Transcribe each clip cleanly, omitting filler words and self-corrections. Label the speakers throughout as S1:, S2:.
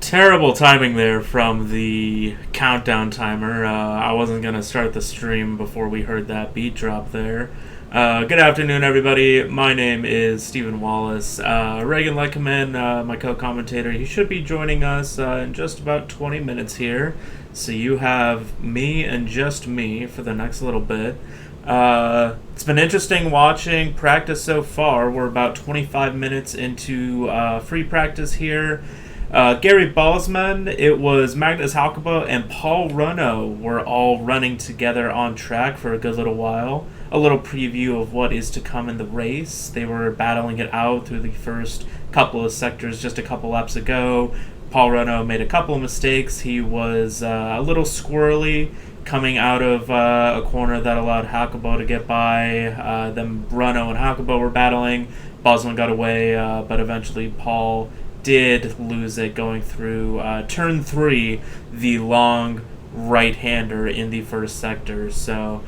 S1: Terrible timing there from the countdown timer. I wasn't going to start the stream before we heard that beat drop there. Good afternoon, everybody. My name is Stephen Wallace. Reagan Leckerman, my co-commentator, he should be joining us in just about 20 minutes here. So you have me and just me for the next little bit. It's been interesting watching practice so far. We're about 25 minutes into free practice here. Gary Balsman, it was Magnus Halkeba, and Paul Runno were all running together on track for a good little while. A little preview of what is to come in the race. They were battling it out through the first couple of sectors just a couple laps ago. Paul Runno made a couple of mistakes. He was a little squirrely coming out of a corner that allowed Halkeba to get by. Then Runno and Halkeba were battling. Balsman got away, but eventually Paul did lose it going through turn 3, the long right-hander in the first sector. So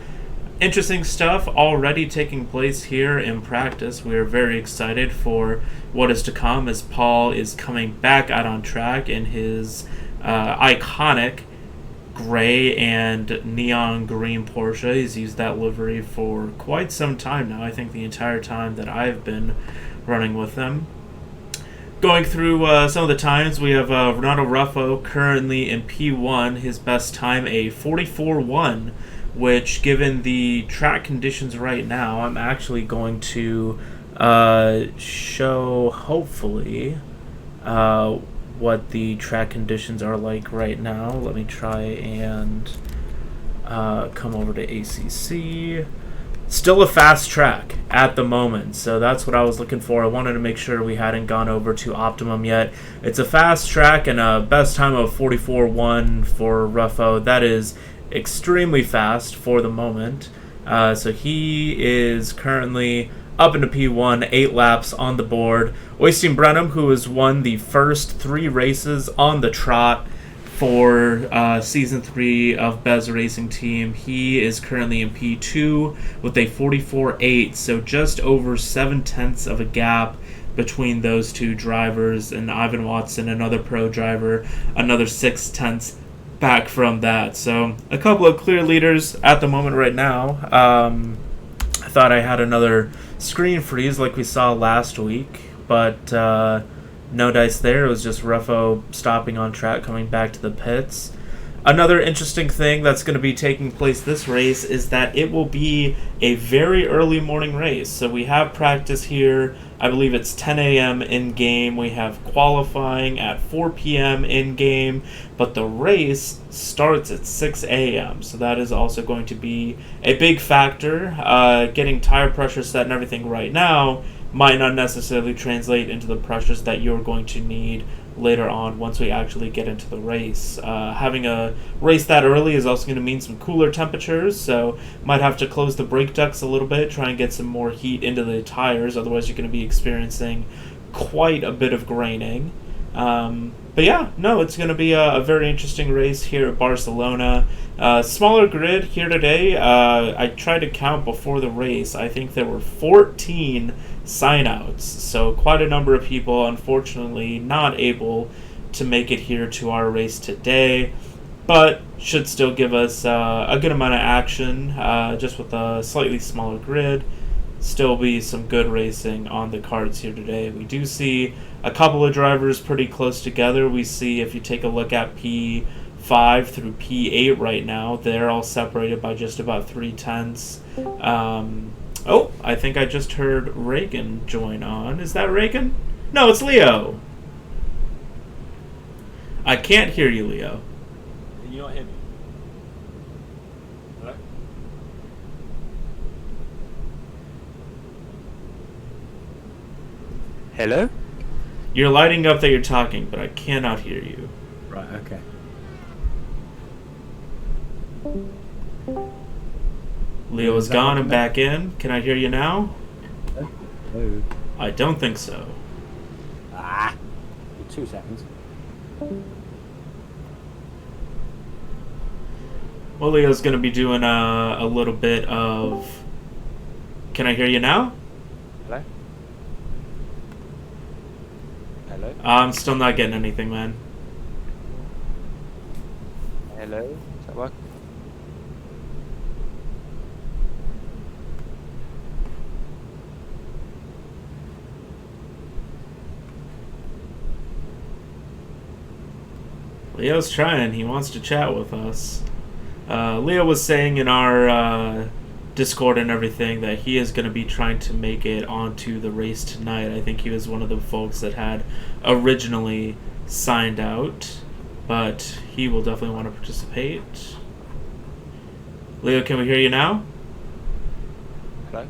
S1: interesting stuff already taking place here in practice. We are very excited for what is to come as Paul is coming back out on track in his iconic gray and neon green Porsche. He's used that livery for quite some time now. I think the entire time that I've been running with them. Going through some of the times, we have Renato Ruffo currently in P1, his best time a 44.1, which given the track conditions right now, I'm actually going to show hopefully what the track conditions are like right now. Let me try and come over to ACC. Still a fast track at the moment, so that's what I was looking for. I wanted to make sure we hadn't gone over to optimum yet. It's a fast track and a best time of 44.1 for Ruffo. That is extremely fast for the moment. So he is currently up into P1, 8 laps on the board. Oystein Brenham, who has won the first 3 races on the trot for Season 3 of Bez Racing Team. He is currently in P2 with a 44.8, so just over 7/10 of a gap between those two drivers, and Ivan Watson, another pro driver, another 6/10 back from that. So a couple of clear leaders at the moment right now. I thought I had another screen freeze like we saw last week, but no dice there. It was just Ruffo stopping on track, coming back to the pits. Another interesting thing that's going to be taking place this race is that it will be a very early morning race. So we have practice here. I believe it's 10 a.m. in-game. We have qualifying at 4 p.m. in-game. But the race starts at 6 a.m. So that is also going to be a big factor. Getting tire pressure set and everything right now might not necessarily translate into the pressures that you're going to need later on once we actually get into the race. Having a race that early is also going to mean some cooler temperatures, so might have to close the brake ducts a little bit, try and get some more heat into the tires, otherwise you're going to be experiencing quite a bit of graining. But yeah, no, it's going to be a very interesting race here at Barcelona. Smaller grid here today. I tried to count before the race. I think there were 14 sign-outs, so quite a number of people unfortunately not able to make it here to our race today, but should still give us a good amount of action, just with a slightly smaller grid. Still be some good racing on the cards here today. We do see a couple of drivers pretty close together. We see, if you take a look at P5 through P8 right now, they're all separated by just about 3/10. Oh, I think I just heard Reagan join on. Is that Reagan? No, it's Leo. I can't hear you, Leo.
S2: Can you not hear me? Hello? Hello?
S1: You're lighting up that you're talking, but I cannot hear you.
S2: Right, okay.
S1: Leo is gone and back in. Can I hear you now?
S2: Hello?
S1: I don't think so.
S2: 2 seconds.
S1: Well, Leo's going to be doing a little bit of... Can I hear you now?
S2: Hello? Hello?
S1: I'm still not getting anything, man.
S3: Hello? Does that work?
S1: Leo's trying. He wants to chat with us. Leo was saying in our Discord and everything that he is going to be trying to make it onto the race tonight. I think he was one of the folks that had originally signed out, but he will definitely want to participate. Leo, can we hear you now?
S3: Hello?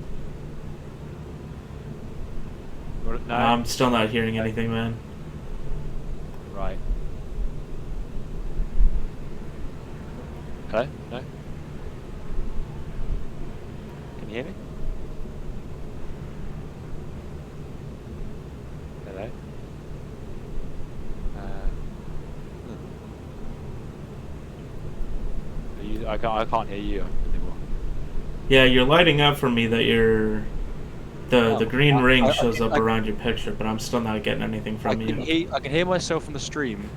S3: No?
S1: I'm still not hearing anything, man.
S3: Right. Hello? No? Can you hear me? Hello? I can't hear you anymore.
S1: Yeah, you're lighting up for me that you're... The green ring
S3: I
S1: shows up
S3: I
S1: around your picture, but I'm still not getting anything from you.
S3: I can hear myself on the stream.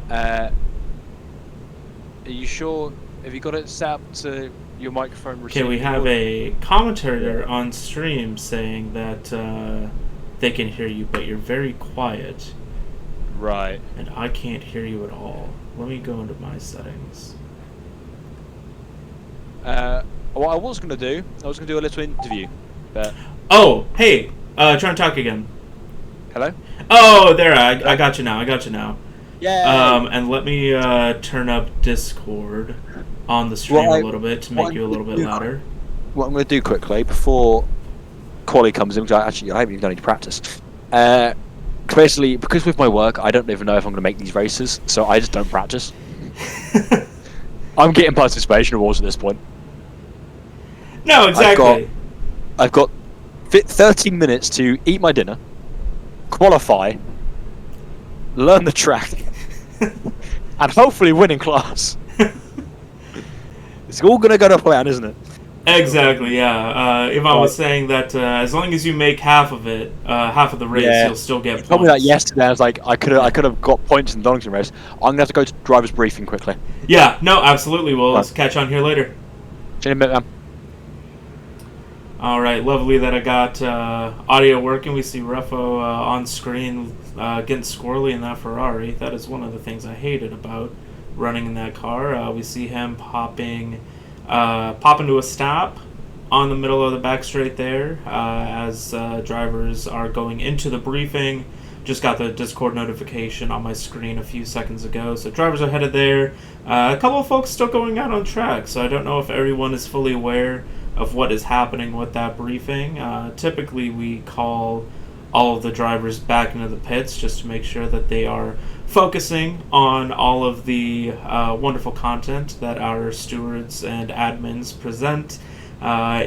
S3: Are you sure? Have you got it set up to your microphone?
S1: Okay, we have a commentator on stream saying that they can hear you, but you're very quiet.
S3: Right.
S1: And I can't hear you at all. Let me go into my settings.
S3: What I was going to do, I was going to do a little interview, but...
S1: Oh, hey, try and talk again.
S3: Hello?
S1: Oh, there, I got you now,
S3: Yeah.
S1: And let me turn up Discord on the stream a little bit to make you a little bit louder.
S3: What I'm going to do quickly, before Quali comes in, because I haven't even done any practice, basically, because with my work, I don't even know if I'm going to make these races, so I just don't practice. I'm getting participation awards at this point.
S1: No, exactly.
S3: I've got 13 minutes to eat my dinner, qualify, learn the track, and hopefully win in class. It's all going to go to plan, isn't it?
S1: Exactly, yeah. Ivan was saying that as long as you make half of it, half of the race, you'll still get points.
S3: He told me that yesterday. I was like, I could have got points in the Donington race. I'm going to have to go to driver's briefing quickly.
S1: Yeah, no, absolutely. We'll catch on here later.
S3: See you in a minute, man.
S1: All right, lovely that I got audio working. We see Ruffo on screen getting squirrely in that Ferrari. That is one of the things I hated about running in that car. We see him pop into a stop on the middle of the back straight there as drivers are going into the briefing. Just got the Discord notification on my screen a few seconds ago. So drivers are headed there. A couple of folks still going out on track, so I don't know if everyone is fully aware of what is happening with that briefing. Typically, we call all of the drivers back into the pits just to make sure that they are focusing on all of the wonderful content that our stewards and admins present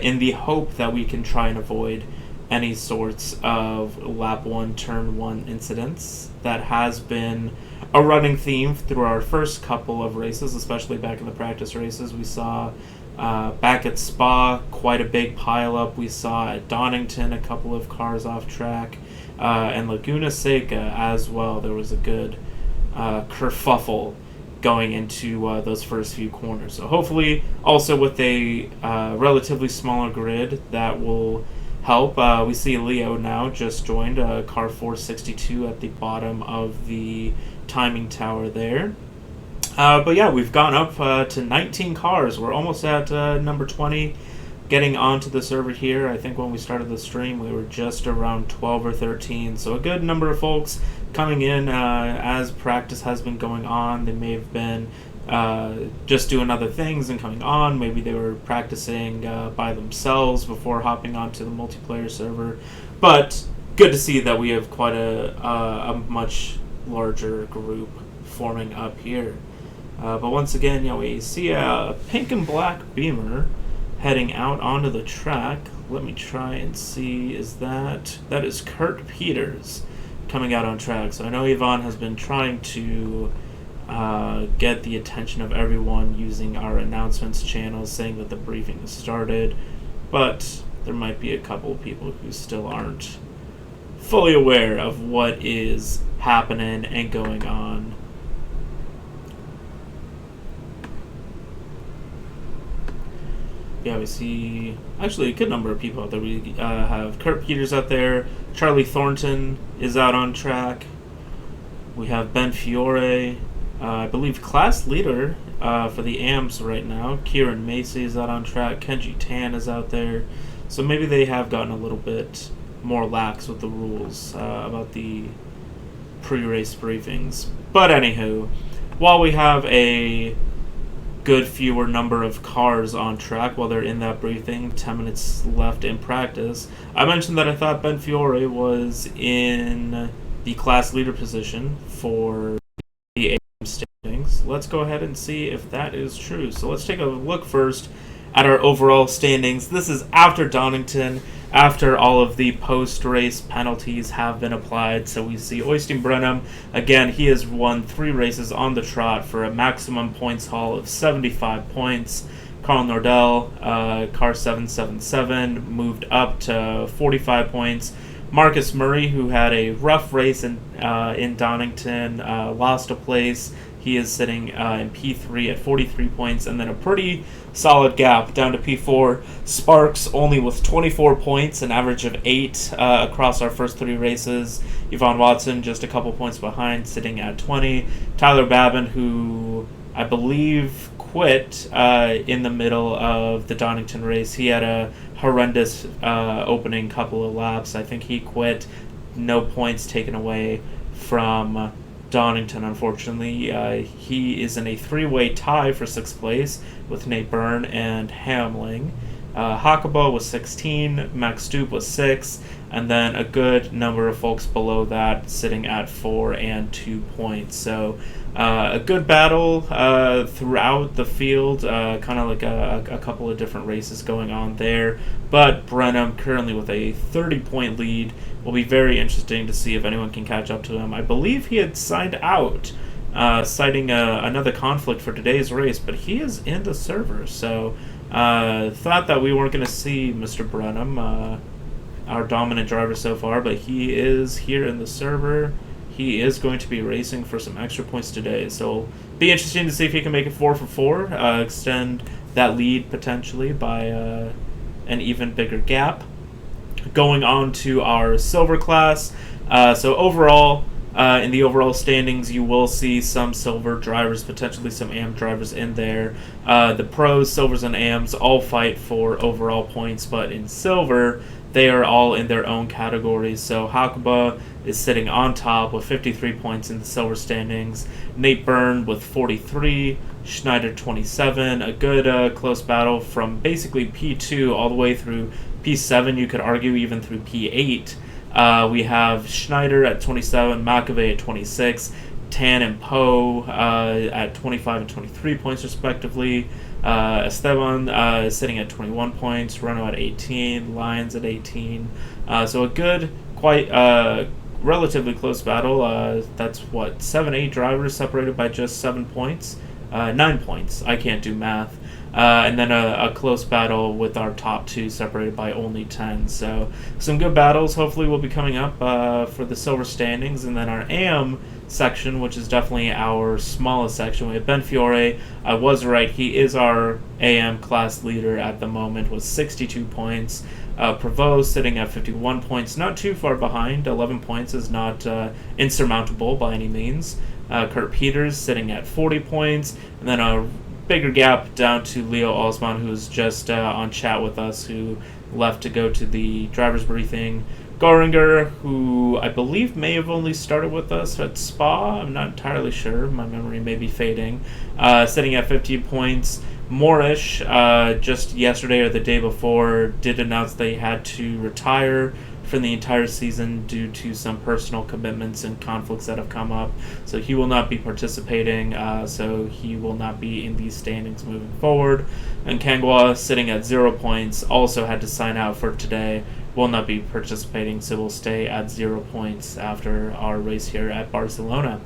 S1: in the hope that we can try and avoid any sorts of lap 1, turn 1 incidents. That has been a running theme through our first couple of races, especially back in the practice races. We saw back at Spa, quite a big pileup. We saw at Donington a couple of cars off track, and Laguna Seca as well. There was a good kerfuffle going into those first few corners. So hopefully, also with a relatively smaller grid, that will help. We see Leo now just joined car 462 at the bottom of the timing tower there. But yeah, we've gone up to 19 cars. We're almost at number 20, getting onto the server here. I think when we started the stream, we were just around 12 or 13. So a good number of folks coming in as practice has been going on. They may have been just doing other things and coming on. Maybe they were practicing by themselves before hopping onto the multiplayer server. But good to see that we have quite a much larger group forming up here. But once again, we see a pink and black Beamer heading out onto the track. Let me try and see, that is Kurt Peters coming out on track. So I know Yvonne has been trying to get the attention of everyone using our announcements channels saying that the briefing has started, but there might be a couple of people who still aren't fully aware of what is happening and going on. yeah, we see actually a good number of people out there. We have Kurt Peters out there. Charlie Thornton is out on track. We have Ben Fiore, I believe class leader for the AMs right now. Kieran Macy is out on track. Kenji Tan is out there. So maybe they have gotten a little bit more lax with the rules about the pre-race briefings. But anywho, while we have a good fewer number of cars on track while they're in that briefing, 10 minutes left in practice, I mentioned that I thought Ben Fiore was in the class leader position for the AM standings. Let's go ahead and see if that is true. So let's take a look first at our overall standings. This is after Donington, after all of the post-race penalties have been applied. So we see Oystein Brenham, again, he has won 3 races on the trot for a maximum points haul of 75 points. Carl Nordell, car 777, moved up to 45 points. Marcus Murray, who had a rough race in Donington, lost a place. He is sitting in P3 at 43 points, and then a pretty solid gap down to P4. Sparks only with 24 points, an average of 8 across our first 3 races. Yvonne Watson just a couple points behind, sitting at 20. Tyler Babin, who I believe quit in the middle of the Donington race. He had a horrendous opening couple of laps. I think he quit. No points taken away from Donington, unfortunately. He is in a 3-way tie for 6th place with Nate Byrne and Hamling. Hackaba was 16, Max Stoop was 6, and then a good number of folks below that sitting at 4 and 2 points. So a good battle throughout the field, kind of like a couple of different races going on there. But Brenham currently with a 30-point lead. Will be very interesting to see if anyone can catch up to him. I believe he had signed out, citing another conflict for today's race, but he is in the server. So thought that we weren't going to see Mr. Brenham, our dominant driver so far, but he is here in the server. He is going to be racing for some extra points today, so it'll be interesting to see if he can make it 4 for 4, extend that lead potentially by an even bigger gap. Going on to our silver class. So overall, in the overall standings, you will see some silver drivers, potentially some AM drivers in there. The pros, silvers, and AMs all fight for overall points, but in silver, they are all in their own categories. So Hakuba is sitting on top with 53 points in the silver standings. Nate Byrne with 43. Schneider 27. A good close battle from basically P2 all the way through P7. You could argue even through P8. We have Schneider at 27, McAvey at 26, Tan and Poe at 25 and 23 points respectively. Esteban is sitting at 21 points, Renault at 18, Lyons at 18. So a good, quite relatively close battle. That's what, 7-8 drivers separated by just 7 points? 9 points. I can't do math. And then a close battle with our top 2 separated by only 10. So some good battles hopefully will be coming up for the silver standings. And then our AM section, which is definitely our smallest section, we have Ben Fiore. I was right, he is our AM class leader at the moment with 62 points. Prevost sitting at 51 points, not too far behind. 11 points is not insurmountable by any means. Kurt Peters sitting at 40 points, and then a bigger gap down to Leo Osman, who's just on chat with us, who left to go to the driver's briefing. Goringer, who I believe may have only started with us at Spa, I'm not entirely sure, my memory may be fading, sitting at 50 points. Moorish, just yesterday or the day before, did announce they had to retire for the entire season due to some personal commitments and conflicts that have come up. So he will not be participating, so he will not be in these standings moving forward. And Kangwa, sitting at 0 points, also had to sign out for today, will not be participating, so will stay at 0 points after our race here at Barcelona.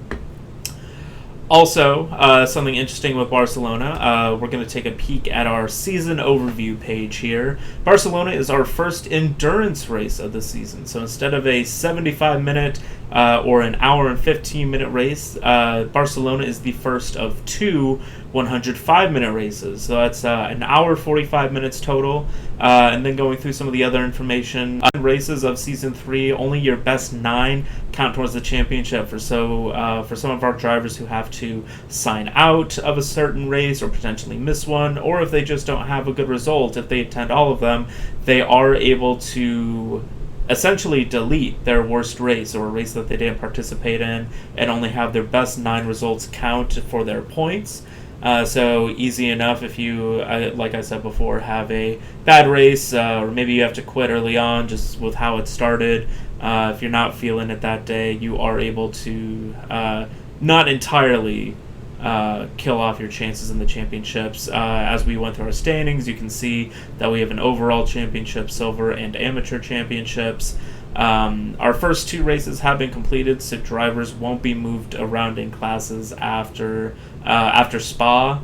S1: Also, something interesting with Barcelona, we're going to take a peek at our season overview page here. Barcelona is our first endurance race of the season. So instead of a 75-minute or an hour and 15-minute race, Barcelona is the first of 2 105-minute races. So that's an hour 45 minutes total. And then going through some of the other information, races of season 3, only your best 9 count towards the championship. For some of our drivers who have to sign out of a certain race or potentially miss one, or if they just don't have a good result, if they attend all of them, they are able to essentially delete their worst race or a race that they didn't participate in and only have their best 9 results count for their points. So easy enough if you, like I said before, have a bad race, or maybe you have to quit early on just with how it started. If you're not feeling it that day, you are able to not entirely kill off your chances in the championships. As we went through our standings, you can see that we have an overall championship, silver, and amateur championships. Our first 2 races have been completed, so drivers won't be moved around in classes after Spa.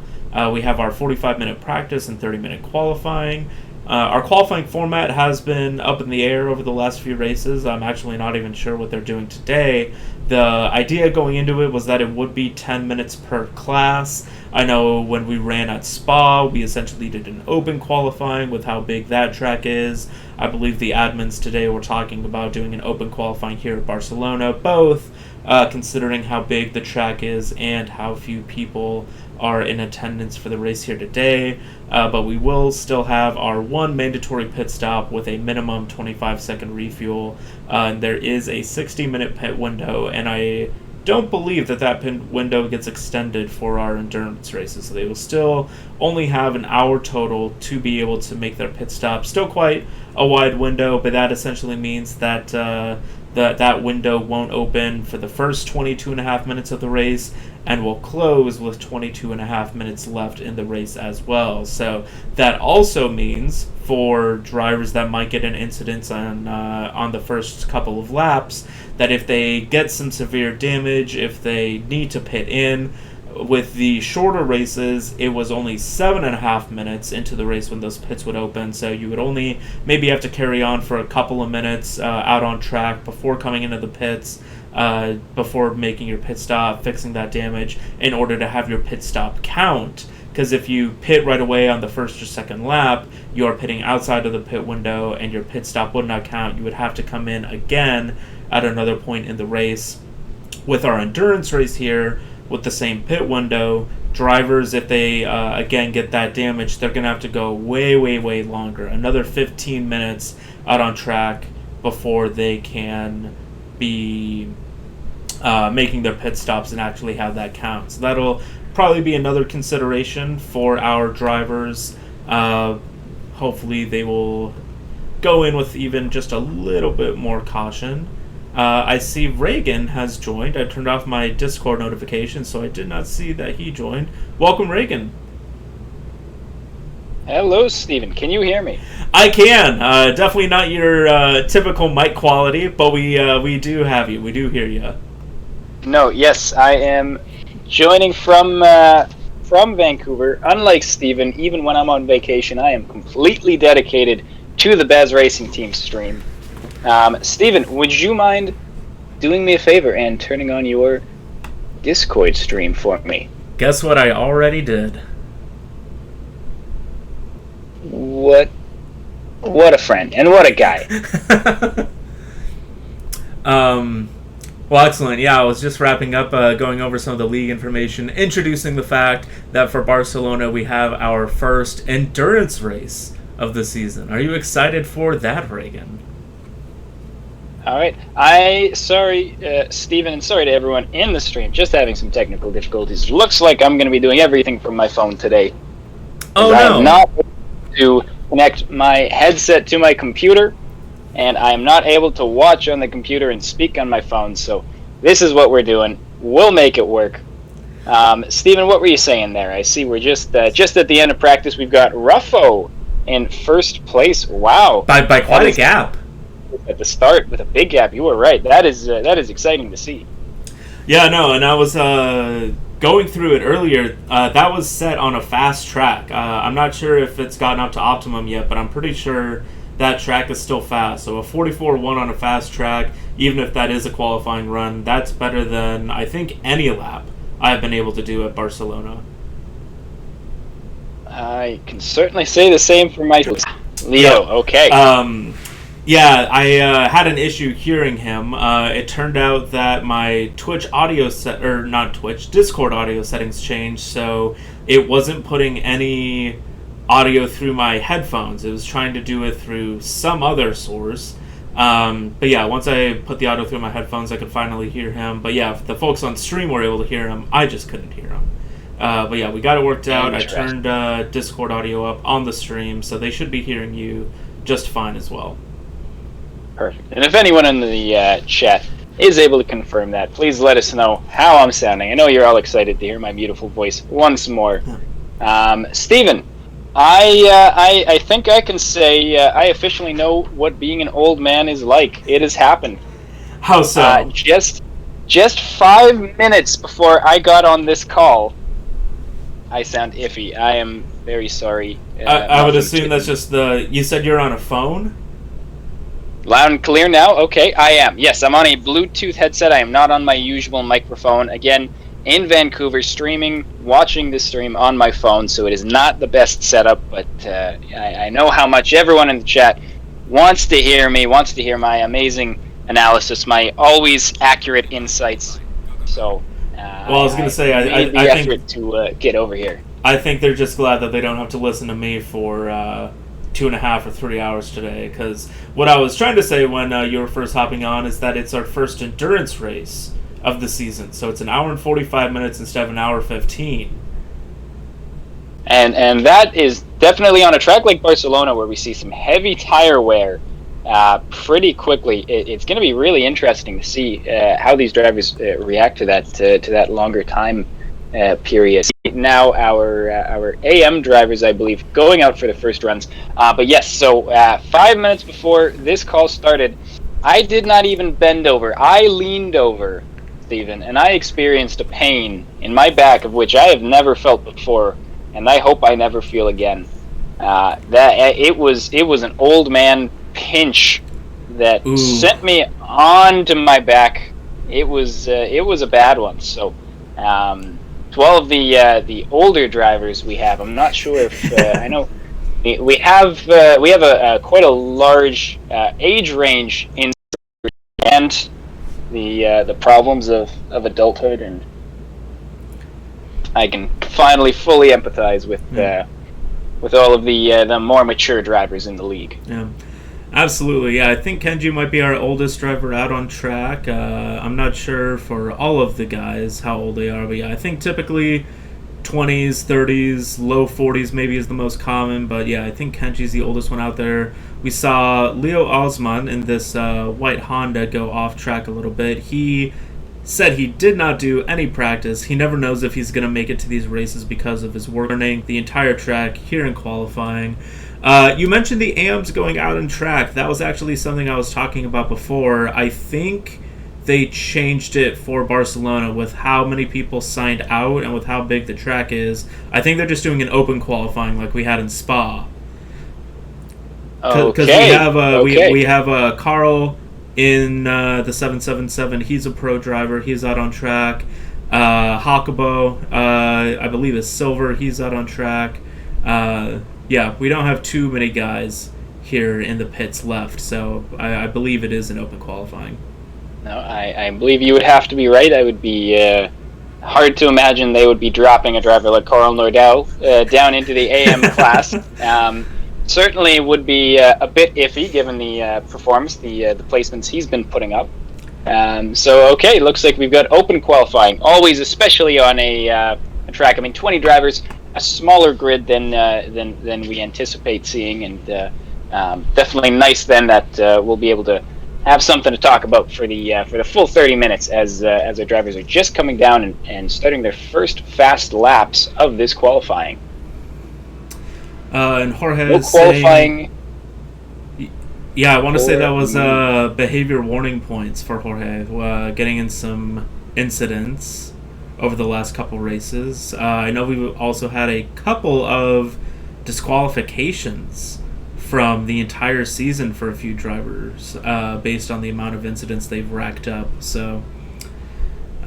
S1: We have our 45-minute practice and 30-minute qualifying. Our qualifying format has been up in the air over the last few races. I'm actually not even sure what they're doing today. The idea going into it was that it would be 10 minutes per class. I know when we ran at Spa, we essentially did an open qualifying with how big that track is. I believe the admins today were talking about doing an open qualifying here at Barcelona, both considering how big the track is and how few people are in attendance for the race here today. But we will still have our 1 mandatory pit stop with a minimum 25-second refuel. And there is a 60-minute pit window, and I don't believe that pit window gets extended for our endurance races. So they will still only have an hour total to be able to make their pit stop. Still quite a wide window, but that essentially means that that window won't open for the first 22.5 minutes of the race and will close with 22.5 minutes left in the race as well. So that also means for drivers that might get an incident on the first couple of laps, that if they get some severe damage, if they need to pit in, with the shorter races, it was only 7.5 minutes into the race when those pits would open, so you would only maybe have to carry on for a couple of minutes out on track before coming into the pits, before making your pit stop, fixing that damage, in order to have your pit stop count. Because if you pit right away on the first or second lap, you are pitting outside of the pit window, and your pit stop would not count. You would have to come in again at another point in the race. With our endurance race here, with the same pit window, drivers, if they again get that damage, they're going to have to go way, way, way longer. Another 15 minutes out on track before they can be making their pit stops and actually have that count. So that'll probably be another consideration for our drivers. Hopefully they will go in with even just a little bit more caution. I see Reagan has joined. I turned off my Discord notification, so I did not see that he joined. Welcome, Reagan.
S4: Hello, Stephen. Can you hear me?
S1: I can. Definitely not your typical mic quality, but we do have you. We do hear you.
S4: No, yes, I am joining from Vancouver. Unlike Stephen, even when I'm on vacation, I am completely dedicated to the Baz Racing Team stream. Stephen, would you mind doing me a favor and turning on your Discord stream for me?
S1: Guess what I already did.
S4: What a friend, and what a guy.
S1: Well, excellent. Yeah, I was just wrapping up, going over some of the league information, introducing the fact that for Barcelona we have our first endurance race of the season. Are you excited for that, Reagan?
S4: All right. Sorry, Stephen, and sorry to everyone in the stream. Just having some technical difficulties. Looks like I'm going to be doing everything from my phone today.
S1: Oh, no.
S4: I am not able to connect my headset to my computer, and I am not able to watch on the computer and speak on my phone. So this is what we're doing. We'll make it work. Stephen, what were you saying there? I see we're just at the end of practice. We've got Ruffo in first place. Wow.
S1: By quite a gap.
S4: At the start with a big gap. You were right. That is exciting to see.
S1: Yeah, no, and I was going through it earlier. That was set on a fast track. I'm not sure if it's gotten up to optimum yet, but I'm pretty sure that track is still fast. So a 44.1 on a fast track, even if that is a qualifying run, that's better than I think any lap I've been able to do at Barcelona.
S4: I can certainly say the same for my Leo. Okay.
S1: Yeah, I had an issue hearing him. It turned out that my Twitch audio set, or not Twitch, Discord audio settings changed, so it wasn't putting any audio through my headphones. It was trying to do it through some other source. But yeah, once I put the audio through my headphones, I could finally hear him. But yeah, the folks on stream were able to hear him. I just couldn't hear him. But yeah, we got it worked out. I turned Discord audio up on the stream, so they should be hearing you just fine as well.
S4: Perfect. And if anyone in the chat is able to confirm that, please let us know how I'm sounding. I know you're all excited to hear my beautiful voice once more. Steven, I think I can say I officially know what being an old man is like. It has happened.
S1: How so?
S4: Just 5 minutes before I got on this call, I sound iffy. I am very sorry.
S1: I would assume that's just you said you're on a phone?
S4: Loud and clear now? Okay, I am. Yes, I'm on a Bluetooth headset. I am not on my usual microphone. Again, in Vancouver, watching this stream on my phone, so it is not the best setup, but I know how much everyone in the chat wants to hear me, wants to hear my amazing analysis, my always accurate insights. So,
S1: well, I was going to say, I
S4: think effort to get over here.
S1: I think they're just glad that they don't have to listen to me for 2.5 or 3 hours today, because what I was trying to say when you were first hopping on is that it's our first endurance race of the season, so it's 1 hour and 45 minutes instead of 1 hour 15.
S4: And that is definitely on a track like Barcelona, where we see some heavy tire wear pretty quickly. It's going to be really interesting to see how these drivers react to that longer time period. Now our AM drivers, I believe, going out for the first runs. But yes, so 5 minutes before this call started, I did not even bend over. I leaned over, Stephen, and I experienced a pain in my back of which I have never felt before, and I hope I never feel again. It was an old man pinch that sent me onto my back. It was a bad one. So. To all of the older drivers we have, I'm not sure if I know we have quite a large age range in, and the problems of adulthood, and I can finally fully empathize with all of the more mature drivers in the league.
S1: Yeah. Absolutely, yeah. I think Kenji might be our oldest driver out on track. I'm not sure for all of the guys how old they are, but yeah, I think typically 20s, 30s, low 40s maybe is the most common, but yeah, I think Kenji's the oldest one out there. We saw Leo Osman in this white Honda go off track a little bit. He said he did not do any practice. He never knows if he's going to make it to these races because of his work learning the entire track here in qualifying. You mentioned the AMs going out on track. That was actually something I was talking about before. I think they changed it for Barcelona with how many people signed out and with how big the track is. I think they're just doing an open qualifying like we had in Spa. Because we have Carl in the 777. He's a pro driver. He's out on track. Hakubo, I believe, is silver. He's out on track. Yeah, we don't have too many guys here in the pits left, so I believe it is an open qualifying.
S4: No, I believe you would have to be right. I would be hard to imagine they would be dropping a driver like Carl Nordau down into the AM class. Certainly would be a bit iffy given the performance, the placements he's been putting up. So okay, looks like we've got open qualifying. Always, especially on a track. I mean, 20 drivers. A smaller grid than we anticipate seeing, and definitely nice then that we'll be able to have something to talk about for the full 30 minutes as our drivers are just coming down and starting their first fast laps of this qualifying.
S1: And Jorge
S4: no qualifying.
S1: Yeah, I want to say that was behavior warning points for Jorge, getting in some incidents over the last couple races. I know we've also had a couple of disqualifications from the entire season for a few drivers based on the amount of incidents they've racked up. So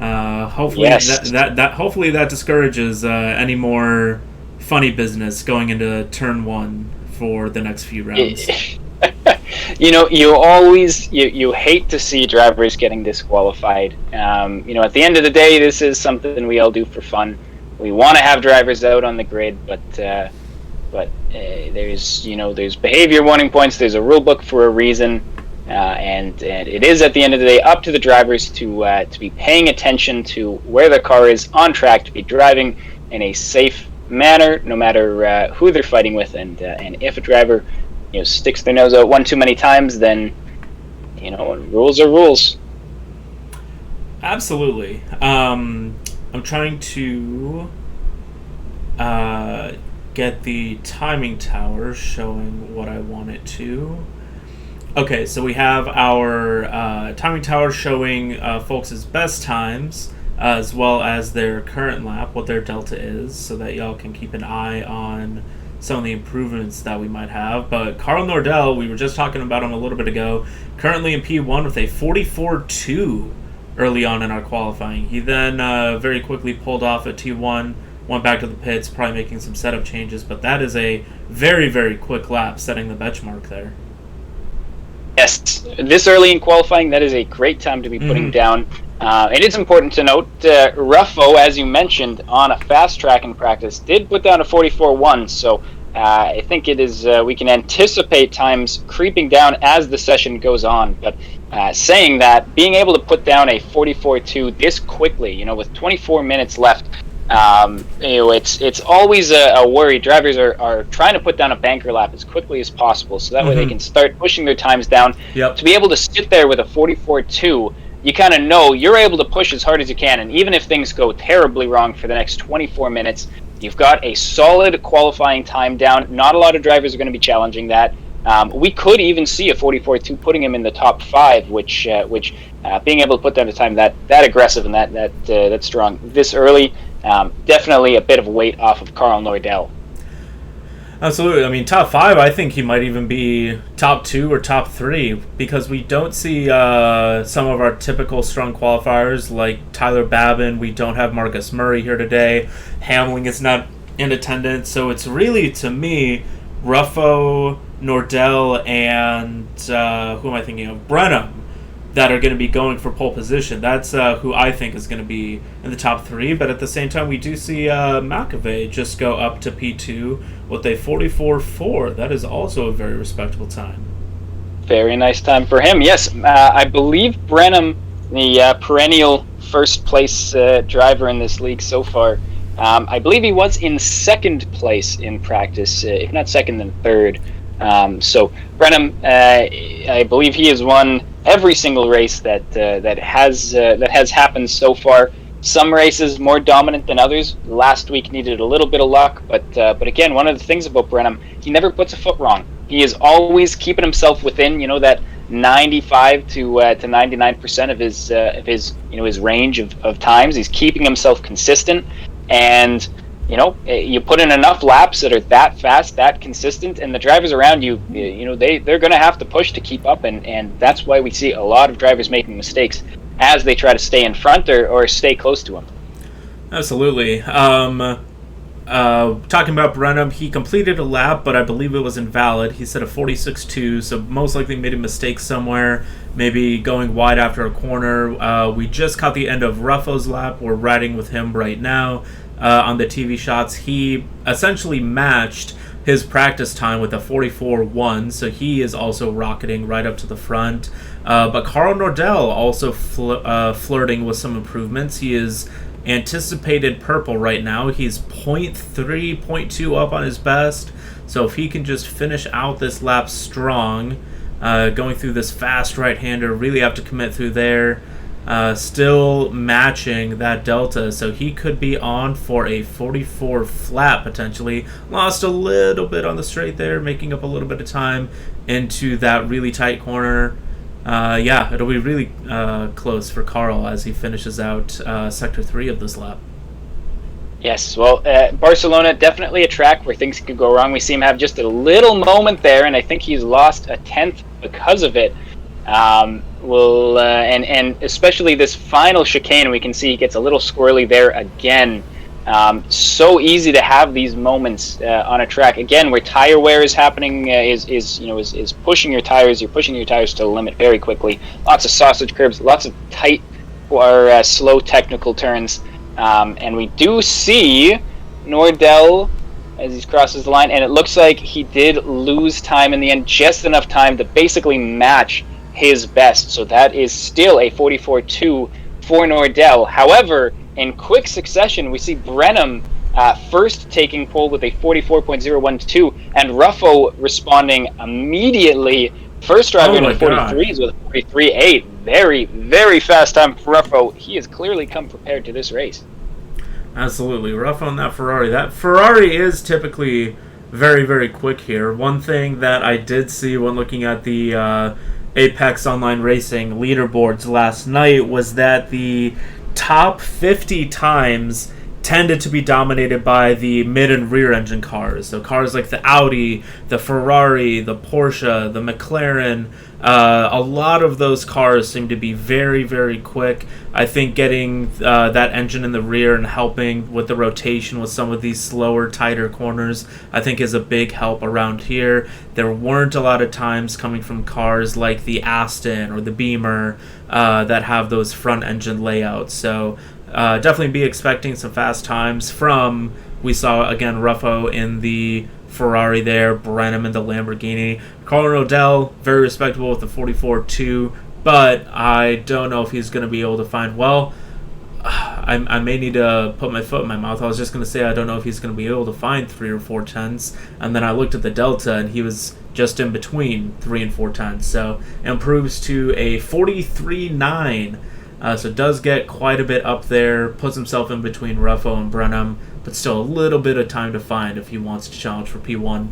S1: hopefully hopefully that discourages any more funny business going into turn 1 for the next few rounds.
S4: You always you hate to see drivers getting disqualified. At the end of the day, this is something we all do for fun. We want to have drivers out on the grid, but there's behavior warning points. There's a rule book for a reason, and it is at the end of the day up to the drivers to be paying attention to where their car is on track, to be driving in a safe manner, no matter who they're fighting with, and if a driver sticks their nose out one too many times, then rules are rules.
S1: Absolutely. I'm trying to get the timing tower showing what I want it to. Okay, so we have our timing tower showing folks' best times, as well as their current lap, what their delta is, so that y'all can keep an eye on some of the improvements that we might have. But Carl Nordell, we were just talking about him a little bit ago, currently in P1 with a 44.2 early on in our qualifying. He then very quickly pulled off at T1, went back to the pits, probably making some setup changes, but that is a very, very quick lap, setting the benchmark there.
S4: Yes, this early in qualifying, that is a great time to be putting down. It is important to note, Ruffo, as you mentioned, on a fast track in practice, did put down a 44.1, so I think it is we can anticipate times creeping down as the session goes on. But saying that, being able to put down a 44.2 this quickly, with 24 minutes left, it's always a worry. Drivers are trying to put down a banker lap as quickly as possible, so that way they can start pushing their times down.
S1: Yep.
S4: To be able to sit there with a 44.2, you kind of know you're able to push as hard as you can, and even if things go terribly wrong for the next 24 minutes, you've got a solid qualifying time down. Not a lot of drivers are going to be challenging that. We could even see a 44.2 putting him in the top 5, which being able to put down a time that aggressive and that strong this early, definitely a bit of weight off of Carl Nordell.
S1: Absolutely. I mean, top 5, I think he might even be top 2 or top 3, because we don't see some of our typical strong qualifiers like Tyler Babin. We don't have Marcus Murray here today. Hamling is not in attendance. So it's really, to me, Ruffo, Nordell, and who am I thinking of? Brenham, that are going to be going for pole position. That's who I think is going to be in the top 3. But at the same time, we do see McAvey just go up to P2 with a 44.4. That is also a very respectable time.
S4: Very nice time for him. Yes, I believe Brenham, the perennial first place driver in this league so far, I believe he was in second place in practice, if not second, then third. So Brenham, I believe he has won every single race that has happened so far. Some races more dominant than others. Last week needed a little bit of luck, but again, one of the things about Brenham, he never puts a foot wrong. He is always keeping himself within that 95 to 99% of his range of times. He's keeping himself consistent, and you put in enough laps that are that fast, that consistent, and the drivers around you, they're going to have to push to keep up, and that's why we see a lot of drivers making mistakes as they try to stay in front or stay close to him.
S1: Absolutely. Talking about Brenham, he completed a lap, but I believe it was invalid. He said a 46.2, so most likely made a mistake somewhere, maybe going wide after a corner. We just caught the end of Ruffo's lap. We're riding with him right now on the TV shots. He essentially matched his practice time with a 44.1, so he is also rocketing right up to the front. But Carl Nordell also flirting with some improvements. He is anticipated purple right now. He's 0.3, 0.2 up on his best. So if he can just finish out this lap strong, going through this fast right-hander, really have to commit through there. Still matching that delta, so he could be on for a 44 flat potentially. Lost a little bit on the straight there, making up a little bit of time into that really tight corner. It'll be really close for Carl as he finishes out Sector 3 of this lap.
S4: Yes, well, Barcelona, definitely a track where things could go wrong. We see him have just a little moment there, and I think he's lost a 10th because of it. And especially this final chicane, we can see he gets a little squirrely there again. So easy to have these moments on a track again where tire wear is happening, is pushing your tires. You're pushing your tires to the limit very quickly. Lots of sausage curbs, lots of tight or slow technical turns, and we do see Nordell as he crosses the line, and it looks like he did lose time in the end, just enough time to basically match his best. So that is still a 44.2 for Nordell. However, in quick succession, we see Brenham first taking pole with a 44.012, and Ruffo responding immediately. First driver in the 43s with a 43.8. Very, very fast time for Ruffo. He has clearly come prepared to this race.
S1: Absolutely. Ruffo on that Ferrari. That Ferrari is typically very, very quick here. One thing that I did see when looking at the Apex Online Racing leaderboards last night was that the top 50 times tended to be dominated by the mid and rear engine cars. So cars like the Audi, the Ferrari, the Porsche, the McLaren. A lot of those cars seem to be very, very quick. I think getting that engine in the rear and helping with the rotation with some of these slower, tighter corners, I think is a big help around here. There weren't a lot of times coming from cars like the Aston or the Beamer that have those front engine layouts. So definitely be expecting some fast times from, we saw again Ruffo in the Ferrari there, Brenham in the Lamborghini. Carl Rodell, very respectable with the 44.2, but I don't know if he's going to be able to find, I may need to put my foot in my mouth. I was just going to say I don't know if he's going to be able to find 3 or 4 tenths, and then I looked at the Delta and he was just in between 3 and 4 tenths, so improves to a 43.9. So does get quite a bit up there, puts himself in between Ruffo and Brenham, but still a little bit of time to find if he wants to challenge for P1.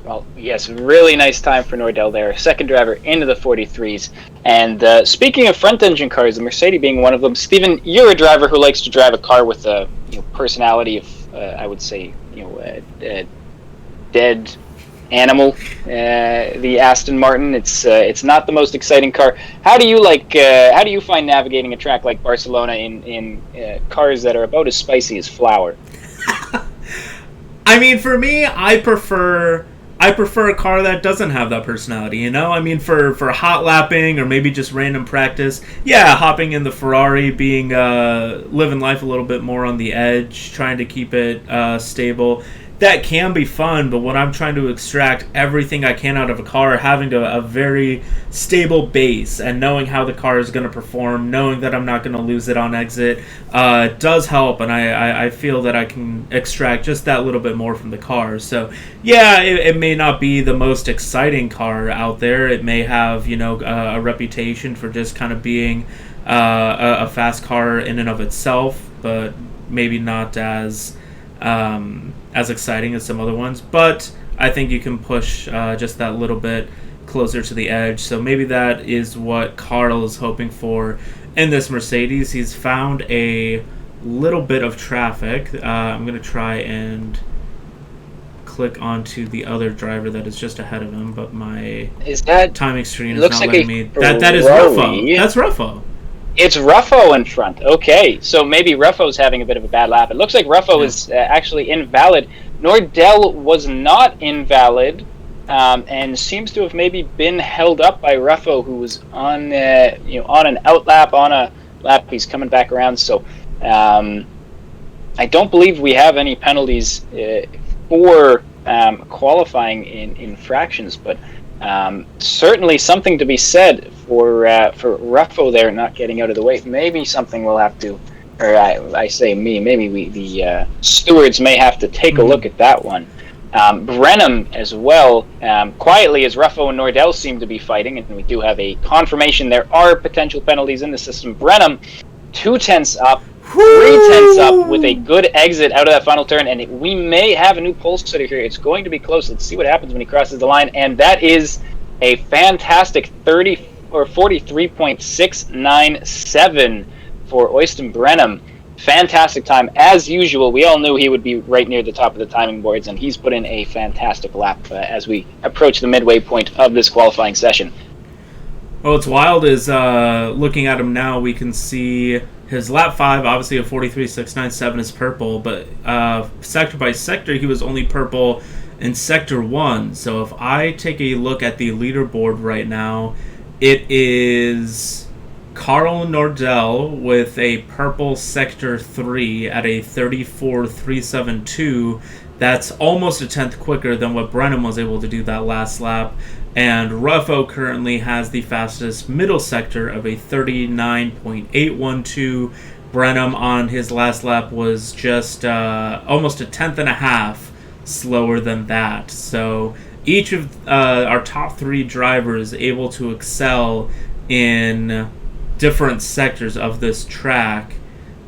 S4: Well, yes, really nice time for Nordell there. Second driver into the 43s. And speaking of front-engine cars, the Mercedes being one of them, Stephen, you're a driver who likes to drive a car with a personality of, I would say, a dead animal. The Aston Martin. It's not the most exciting car. How do you find navigating a track like Barcelona in cars that are about as spicy as flour?
S1: I mean, for me, I prefer a car that doesn't have that personality, I mean, for hot lapping or maybe just random practice, hopping in the Ferrari, being living life a little bit more on the edge, trying to keep it stable. That can be fun, but when I'm trying to extract everything I can out of a car, having a very stable base and knowing how the car is going to perform, knowing that I'm not going to lose it on exit, does help, and I feel that I can extract just that little bit more from the car. So, it may not be the most exciting car out there. It may have, a reputation for just kind of being a fast car in and of itself, but maybe not as exciting as some other ones, but I think you can push just that little bit closer to the edge. So maybe that is what Carl is hoping for in this Mercedes. He's found a little bit of traffic. I'm going to try and click onto the other driver that is just ahead of him, but my timing screen is not letting me. That is Ruffo. That's Ruffo.
S4: It's Ruffo in front. Okay, so maybe Ruffo's having a bit of a bad lap. It looks like Ruffo is actually invalid. Nordell was not invalid, and seems to have maybe been held up by Ruffo, who was on an out lap, on a lap. He's coming back around. So I don't believe we have any penalties for qualifying in infractions, but certainly something to be said for Ruffo there not getting out of the way. Maybe something we'll have to, or maybe the stewards may have to take a look at that one. Brenham as well, quietly as Ruffo and Nordell seem to be fighting, and we do have a confirmation there are potential penalties in the system. Brenham 2 tenths up, 3 tenths up with a good exit out of that final turn, and we may have a new pole sitter here. It's going to be close. Let's see what happens when he crosses the line, and that is a fantastic 43.697 for Oystein Brenham. Fantastic time. As usual, we all knew he would be right near the top of the timing boards, and he's put in a fantastic lap as we approach the midway point of this qualifying session.
S1: Well, what's wild is looking at him now, we can see his lap 5, obviously a 43.697 is purple, but sector by sector, he was only purple in sector 1. So if I take a look at the leaderboard right now, it is Carl Nordell with a purple sector 3 at a 34.372. That's almost a tenth quicker than what Brennan was able to do that last lap. And Ruffo currently has the fastest middle sector of a 39.812. Brenham on his last lap was just almost a tenth and a half slower than that. So each of our top 3 drivers able to excel in different sectors of this track.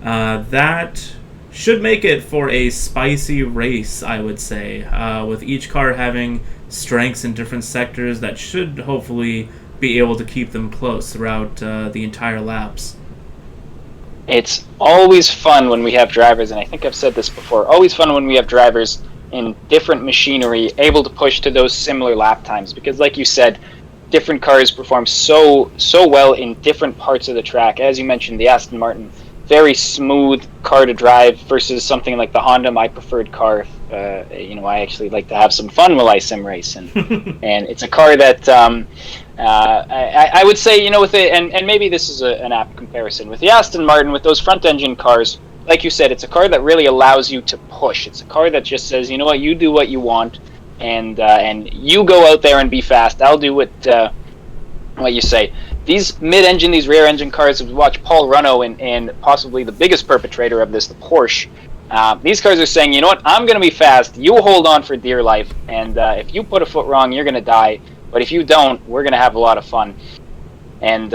S1: That should make it for a spicy race, I would say, with each car having strengths in different sectors that should hopefully be able to keep them close throughout the entire laps.
S4: It's always fun when we have drivers, and I think I've said this before, always fun when we have drivers in different machinery able to push to those similar lap times, because like you said, different cars perform so well in different parts of the track. As you mentioned, the Aston Martin, very smooth car to drive versus something like the Honda, my preferred car. I actually like to have some fun while I sim race, and and it's a car that I would say, with it, and maybe this is an apt comparison with the Aston Martin, with those front engine cars. Like you said, it's a car that really allows you to push. It's a car that just says, you know what, you do what you want, and you go out there and be fast. I'll do what you say. These mid-engine, these rear-engine cars, we watch Paul Runo and possibly the biggest perpetrator of this, the Porsche. These cars are saying, you know what, I'm going to be fast. You hold on for dear life, and if you put a foot wrong, you're going to die. But if you don't, we're going to have a lot of fun. And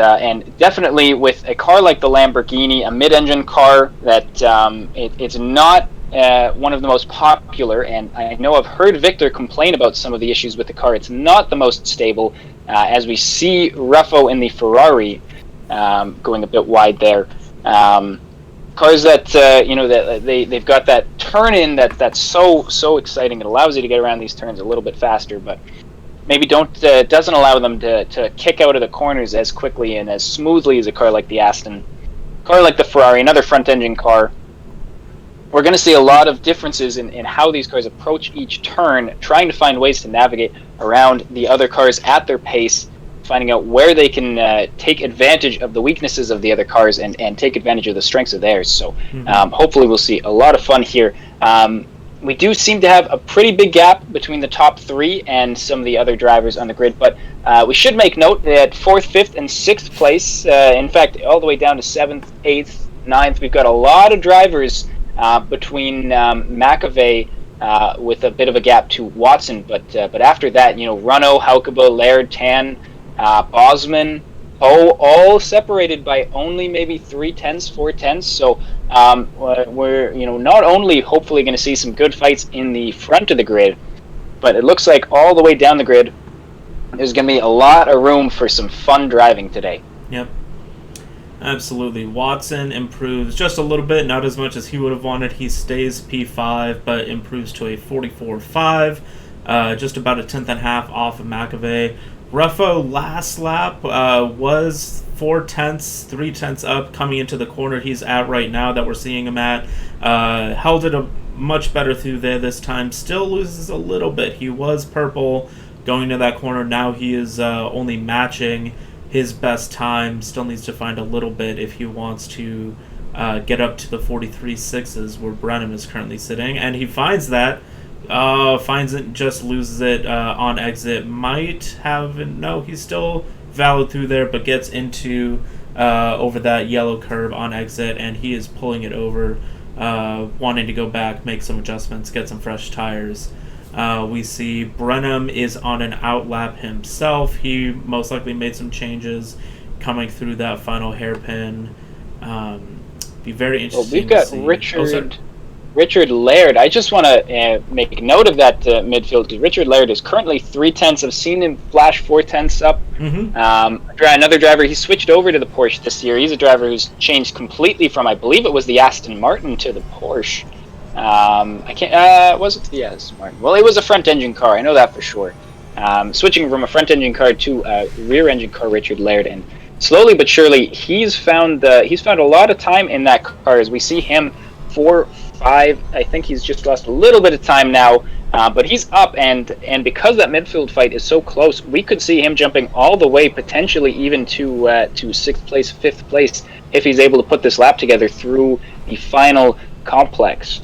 S4: definitely with a car like the Lamborghini, a mid-engine car that it's not one of the most popular, and I know I've heard Victor complain about some of the issues with the car. It's not the most stable, as we see Ruffo in the Ferrari going a bit wide there. Cars that that they've got that turn in that's so exciting. It allows you to get around these turns a little bit faster, but maybe doesn't allow them to kick out of the corners as quickly and as smoothly as a car like the Aston, car like the Ferrari, another front engine car. We're going to see a lot of differences in how these cars approach each turn, trying to find ways to navigate around the other cars at their pace, finding out where they can take advantage of the weaknesses of the other cars and take advantage of the strengths of theirs. So hopefully we'll see a lot of fun here. We do seem to have a pretty big gap between the top 3 and some of the other drivers on the grid, but we should make note that 4th, 5th, and 6th place, in fact, all the way down to 7th, 8th, 9th, we've got a lot of drivers between McAvey with a bit of a gap to Watson, but after that, Runo, Haukeba, Laird, Tan, Bosman, all separated by only maybe 3/10, 4/10. So we're not only hopefully going to see some good fights in the front of the grid, but it looks like all the way down the grid, there's going to be a lot of room for some fun driving today.
S1: Yep. Absolutely. Watson improves just a little bit, not as much as he would have wanted. He stays P5, but improves to a 44.5, just about a tenth and a half off of McAvey. Ruffo last lap was 4/10, 3/10 up coming into the corner he's at right now that we're seeing him at. Held it a much better through there this time. Still loses a little bit. He was purple going to that corner. Now he is only matching his best time. Still needs to find a little bit if he wants to get up to the 43.6s where Brenham is currently sitting. And he finds that. Finds it, just loses it on exit. Might have, no, he's still valid through there, but gets into over that yellow curb on exit, and he is pulling it over, wanting to go back, make some adjustments, get some fresh tires. We see Brenham is on an outlap himself. He most likely made some changes coming through that final hairpin. Be very interesting.
S4: Well, we've got Richard Laird. I just want to make note of that midfield, because Richard Laird is currently 3/10. I've seen him flash 4/10 up. Another driver, he switched over to the Porsche this year. He's a driver who's changed completely from, I believe it was the Aston Martin to the Porsche. Was it the Aston Martin? Well, it was a front engine car, I know that for sure. switching from a front engine car to a rear engine car, Richard Laird, and slowly but surely he's found a lot of time in that car as we see him 4, 5. I think he's just lost a little bit of time now, but he's up, and because that midfield fight is so close, we could see him jumping all the way, potentially even to 6th place, 5th place, if he's able to put this lap together through the final complex.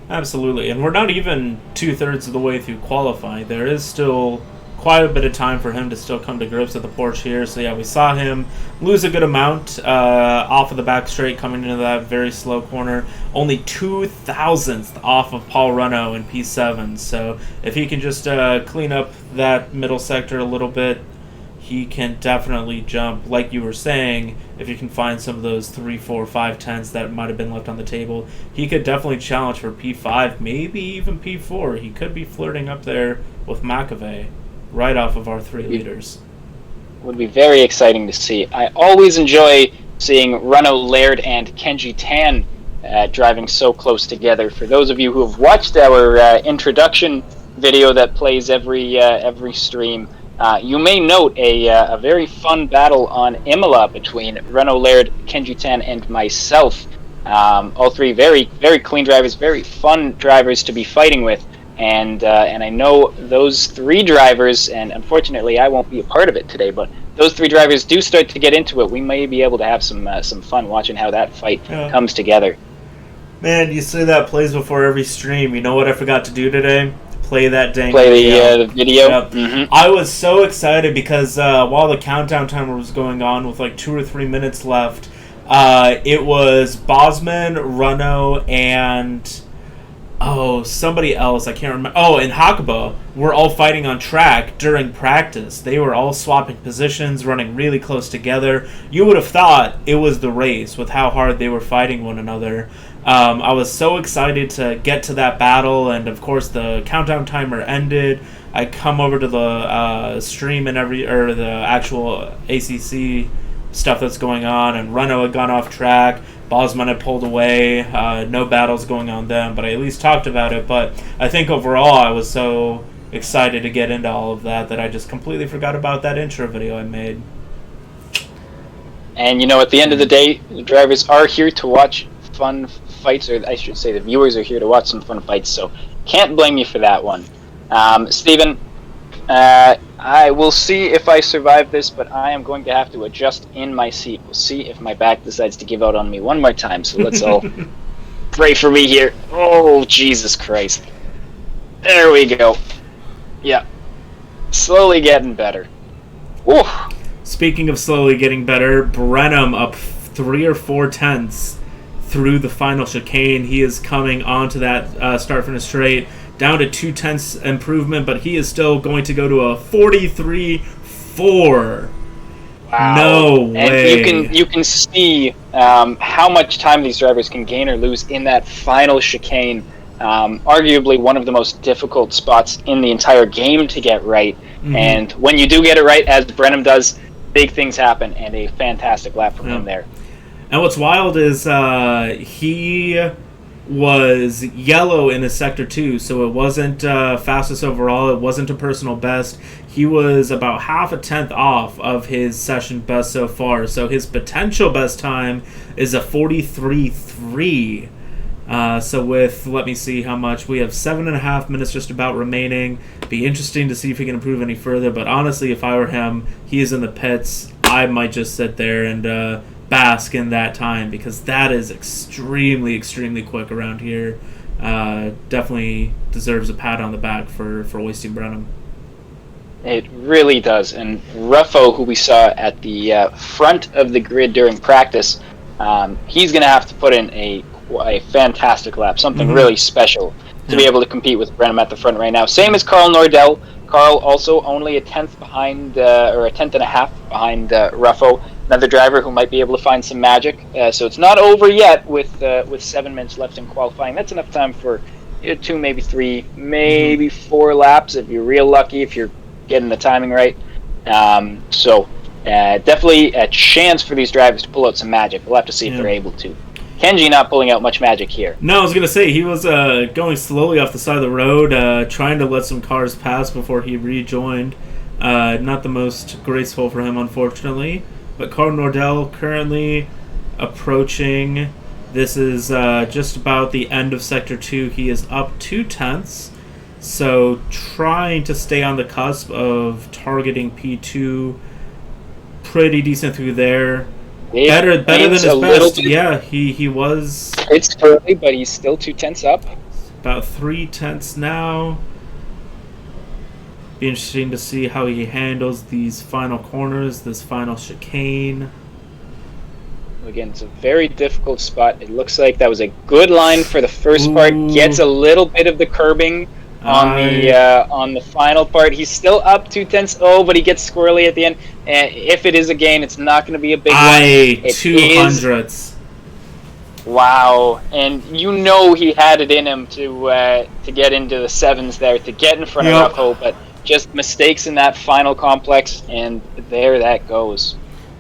S1: Absolutely, and we're not even 2/3 of the way through qualifying. There is still quite a bit of time for him to still come to grips with the Porsche here. So yeah, we saw him lose a good amount off of the back straight coming into that very slow corner. Only 2/1000th off of Paul Renault in P7. So if he can just clean up that middle sector a little bit, he can definitely jump, like you were saying. If you can find some of those 3, 4, 5 tenths that might have been left on the table, he could definitely challenge for P5, maybe even P4. He could be flirting up there with McAvey, right off of our 3 leaders.
S4: Would be very exciting to see. I always enjoy seeing Renault Laird and Kenji Tan driving so close together. For those of you who have watched our introduction video that plays every stream, you may note a very fun battle on Imola between Renault Laird, Kenji Tan, and myself. All 3 very, very clean drivers, very fun drivers to be fighting with. And I know those 3 drivers, and unfortunately I won't be a part of it today, but those 3 drivers do start to get into it. We may be able to have some fun watching how that fight comes together.
S1: Man, you say that plays before every stream. You know what I forgot to do today? Play that dang
S4: the video.
S1: Yep.
S4: Mm-hmm.
S1: I was so excited because while the countdown timer was going on with like 2 or 3 minutes left, it was Bosman, Renault, and somebody else, I can't remember. And Hakuba were all fighting on track during practice. They were all swapping positions, running really close together. You would have thought it was the race with how hard they were fighting one another. I was so excited to get to that battle, and of course the countdown timer ended. I come over to the stream and the actual ACC stuff that's going on, and Renault had gone off track. Bosman had pulled away. No battles going on then, but I at least talked about it. But I think overall I was so excited to get into all of that I just completely forgot about that intro video I made.
S4: And at the end of the day, the drivers are here to watch fun fights, or I should say the viewers are here to watch some fun fights, so can't blame you for that one. Steven, I will see if I survive this, but I am going to have to adjust in my seat. We'll see if my back decides to give out on me one more time, so let's all pray for me here. Oh, Jesus Christ. There we go. Yeah. Slowly getting better. Whew.
S1: Speaking of slowly getting better, Brenham up 3 or 4 tenths through the final chicane. He is coming onto that start-finish straight, down to 2 tenths improvement, but he is still going to go to a 43.4.
S4: Wow.
S1: No way.
S4: And you can see how much time these drivers can gain or lose in that final chicane. Arguably one of the most difficult spots in the entire game to get right. Mm-hmm. And when you do get it right, as Brenham does, big things happen, and a fantastic lap from him there.
S1: And what's wild is he was yellow in his sector 2, so it wasn't fastest overall. It wasn't a personal best. He was about half a tenth off of his session best so far. So his potential best time is a 43.3. So with, let me see how much, we have 7.5 minutes just about remaining. Be interesting to see if he can improve any further, but honestly, if I were him, he is in the pits, I might just sit there and bask in that time, because that is extremely, extremely quick around here. Definitely deserves a pat on the back for hoisting Brenham.
S4: It really does. And Ruffo, who we saw at the front of the grid during practice, he's going to have to put in a fantastic lap, something really special to be able to compete with Brenham at the front right now. Same as Carl Nordell. Carl also only a tenth behind, or a tenth and a half behind Ruffo, another driver who might be able to find some magic. So it's not over yet with 7 minutes left in qualifying. That's enough time for 2, maybe 3, maybe 4 laps if you're real lucky, if you're getting the timing right. So definitely a chance for these drivers to pull out some magic. We'll have to see if they're able to. Kenji not pulling out much magic here.
S1: No, I was going to say, he was going slowly off the side of the road, trying to let some cars pass before he rejoined. Not the most graceful for him, unfortunately. But Carl Nordell currently approaching. This is just about the end of Sector 2. He is up 2/10. So trying to stay on the cusp of targeting P2. Pretty decent through there. Better than his best. Yeah, he was.
S4: It's early, but he's still 2/10 up.
S1: About 3/10 now. Be interesting to see how he handles these final corners, this final chicane.
S4: Again, it's a very difficult spot. It looks like that was a good line for the first part. Gets a little bit of the curbing on the final part. He's still up 2/10. Oh, but he gets squirrely at the end. And if it is a gain, it's not going to be a big one.
S1: 200ths.
S4: Wow, and he had it in him to get into the sevens there, to get in front of Ruffo, but just mistakes in that final complex, and there that goes.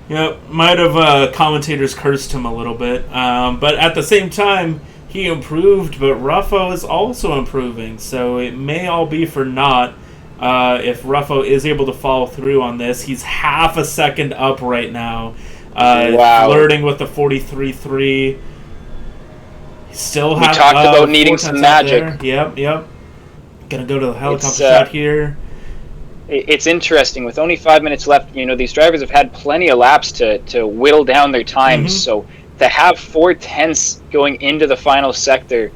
S1: Yep, might have commentators cursed him a little bit, but at the same time, he improved, but Ruffo is also improving, so it may all be for naught if Ruffo is able to follow through on this. He's half a second up right now, flirting with the 43.3. Still
S4: we talked about needing some magic.
S1: There. Yep. Gonna go to the helicopter shot here.
S4: It's interesting. With only 5 minutes left, these drivers have had plenty of laps to whittle down their times. So to have 4/10 going into the final sector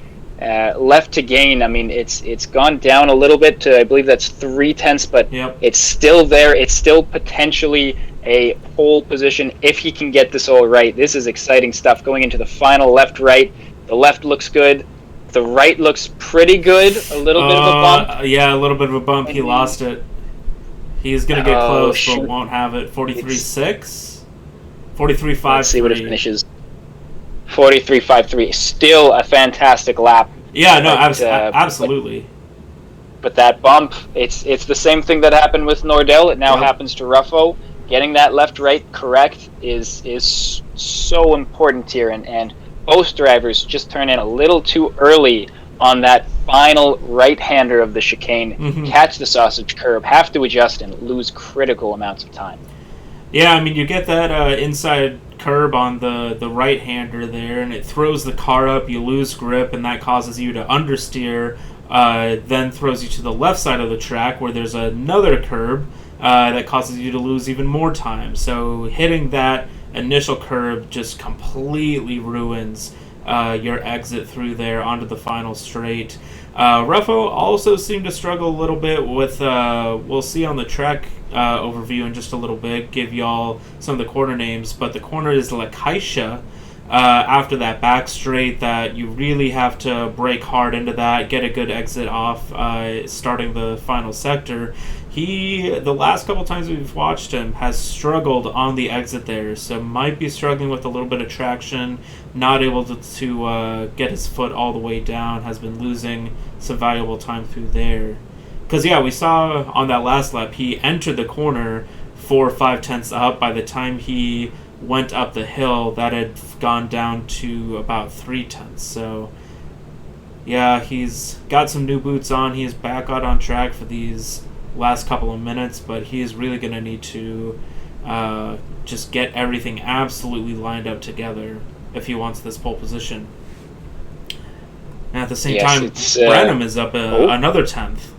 S4: left to gain, I mean, it's gone down a little bit to, I believe that's 3/10, but it's still there. It's still potentially a pole position if he can get this all right. This is exciting stuff going into the final left-right. The left looks good. The right looks pretty good. A little bit of a bump.
S1: Yeah, a little bit of a bump. He lost it. He's going to get close, but won't have it. 43.6? 43.5.
S4: Let's see what it finishes. 43.53. Still a fantastic lap.
S1: Yeah, no, absolutely.
S4: But that bump, it's the same thing that happened with Nordell. It now happens to Ruffo. Getting that left-right correct is so important here, and both drivers just turn in a little too early on that final right-hander of the chicane, catch the sausage curb, have to adjust, and lose critical amounts of time.
S1: Yeah, I mean, you get that inside curb on the right-hander there, and it throws the car up, you lose grip, and that causes you to understeer, then throws you to the left side of the track where there's another curb that causes you to lose even more time. So hitting that initial curb just completely ruins your exit through there onto the final straight. Ruffo also seemed to struggle a little bit with, we'll see on the track overview in just a little bit, give y'all some of the corner names, but the corner is La Caixa after that back straight that you really have to brake hard into that, get a good exit off starting the final sector. The last couple times we've watched him, has struggled on the exit there, so might be struggling with a little bit of traction, not able to get his foot all the way down, has been losing some valuable time through there. Because, we saw on that last lap, he entered the corner 4 or 5/10 up. By the time he went up the hill, that had gone down to about 3/10. So, he's got some new boots on. He is back out on track for these last couple of minutes, but he is really going to need to just get everything absolutely lined up together if he wants this pole position. And at the same time, Brenham is up another 10th.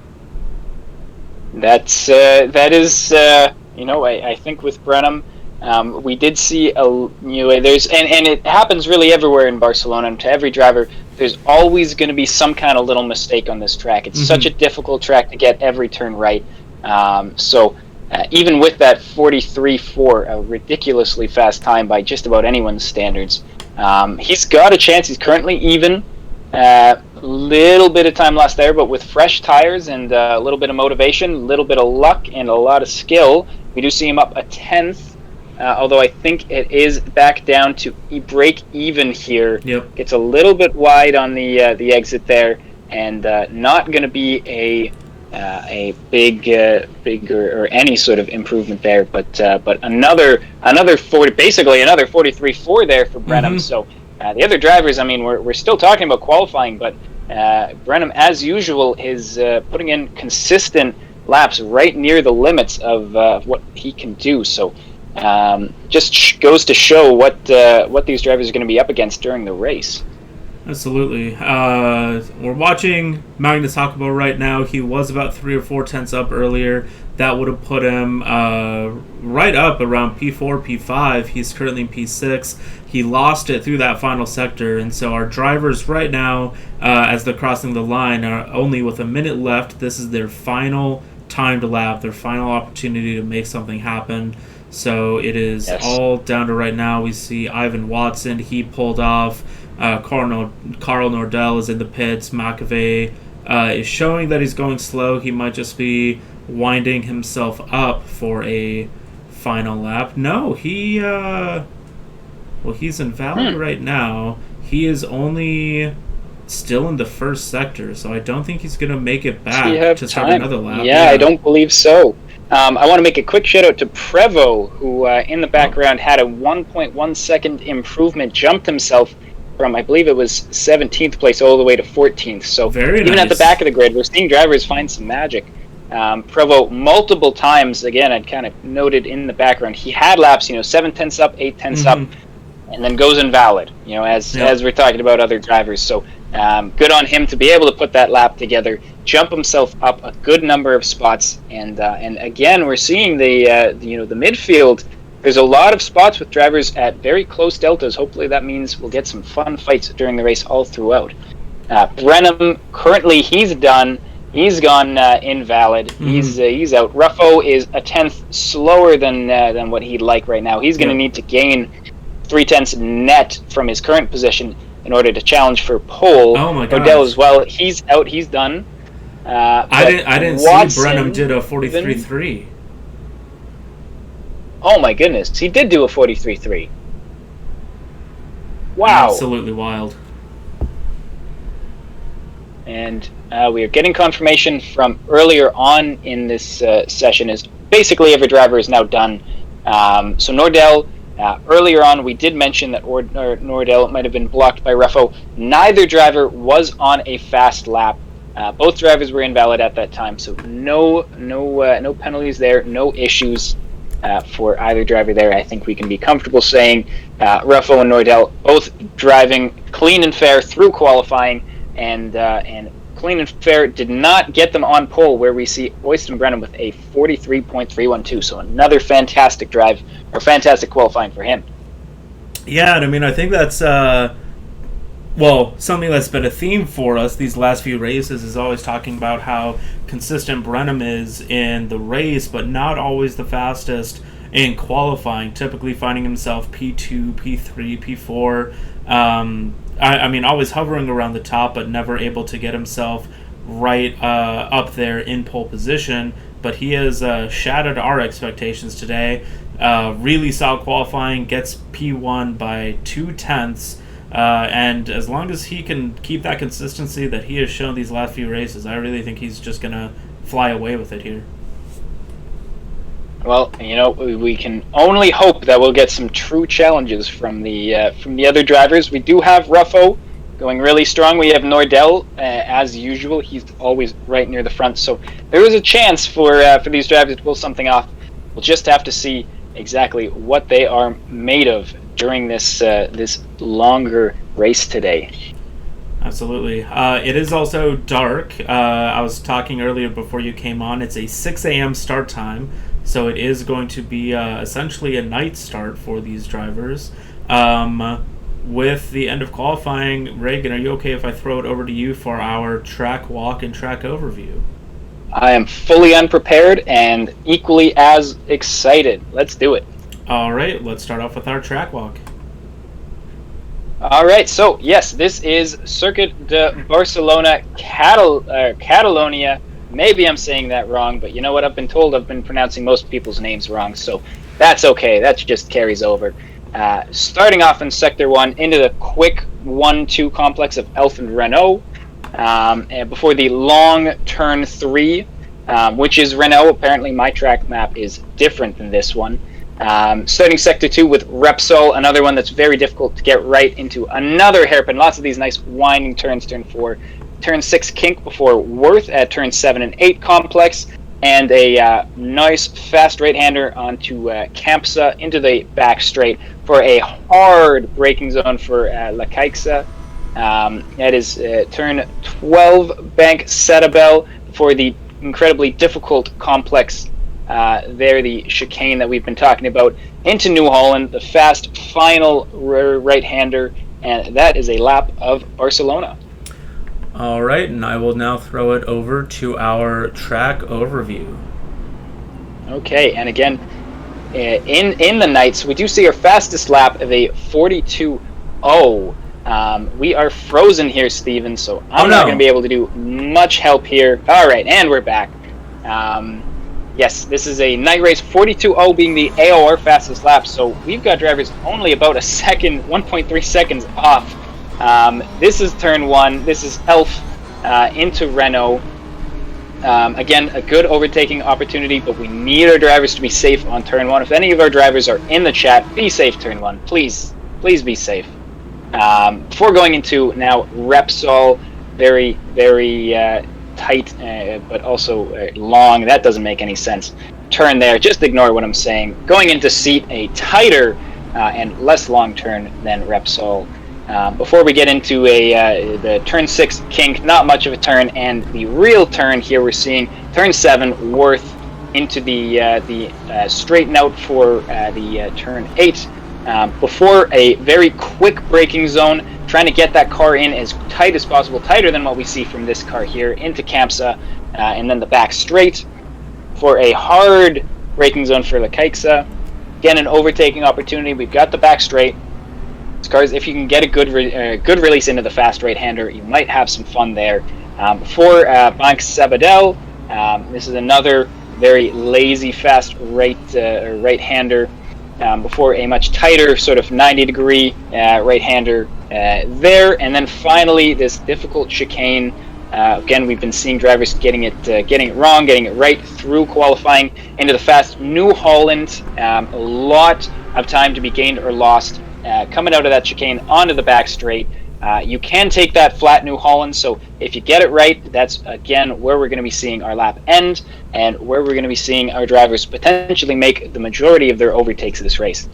S4: That is I think with Brenham, we did see there's and it happens really everywhere in Barcelona, and to every driver there's always going to be some kind of little mistake on this track. It's such a difficult track to get every turn right. So even with that 43.4, a ridiculously fast time by just about anyone's standards, he's got a chance. He's currently even. Little bit of time lost there, but with fresh tires and a little bit of motivation, a little bit of luck, and a lot of skill, we do see him up a 10th. Although I think it is back down to break even here. It's a little bit wide on the exit there, and not going to be a big or any sort of improvement there. But another 40, basically another 43.4 there for Brenham. So The other drivers, I mean, we're still talking about qualifying, but Brenham, as usual, is putting in consistent laps right near the limits of what he can do. So just goes to show what these drivers are going to be up against during the race.
S1: Absolutely. We're watching Magnus Hakobo right now. He was about 3 or 4 tenths up earlier. That would have put him right up around P4, P5. He's currently in P6. He lost it through that final sector, and so our drivers right now, as they're crossing the line, are only with a minute left. This is their final timed lap, their final opportunity to make something happen. So it is all down to right now. We see Ivan Watson. He pulled off. Carl Nordell is in the pits. McAvey is showing that he's going slow. He might just be winding himself up for a final lap. No, he's invalid right now. He is only still in the first sector, so I don't think he's going to make it back to start another lap.
S4: Yeah, I don't believe so. I want to make a quick shout out to Prevo, who in the background had a 1.1 second improvement, jumped himself from, I believe it was 17th place all the way to 14th. So even at the back of the grid, we're seeing drivers find some magic. Prevo multiple times, again, I'd kind of noted in the background, he had laps, 7 tenths up, 8 tenths up, and then goes invalid, as we're talking about other drivers. So good on him to be able to put that lap together, jump himself up a good number of spots, and again, we're seeing the midfield. There's a lot of spots with drivers at very close deltas. Hopefully that means we'll get some fun fights during the race all throughout. Brenham, currently he's done. He's gone invalid. He's out. Ruffo is a tenth slower than what he'd like right now. He's going to need to gain 3 tenths net from his current position in order to challenge for pole.
S1: Oh my god!
S4: Odell as well. He's out. He's done.
S1: I didn't see Brenham did a 43.3.
S4: Oh my goodness, he did do a 43.3. Wow.
S1: Absolutely wild.
S4: And we are getting confirmation from earlier on in this session is basically every driver is now done. So Nordell, earlier on we did mention that Nordell might have been blocked by Ruffo. Neither driver was on a fast lap. Both drivers were invalid at that time, so no penalties there, no issues for either driver there. I think we can be comfortable saying Ruffo and Nordell both driving clean and fair through qualifying, and clean and fair did not get them on pole, where we see Oyston Brenham with a 43.312. So another fantastic drive, or fantastic qualifying for him.
S1: Yeah, and I mean, I think that's something that's been a theme for us these last few races is always talking about how consistent Brenham is in the race, but not always the fastest in qualifying, typically finding himself P2, P3, P4. I mean, always hovering around the top, but never able to get himself right up there in pole position. But he has shattered our expectations today. Really solid qualifying, gets P1 by 2 tenths. And as long as he can keep that consistency that he has shown these last few races, I really think he's just going to fly away with it here.
S4: Well, we can only hope that we'll get some true challenges from the other drivers. We do have Ruffo going really strong. We have Nordell, as usual. He's always right near the front. So there is a chance for these drivers to pull something off. We'll just have to see exactly what they are made of during this longer race today.
S1: Absolutely. It is also dark. I was talking earlier before you came on. It's a 6 a.m. start time, so it is going to be essentially a night start for these drivers. With the end of qualifying, Reagan, are you okay if I throw it over to you for our track walk and track overview?
S4: I am fully unprepared and equally as excited. Let's do it.
S1: All right, let's start off with our track walk.
S4: All right, so yes, this is Circuit de Barcelona, Catalonia. Maybe I'm saying that wrong, but you know what? I've been told I've been pronouncing most people's names wrong, so that's okay. That just carries over. Starting off in Sector 1 into the quick 1-2 complex of Elf and Renault, and before the long Turn 3, which is Renault. Apparently my track map is different than this one. Starting Sector 2 with Repsol, another one that's very difficult to get right into. Another hairpin, lots of these nice winding turns, turn 4. Turn 6 kink before Worth at turn 7 and 8 complex. And a nice fast right-hander onto Campsa into the back straight for a hard braking zone for La Caixa. That is turn 12 bank Setabel for the incredibly difficult complex there, the chicane that we've been talking about, into New Holland, the fast final right-hander, and that is a lap of Barcelona.
S1: All right, and I will now throw it over to our track overview.
S4: Okay, and again, in the nights, we do see our fastest lap of a 42.0. We are frozen here, Steven, so I'm not going to be able to do much help here. All right, and we're back. Yes, this is a night race, 42.0 being the AOR fastest lap, so we've got drivers only about a second, 1.3 seconds off. This is turn 1. This is Elf into Renault. Again, a good overtaking opportunity, but we need our drivers to be safe on turn 1. If any of our drivers are in the chat, be safe turn 1. Please be safe. Before going into now Repsol, very, very tight, but also long. That doesn't make any sense. Turn there. Just ignore what I'm saying. Going into Seat, a tighter and less long turn than Repsol. Before we get into the turn 6 kink, not much of a turn, and the real turn here we're seeing turn 7 Worth into the straighten out for the turn 8. Before a very quick braking zone, trying to get that car in as tight as possible, tighter than what we see from this car here, into Campsa, and then the back straight for a hard braking zone for La Caixa. Again, an overtaking opportunity. We've got the back straight. Cars, if you can get a good release into the fast right-hander, you might have some fun there. Before Bank Sabadell, this is another very lazy fast right-hander. Before a much tighter sort of 90-degree right-hander there, and then finally this difficult chicane. Again, we've been seeing drivers getting it wrong, getting it right through qualifying into the fast New Holland. A lot of time to be gained or lost. Coming out of that chicane onto the back straight. You can take that flat New Holland, so if you get it right, that's again where we're going to be seeing our lap end and where we're going to be seeing our drivers potentially make the majority of their overtakes of this race.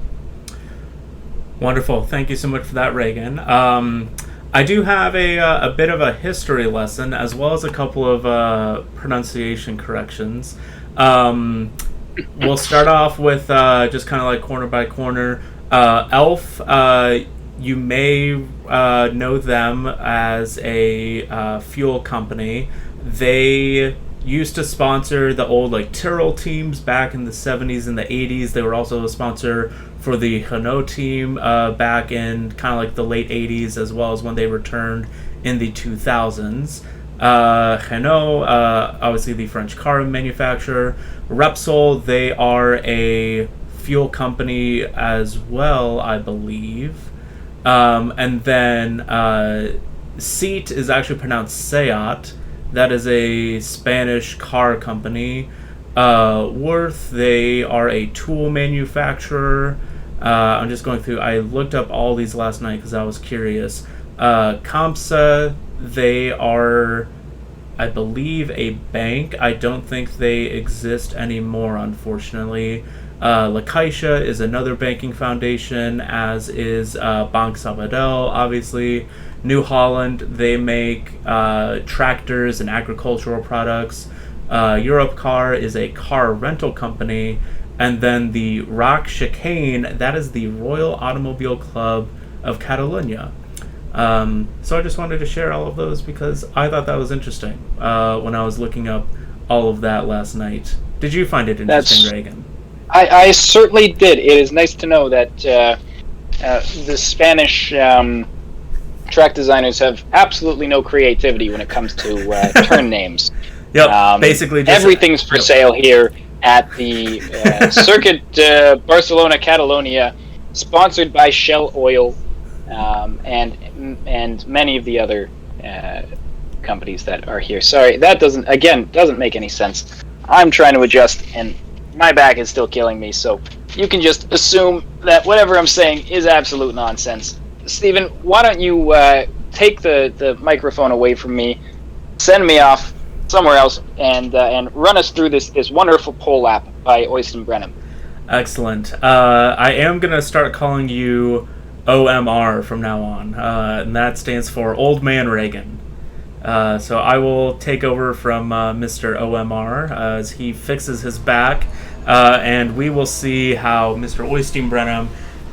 S1: Wonderful. Thank you so much for that, Reagan. I do have a bit of a history lesson as well as a couple of pronunciation corrections. We'll start off with just kind of like corner by corner. Elf, you may know them as a fuel company. They used to sponsor the old like Tyrrell teams back in the 70s and the 80s. They were also a sponsor for the Renault team back in kind of like the late 80s, as well as when they returned in the 2000s. Renault, obviously the French car manufacturer. Repsol, they are a fuel company as well, I believe. And then Seat is actually pronounced Seat. That is a Spanish car company. Worth, they are a tool manufacturer. I'm just going through. I looked up all these last night because I was curious. Campsa, they are, I believe, a bank. I don't think they exist anymore, unfortunately. La Caixa is another banking foundation, as is Bank Sabadell, obviously. New Holland, they make tractors and agricultural products. Europcar is a car rental company. And then the Rock Chicane, that is the Royal Automobile Club of Catalonia. So I just wanted to share all of those because I thought that was interesting when I was looking up all of that last night. Did you find it interesting, Reagan?
S4: I certainly did. It is nice to know that the Spanish track designers have absolutely no creativity when it comes to turn names.
S1: Yep, basically just
S4: everything's for sale here at the Circuit Barcelona Catalonia, sponsored by Shell Oil and many of the other companies that are here. Sorry, that doesn't make any sense. I'm trying to adjust, and my back is still killing me, so you can just assume that whatever I'm saying is absolute nonsense. Steven, why don't you take the microphone away from me, send me off somewhere else, and run us through this wonderful pole lap by Oystein Brenham.
S1: Excellent. I am going to start calling you OMR from now on, and that stands for Old Man Reagan. So I will take over from Mr. OMR as he fixes his back, and we will see how Mr. Oystein Brenham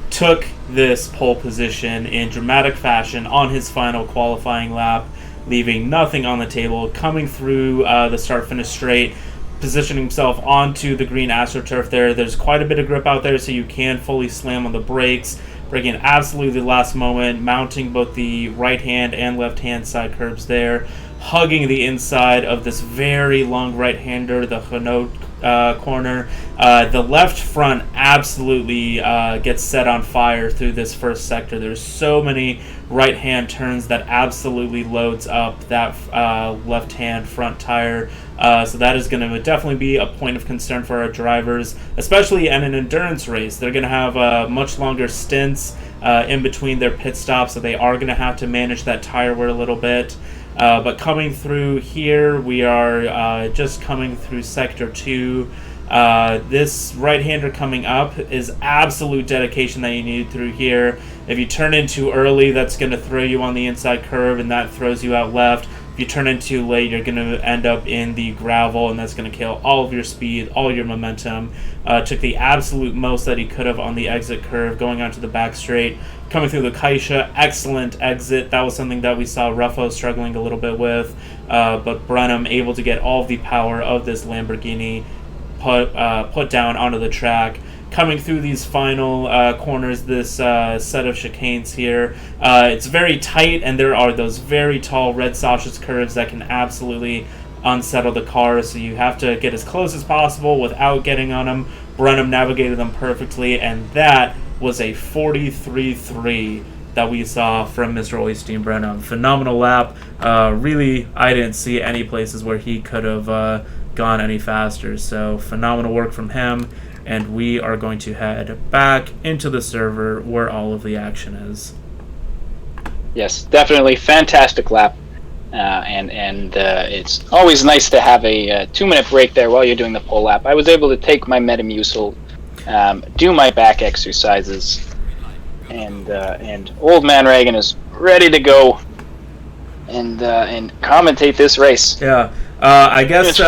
S1: took this pole position in dramatic fashion on his final qualifying lap, leaving nothing on the table, coming through the start-finish straight, positioning himself onto the green AstroTurf there. There's quite a bit of grip out there, so you can fully slam on the brakes, braking absolutely the last moment, mounting both the right-hand and left-hand side curbs there, hugging the inside of this very long right-hander, the Renault corner. The left front absolutely gets set on fire through this first sector. There's so many right-hand turns that absolutely loads up that left-hand front tire. So that is going to definitely be a point of concern for our drivers, especially in an endurance race. They're going to have much longer stints in between their pit stops, so they are going to have to manage that tire wear a little bit. But coming through here, we are just coming through Sector 2. This right-hander coming up is absolute dedication that you need through here. If you turn in too early, that's going to throw you on the inside curve, and that throws you out left. If you turn in too late, you're going to end up in the gravel, and that's going to kill all of your speed, all your momentum. Took the absolute most that he could have on the exit curve, going onto the back straight. Coming through the Caixa, excellent exit. That was something that we saw Ruffo struggling a little bit with, but Brenham able to get all of the power of this Lamborghini put down onto the track. Coming through these final corners, this set of chicanes here, it's very tight, and there are those very tall red sausage curves that can absolutely unsettle the car, so you have to get as close as possible without getting on them. Brenham navigated them perfectly, and that was a 43.3 that we saw from Mr. Oystein Brenham. Phenomenal lap. Really, I didn't see any places where he could have gone any faster, so phenomenal work from him. And we are going to head back into the server where all of the action is.
S4: Yes, definitely fantastic lap, and it's always nice to have a 2-minute break there while you're doing the pole lap. I was able to take my Metamucil, do my back exercises, and Old Man Reagan is ready to go and commentate this race.
S1: Yeah, I guess.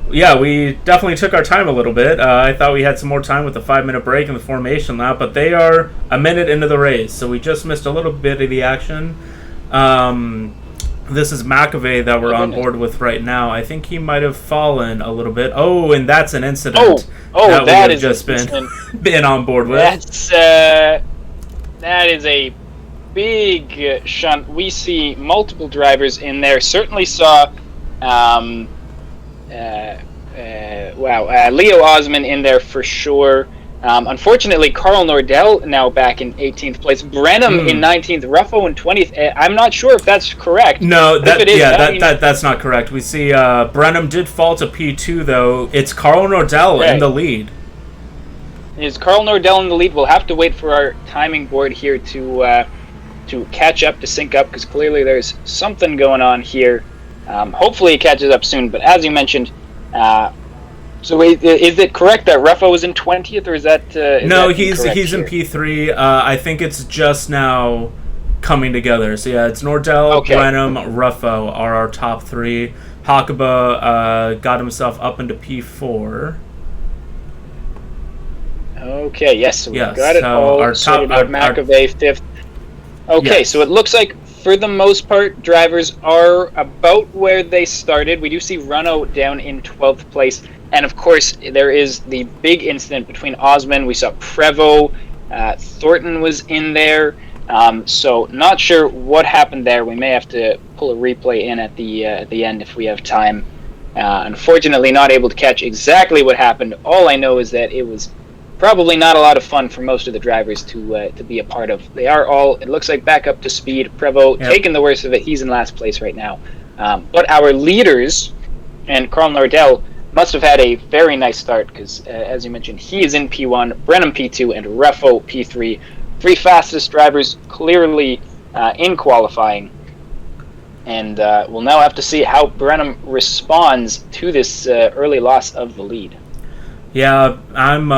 S1: Yeah, we definitely took our time a little bit. I thought we had some more time with the 5-minute break and the formation lap, but they are a minute into the race, so we just missed a little bit of the action. This is McAvey that we're on board with right now. I think he might have fallen a little bit. Oh, and that's an incident that we have just been on board with.
S4: That is a big shunt. We see multiple drivers in there. Certainly saw Leo Osman in there for sure. Unfortunately, Carl Nordell now back in 18th place. Brenham in 19th. Ruffo in 20th. I'm not sure if that's correct.
S1: No, that's not correct. We see Brenham did fall to P2 though. It's Carl Nordell in the lead.
S4: Is Carl Nordell in the lead? We'll have to wait for our timing board here to catch up, to sync up, because clearly there's something going on here. Hopefully it catches up soon, but as you mentioned, so is it correct that Ruffo was in 20th, or is that
S1: no? He's in P3. I think it's just now coming together. So yeah, it's Nordell, Brenham, Ruffo are our top three. Hakuba got himself up into P4.
S4: Okay, yes, so we got it all.
S1: Our top,
S4: McAvey 5th. Okay, so it looks like for the most part, drivers are about where they started. We do see Runo down in 12th place. And of course, there is the big incident between Osman. We saw Prevost. Thornton was in there. So not sure what happened there. We may have to pull a replay in at the end if we have time. Unfortunately, not able to catch exactly what happened. All I know is that it was probably not a lot of fun for most of the drivers to be a part of. They are all, it looks like, back up to speed. Prevost taking the worst of it. He's in last place right now. But our leaders and Carl Nordell must have had a very nice start because, as you mentioned, he is in P1, Brenham P2, and Refo P3. 3 fastest drivers clearly in qualifying. And we'll now have to see how Brenham responds to this early loss of the lead.
S1: Yeah, I'm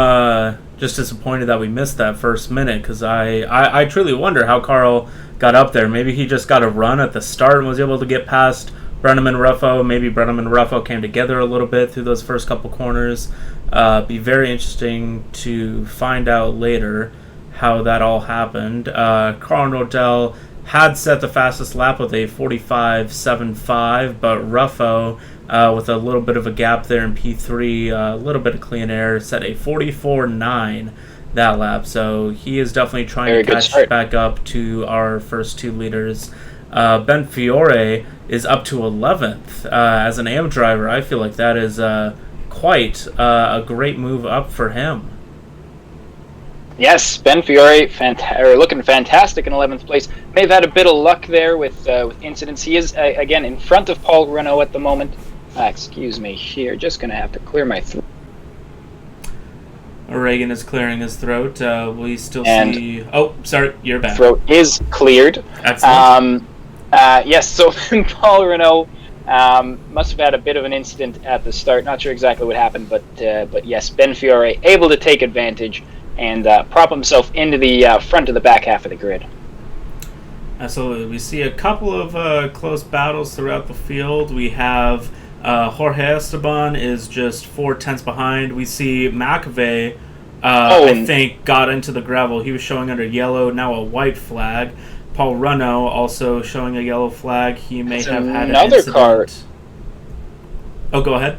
S1: just disappointed that we missed that first minute because I truly wonder how Carl got up there. Maybe he just got a run at the start and was able to get past Brenham and Ruffo. Maybe Brenham and Ruffo came together a little bit through those first couple corners. Be very interesting to find out later how that all happened. Carl Nordell had set the fastest lap with a 45.75, but Ruffo, with a little bit of a gap there in P3, a little bit of clean air, set a 44.9 that lap. So he is definitely trying to catch back up to our first 2 leaders. Ben Fiore is up to 11th. As an AM driver, I feel like that is quite a great move up for him.
S4: Yes, Ben Fiore, looking fantastic in 11th place. May have had a bit of luck there with incidents. He is, again, in front of Paul Renault at the moment. Excuse me here, just going to have to clear my throat.
S1: Reagan is clearing his throat. We still see... Oh, sorry, you're back.
S4: Throat is cleared.
S1: Excellent.
S4: Yes, so Paul Renault must have had a bit of an incident at the start. Not sure exactly what happened, but yes, Ben Fiore able to take advantage and prop himself into the front of the back half of the grid.
S1: Absolutely. We see a couple of close battles throughout the field. We have Jorge Esteban is just 4 tenths behind. We see McAvey, I think, got into the gravel. He was showing under yellow, now a white flag. Paul Renault also showing a yellow flag. He may have had an incident.
S4: Car.
S1: Oh, go ahead.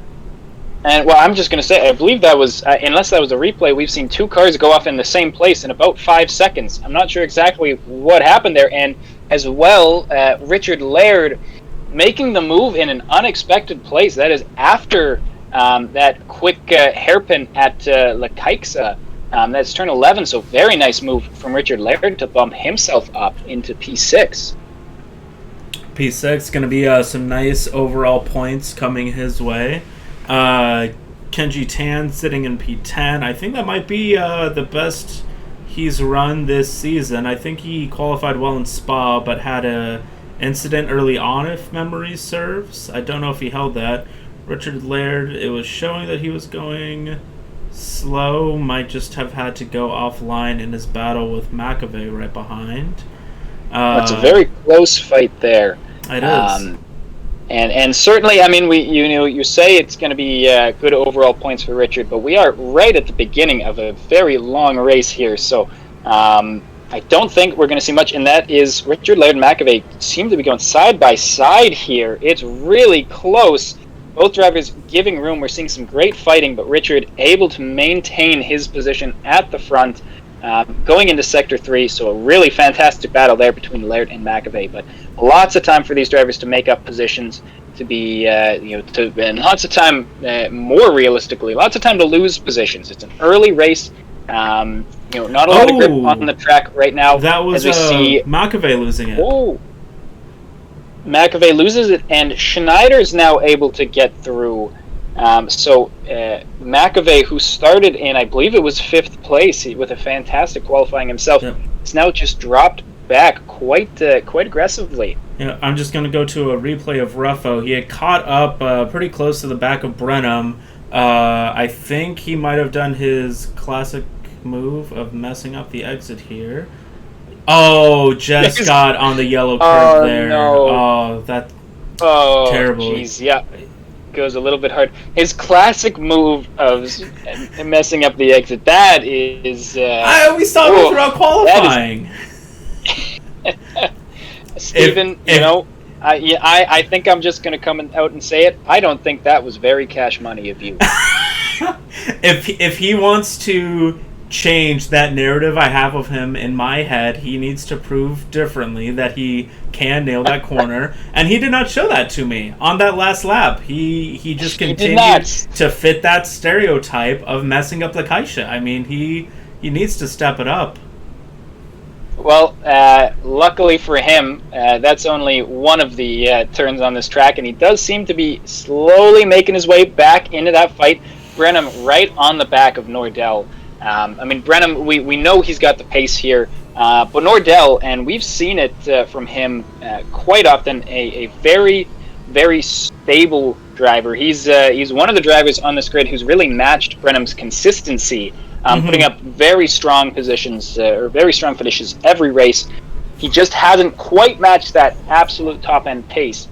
S4: And well, I'm just going to say, I believe that was, unless that was a replay, we've seen 2 cars go off in the same place in about 5 seconds. I'm not sure exactly what happened there. And as well, Richard Laird making the move in an unexpected place. That is after that quick hairpin at La Caixa. That's turn 11, so very nice move from Richard Laird to bump himself up into P6.
S1: P6 going to be some nice overall points coming his way. Kenji Tan sitting in P10. I think that might be the best he's run this season. I think he qualified well in Spa, but had a incident early on, if memory serves. I don't know if he held that. Richard Laird, it was showing that he was going slow. Might just have had to go offline in his battle with McAvey right behind.
S4: It's a very close fight there.
S1: It is.
S4: And certainly, I mean, you say it's going to be good overall points for Richard, but we are right at the beginning of a very long race here, so I don't think we're going to see much, and that is Richard Laird and McAvey seem to be going side by side here. It's really close. Both drivers giving room. We're seeing some great fighting, but Richard able to maintain his position at the front, going into Sector 3, so a really fantastic battle there between Laird and McAvey, but lots of time for these drivers to make up positions, to be, and lots of time, more realistically, lots of time to lose positions. It's an early race. Not a lot of grip on the track right now.
S1: That was
S4: as we see
S1: McAvey losing it.
S4: Oh, McAvey loses it, and Schneider's now able to get through. McAvey, who started in, I believe it was 5th place with a fantastic qualifying himself, has now just dropped back quite aggressively.
S1: Yeah, I'm just going to go to a replay of Ruffo. He had caught up pretty close to the back of Brenham. I think he might have done his classic move of messing up the exit here. Oh, just got on the yellow curve there.
S4: No.
S1: Terrible.
S4: Jeez, yeah. Goes a little bit hard. His classic move of messing up the exit, that is...
S1: we saw it throughout qualifying.
S4: Stephen, I think I'm just going to come out and say it. I don't think that was very cash money of you.
S1: If he wants to change that narrative I have of him in my head, he needs to prove differently that he can nail that corner, and he did not show that to me on that last lap. He just continued to fit that stereotype of messing up the Caixa. I mean, he needs to step it up.
S4: Well, luckily for him, that's only one of the turns on this track, and he does seem to be slowly making his way back into that fight. Brenham right on the back of Nordell. I mean, Brenham, we know he's got the pace here, but Nordell, and we've seen it from him quite often, a very, very stable driver. He's one of the drivers on this grid who's really matched Brenham's consistency, putting up very strong positions or very strong finishes every race. He just hasn't quite matched that absolute top end pace.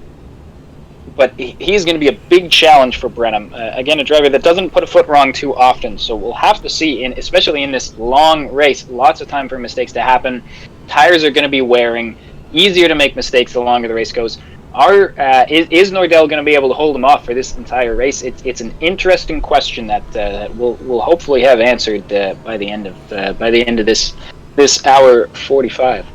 S4: But he's going to be a big challenge for Brenham. Again, a driver that doesn't put a foot wrong too often. So we'll have to see, especially in this long race, lots of time for mistakes to happen. Tires are going to be wearing. Easier to make mistakes the longer the race goes. Is Nordell going to be able to hold him off for this entire race? It's an interesting question that we'll hopefully have answered by the end of this hour 45.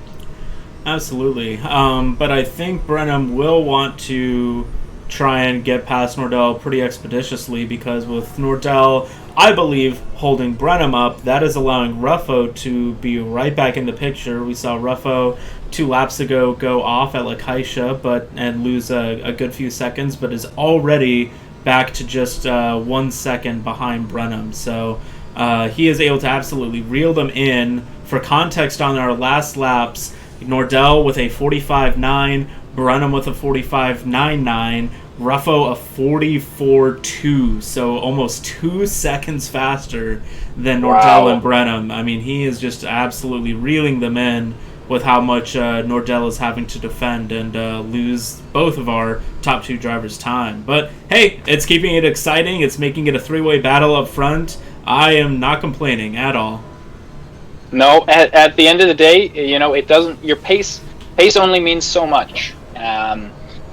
S1: Absolutely. But I think Brenham will want to try and get past Nordell pretty expeditiously, because with Nordell, I believe, holding Brenham up, that is allowing Ruffo to be right back in the picture. We saw Ruffo 2 laps ago go off at Lacaisha and lose a good few seconds, but is already back to just 1 second behind Brenham. So he is able to absolutely reel them in. For context, on our last laps, Nordell with a 45.9, Brenham with a 45.99, Ruffo a 44.2, so almost 2 seconds faster than Nordell and Brenham. I mean, he is just absolutely reeling them in with how much Nordell is having to defend and lose both of our top 2 drivers' time. But hey, it's keeping it exciting. It's making it a 3-way battle up front. I am not complaining at all.
S4: No, at the end of the day, it doesn't. Your pace only means so much.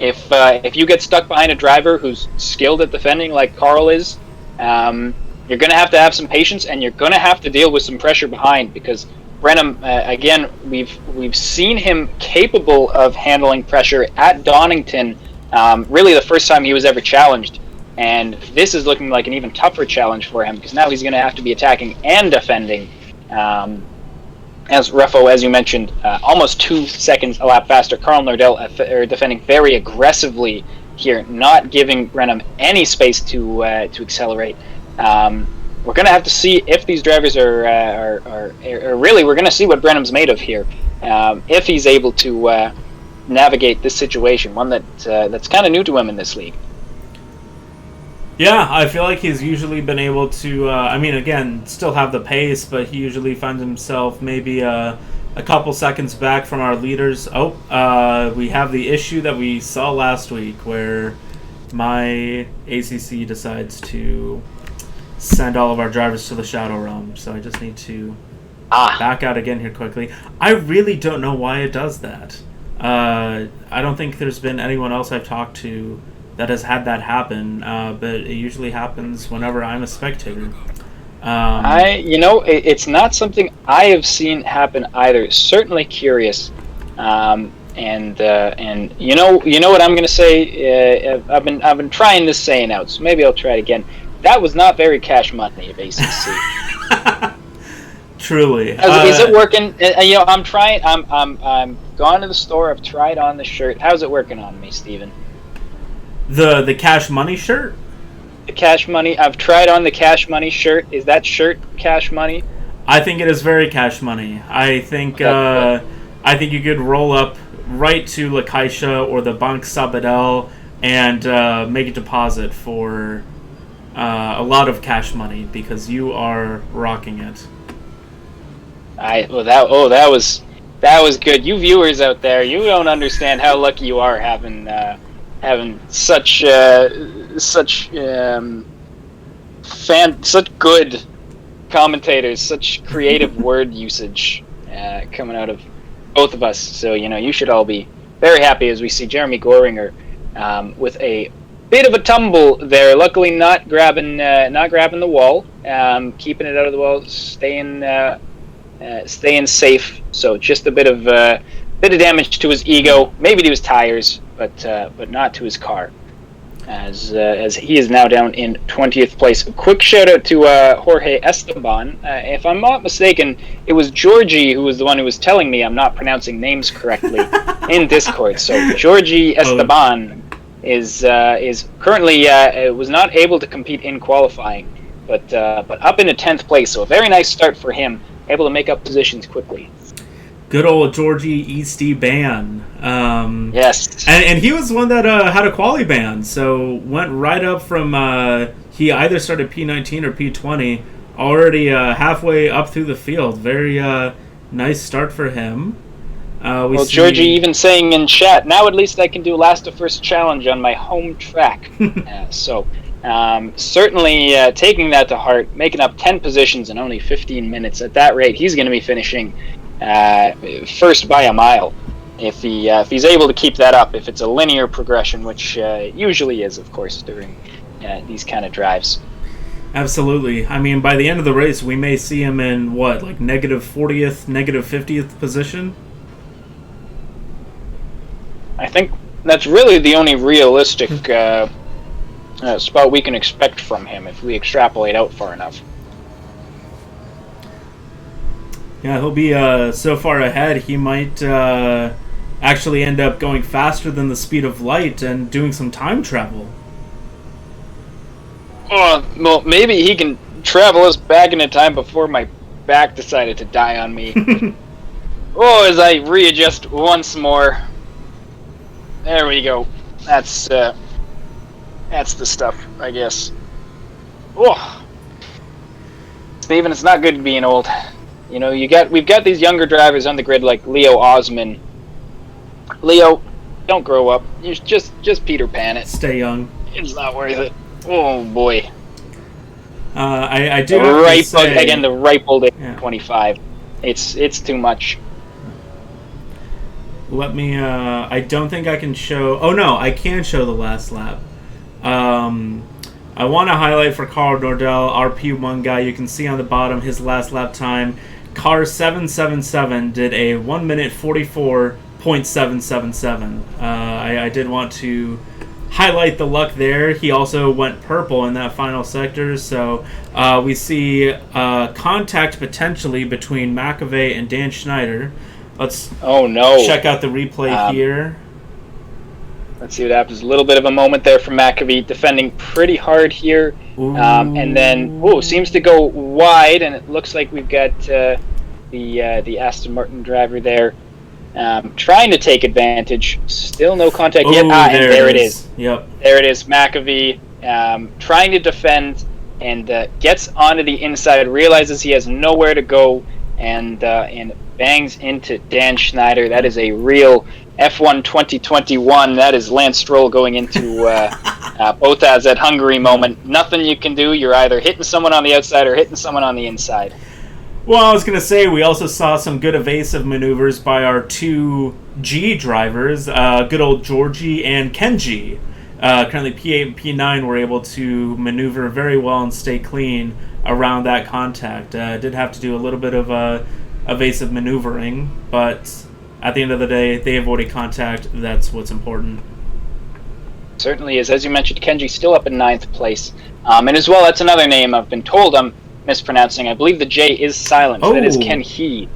S4: If you get stuck behind a driver who's skilled at defending like Carl is, you're going to have some patience, and you're going to have to deal with some pressure behind, because Brenham, again, we've seen him capable of handling pressure at Donington. Really, the first time he was ever challenged, and this is looking like an even tougher challenge for him, because now he's going to have to be attacking and defending. As Ruffo, as you mentioned, almost 2 seconds a lap faster. Carl Nordell are defending very aggressively here, not giving Brenham any space to accelerate. We're going to have to see if these drivers are really. We're going to see what Brenham's made of here, if he's able to navigate this situation, one that's kind of new to him in this league.
S1: Yeah, I feel like he's usually been able to, again, still have the pace, but he usually finds himself maybe a couple seconds back from our leaders. We have the issue that we saw last week where my ACC decides to send all of our drivers to the Shadow Realm. So I just need to back out again here quickly. I really don't know why it does that. I don't think there's been anyone else I've talked to that has had that happen, but it usually happens whenever I'm a spectator.
S4: It's not something I have seen happen either. Certainly curious, and you know what I'm going to say. I've been trying this saying out, so maybe I'll try it again. That was not very cash money of ACC.
S1: Truly,
S4: is it working? I'm trying. I'm gone to the store. I've tried on the shirt. How's it working on me, Steven?
S1: The Cash Money shirt?
S4: The Cash Money. I've tried on the Cash Money shirt. Is that shirt Cash Money?
S1: I think it is very Cash Money. I think you could roll up right to Lacaisha or the Banque Sabadell and make a deposit for a lot of Cash Money, because you are rocking it.
S4: That was good. You viewers out there, you don't understand how lucky you are having such good commentators, such creative word usage coming out of both of us. So you should all be very happy as we see Jeremy Goringer with a bit of a tumble there. Luckily, not grabbing the wall, keeping it out of the wall, staying safe. So just a bit of damage to his ego, maybe to his tires, but not to his car. as he is now down in 20th place. A quick shout out to Jorge Esteban. If I'm not mistaken, it was Georgie who was the one who was telling me I'm not pronouncing names correctly in Discord. So Georgie Esteban is currently was not able to compete in qualifying, but up into 10th place. So a very nice start for him, able to make up positions quickly.
S1: Good old Georgie Easty ban.
S4: Yes.
S1: And he was one that had a quali ban, so went right up from, he either started P19 or P20, already halfway up through the field. Very nice start for him.
S4: Georgie even saying in chat, now at least I can do last to first challenge on my home track. Certainly taking that to heart, making up 10 positions in only 15 minutes. At that rate, he's going to be finishing first by a mile if he's able to keep that up, if it's a linear progression, which usually is, of course, during these kind of drives.
S1: Absolutely. I mean, by the end of the race, we may see him in like negative 40th, negative 50th position?
S4: I think that's really the only realistic spot we can expect from him if we extrapolate out far enough.
S1: Yeah, he'll be so far ahead, he might actually end up going faster than the speed of light and doing some time travel.
S4: Well, maybe he can travel us back into time before my back decided to die on me. As I readjust once more. There we go. That's the stuff, I guess. Steven, it's not good being old. You know, we've got these younger drivers on the grid like Leo Osman. Leo, don't grow up. You just Peter Pan it.
S1: Stay young.
S4: It's not worth it. Oh boy.
S1: I do have to say,
S4: again, the ripe old age, 25. It's too much.
S1: Let me. I don't think I can show. Oh no, I can show the last lap. I want to highlight for Carl Nordell, our P1 guy. You can see on the bottom his last lap time. Car 777 did a 1 minute 44.777. I did want to highlight the luck there. He also went purple in that final sector, so we see contact potentially between McAvey and Dan Schneider. Let's check out the replay here.
S4: Let's see what happens. A little bit of a moment there for McAvey, defending pretty hard here. And then, seems to go wide, and it looks like we've got the Aston Martin driver there trying to take advantage. Still no contact yet. And there it is.
S1: Yep.
S4: There it is. McAvey trying to defend and gets onto the inside, realizes he has nowhere to go, and bangs into Dan Schneider. That is a real F1 2021. That is Lance Stroll going into Bottas at Hungary moment. Nothing you can do. You're either hitting someone on the outside or hitting someone on the inside.
S1: Well, I was going to say, we also saw some good evasive maneuvers by our two G drivers, good old Georgie and Kenji. Currently P8 and P9 were able to maneuver very well and stay clean around that contact. Did have to do a little bit of evasive maneuvering, but at the end of the day, they avoided contact. That's what's important.
S4: Certainly is. As you mentioned, Kenji still up in 9th place. And as well, that's another name I've been told I'm mispronouncing. I believe the J is silent. That is Ken He.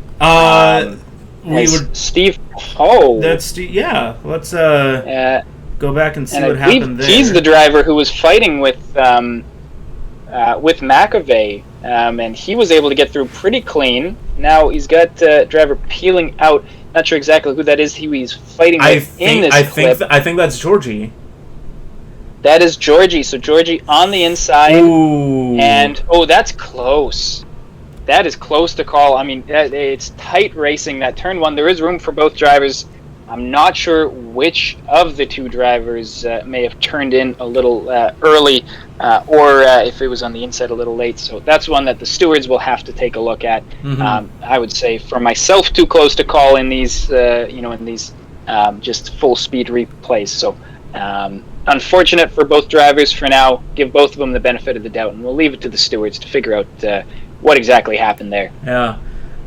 S4: Steve Ho.
S1: That's Steve. Yeah. Let's go back and see what happened there.
S4: He's the driver who was fighting with McAvey, and he was able to get through pretty clean. Now he's got driver peeling out. Not sure exactly who that is. He's fighting with in this clip.
S1: I think that's Georgie.
S4: That is Georgie. So Georgie on the inside.
S1: Ooh.
S4: And, that's close. That is close to call. I mean, it's tight racing. That turn one, there is room for both drivers. I'm not sure which of the two drivers may have turned in a little early or if it was on the inside a little late. So that's one that the stewards will have to take a look at. Mm-hmm. I would say for myself, too close to call in these, just full speed replays. So unfortunate for both drivers for now. Give both of them the benefit of the doubt, and we'll leave it to the stewards to figure out what exactly happened there.
S1: Yeah.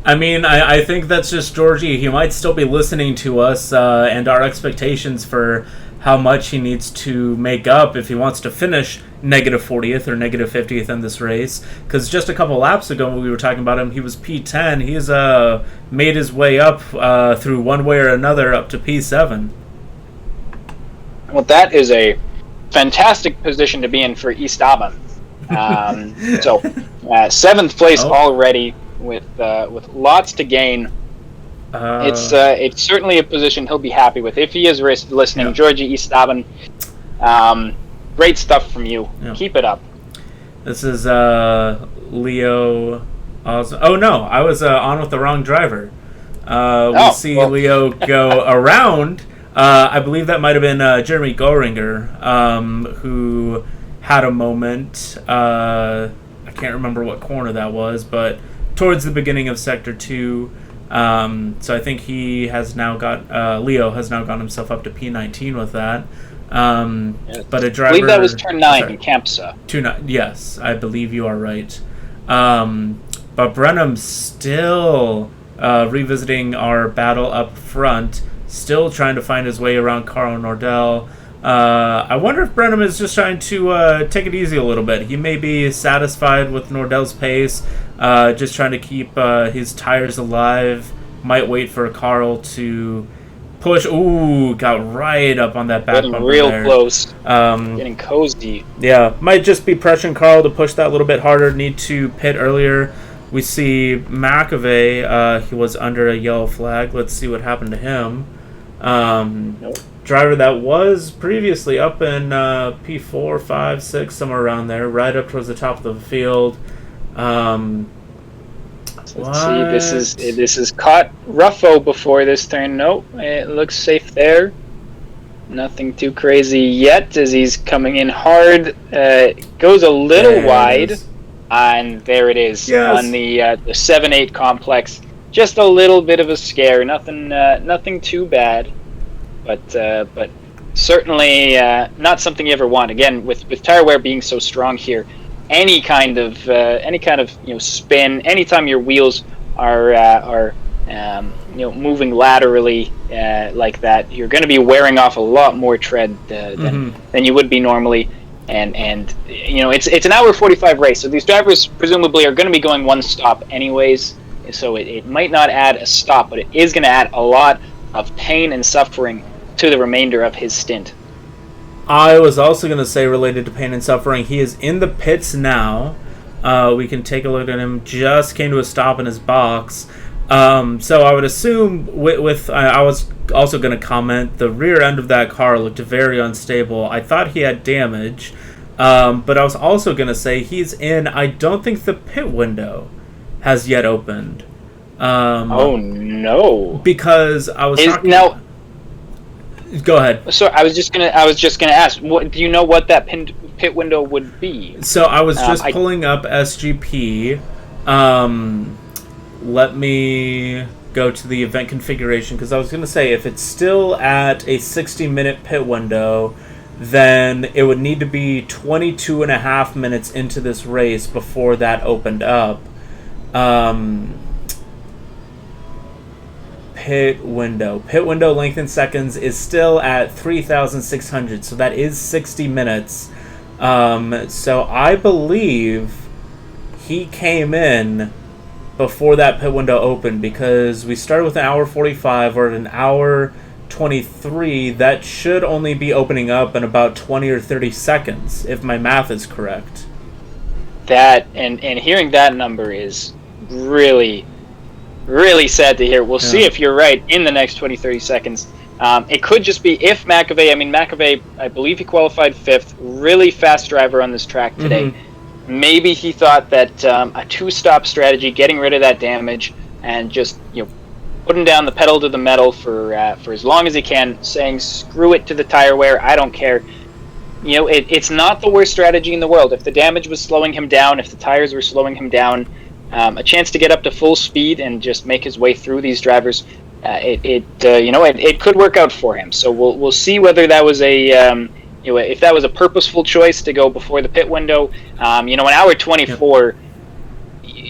S1: I mean, I think that's just Georgie. He might still be listening to us and our expectations for how much he needs to make up if he wants to finish negative 40th or negative 50th in this race. Because just a couple laps ago when we were talking about him, he was P10. He's made his way up through one way or another up to P7.
S4: Well, that is a fantastic position to be in for Esteban. So, 7th place already with lots to gain. It's certainly a position he'll be happy with if he is listening.
S1: Yeah.
S4: Georgie Esteban, great stuff from you.
S1: Yeah.
S4: Keep it up.
S1: This is Leo. Oh no, I was on with the wrong driver. We see Leo go around. I believe that might have been Jeremy Goringer, who had a moment. I can't remember what corner that was, but towards the beginning of Sector 2. So I think he has now got Leo has now got himself up to P19 with that. But a driver.
S4: I believe that was turn 9 in Campsa.
S1: Yes, I believe you are right. But Brenham still revisiting our battle up front, still trying to find his way around Carl Nordell. I wonder if Brenham is just trying to take it easy a little bit. He may be satisfied with Nordell's pace, just trying to keep his tires alive. Might wait for Carl to push. Ooh, got right up on that back
S4: Getting
S1: bumper
S4: real
S1: there.
S4: close. Getting cozy.
S1: Yeah, might just be pressuring Carl to push that a little bit harder. Need to pit earlier. We see McAvey. He was under a yellow flag. Let's see what happened to him.
S4: Nope.
S1: Driver that was previously up in P4, 5, 6, somewhere around there, right up towards the top of the field.
S4: Let's see. This is caught Ruffo before this turn. Nope, it looks safe there. Nothing too crazy yet as he's coming in hard. Goes a little wide, and there it is on the 7-8 complex. Just a little bit of a scare. Nothing too bad. But certainly not something you ever want. Again, with tire wear being so strong here, any kind of spin, anytime your wheels are moving laterally like that, you're going to be wearing off a lot more tread than you would be normally. And it's an hour 45 race, so these drivers presumably are going to be going one stop anyways. So it might not add a stop, but it is going to add a lot of pain and suffering to the remainder of his stint.
S1: I was also going to say, related to pain and suffering, he is in the pits now. We can take a look at him. Just came to a stop in his box. So I would assume I was also going to comment, the rear end of that car looked very unstable. I thought he had damage, but I was also going to say he's in. I don't think the pit window has yet opened.
S4: Oh no!
S1: Because I was talking.
S4: Now,
S1: go ahead.
S4: So I was just gonna ask. What do you know what that pit window would be?
S1: So I was just pulling up SGP. Let me go to the event configuration, because I was going to say if it's still at a 60-minute pit window, then it would need to be 22 and a half minutes into this race before that opened up. Pit window length in seconds is still at 3,600, so that is 60 minutes. So I believe he came in before that pit window opened, because we started with an hour 45, or at an hour 23. That should only be opening up in about 20 or 30 seconds, if my math is correct.
S4: That and hearing that number is really, really sad to hear. We'll see if you're right in the next 20-30 seconds. It could just be if McAvey, I believe he qualified 5th, really fast driver on this track today. Maybe he thought that a two-stop strategy, getting rid of that damage, and just putting down the pedal to the metal for as long as he can, saying screw it to the tire wear, I don't care. It's not the worst strategy in the world. If the damage was slowing him down, if the tires were slowing him down, a chance to get up to full speed and just make his way through these drivers, it could work out for him. So we'll see whether that was if that was a purposeful choice to go before the pit window. An hour 24,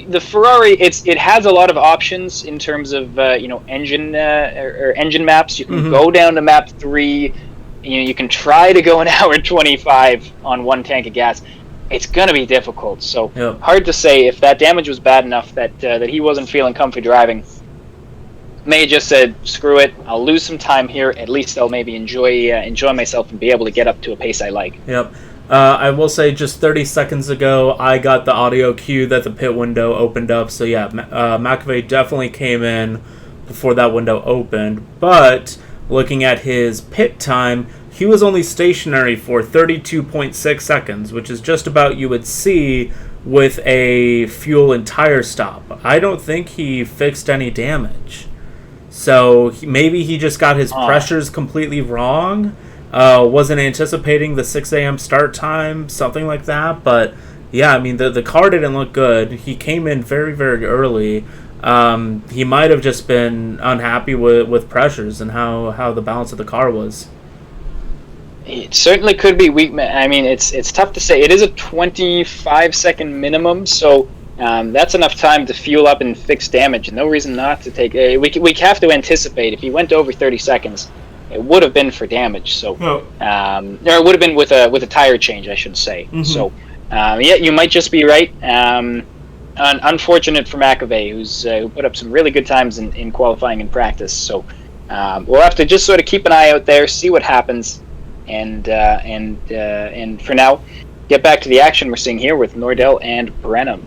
S4: the Ferrari, it has a lot of options in terms of engine or engine maps. You can go down to map 3, you can try to go an hour 25 on one tank of gas. It's gonna be difficult. So hard to say if that damage was bad enough that that he wasn't feeling comfy driving. May have just said, "Screw it! I'll lose some time here. At least I'll maybe enjoy myself and be able to get up to a pace I like."
S1: Yep. I will say, just 30 seconds ago, I got the audio cue that the pit window opened up. So yeah, McAvey definitely came in before that window opened. But looking at his pit time, he was only stationary for 32.6 seconds, which is just about you would see with a fuel and tire stop. I don't think he fixed any damage. So maybe he just got his pressures completely wrong. Wasn't anticipating the 6 a.m. start time, something like that. But yeah, I mean, the car didn't look good. He came in very, very early. He might have just been unhappy with pressures and how the balance of the car was.
S4: It certainly could be weak. I mean, it's tough to say. It is a 25-second minimum, so that's enough time to fuel up and fix damage. No reason not to take. We have to anticipate if he went over 30 seconds, it would have been for damage. So, or it would have been with a tire change, I should say. Mm-hmm. So, yeah, you might just be right. Unfortunate for McAvey, who put up some really good times in qualifying and practice. So, we'll have to just sort of keep an eye out there, see what happens. And for now, get back to the action we're seeing here with Nordell and Brenham.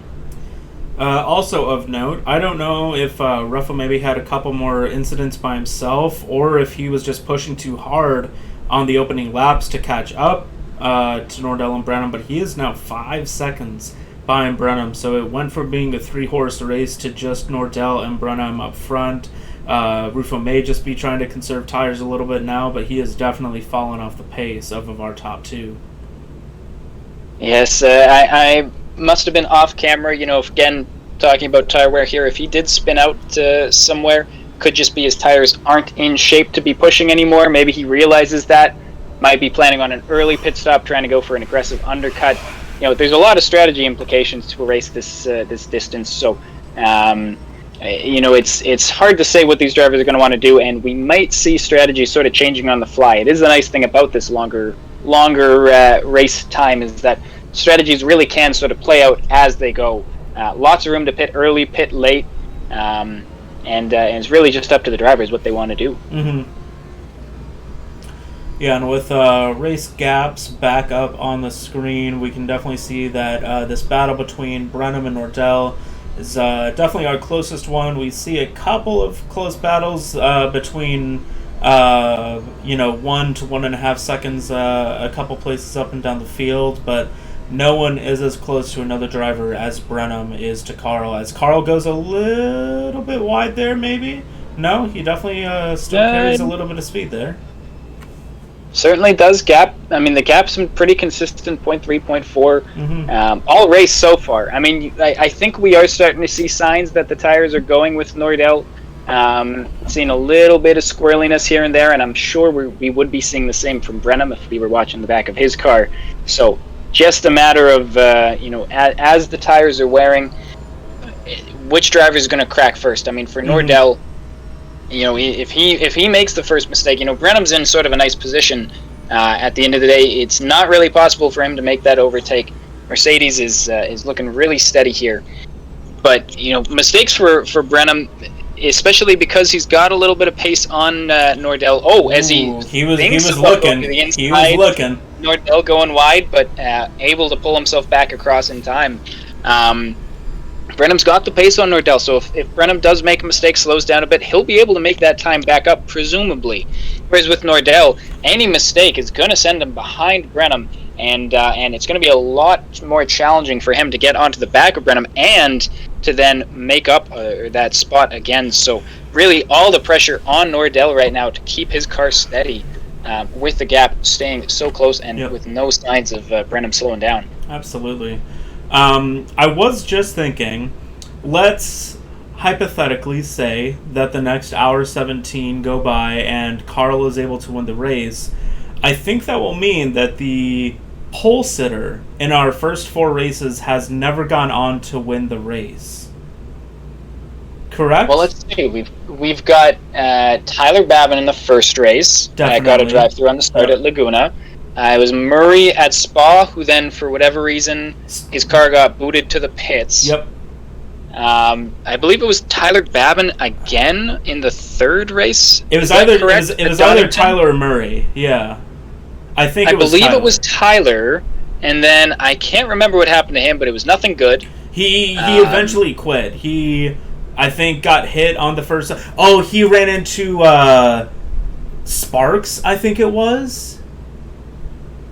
S1: Also of note, I don't know if Ruffalo maybe had a couple more incidents by himself, or if he was just pushing too hard on the opening laps to catch up to Nordell and Brenham, but he is now 5 seconds behind Brenham, so it went from being a 3-horse race to just Nordell and Brenham up front. Rufo may just be trying to conserve tires a little bit now, but he has definitely fallen off the pace of our top two.
S4: Yes, I must have been off camera, again, talking about tire wear here. If he did spin out somewhere, could just be his tires aren't in shape to be pushing anymore. Maybe he realizes that, might be planning on an early pit stop, trying to go for an aggressive undercut. There's a lot of strategy implications to a race this distance, so it's hard to say what these drivers are going to want to do, and we might see strategy sort of changing on the fly. It is the nice thing about this longer race time is that strategies really can sort of play out as they go. Lots of room to pit early, pit late, and it's really just up to the drivers what they want to do.
S1: Mm-hmm. Yeah, and with race gaps back up on the screen, we can definitely see that this battle between Brenham and Nordell is definitely our closest one. We see a couple of close battles between 1 to 1.5 seconds a couple places up and down the field, but no one is as close to another driver as Brenham is to Carl. As Carl goes a little bit wide there, maybe? No, he definitely still carries a little bit of speed there.
S4: Certainly does gap. I mean, the gap's been pretty consistent, 0.3, 0.4,
S1: Mm-hmm.
S4: All race so far. I mean, I think we are starting to see signs that the tires are going with Nordell. Seeing a little bit of squirreliness here and there, and I'm sure we would be seeing the same from Brenham if we were watching the back of his car. So just a matter of, as the tires are wearing, which driver is going to crack first. I mean, for Nordell, if he makes the first mistake, Brenham's in sort of a nice position. At the end of the day, it's not really possible for him to make that overtake. Mercedes is looking really steady here, but mistakes for Brenham, especially because he's got a little bit of pace on Nordell.
S1: He was looking.
S4: Nordell going wide, but able to pull himself back across in time. Brenham's got the pace on Nordell, so if Brenham does make a mistake, slows down a bit, he'll be able to make that time back up, presumably. Whereas with Nordell, any mistake is going to send him behind Brenham, and it's going to be a lot more challenging for him to get onto the back of Brenham and to then make up that spot again. So really all the pressure on Nordell right now to keep his car steady with the gap staying so close and with no signs of Brenham slowing down.
S1: Absolutely. I was just thinking, let's hypothetically say that the next hour 17 go by and Carl is able to win the race. I think that will mean that the pole sitter in our first 4 races has never gone on to win the race. correct?
S4: Well, let's see. We've got Tyler Babin in the first race.
S1: Definitely.
S4: Got a drive-through on the start at Laguna. It was Murray at Spa, who then, for whatever reason, his car got booted to the pits.
S1: Yep.
S4: I believe it was Tyler Babin again in the third race.
S1: It was
S4: Is that
S1: either
S4: correct?
S1: it was
S4: At
S1: either
S4: Donington?
S1: Tyler or Murray. Yeah, I think
S4: I
S1: it was
S4: believe
S1: Tyler.
S4: it was Tyler, and then I can't remember what happened to him, but it was nothing good.
S1: He eventually quit. He, I think, got hit on the first. Oh, he ran into Sparks. I think it was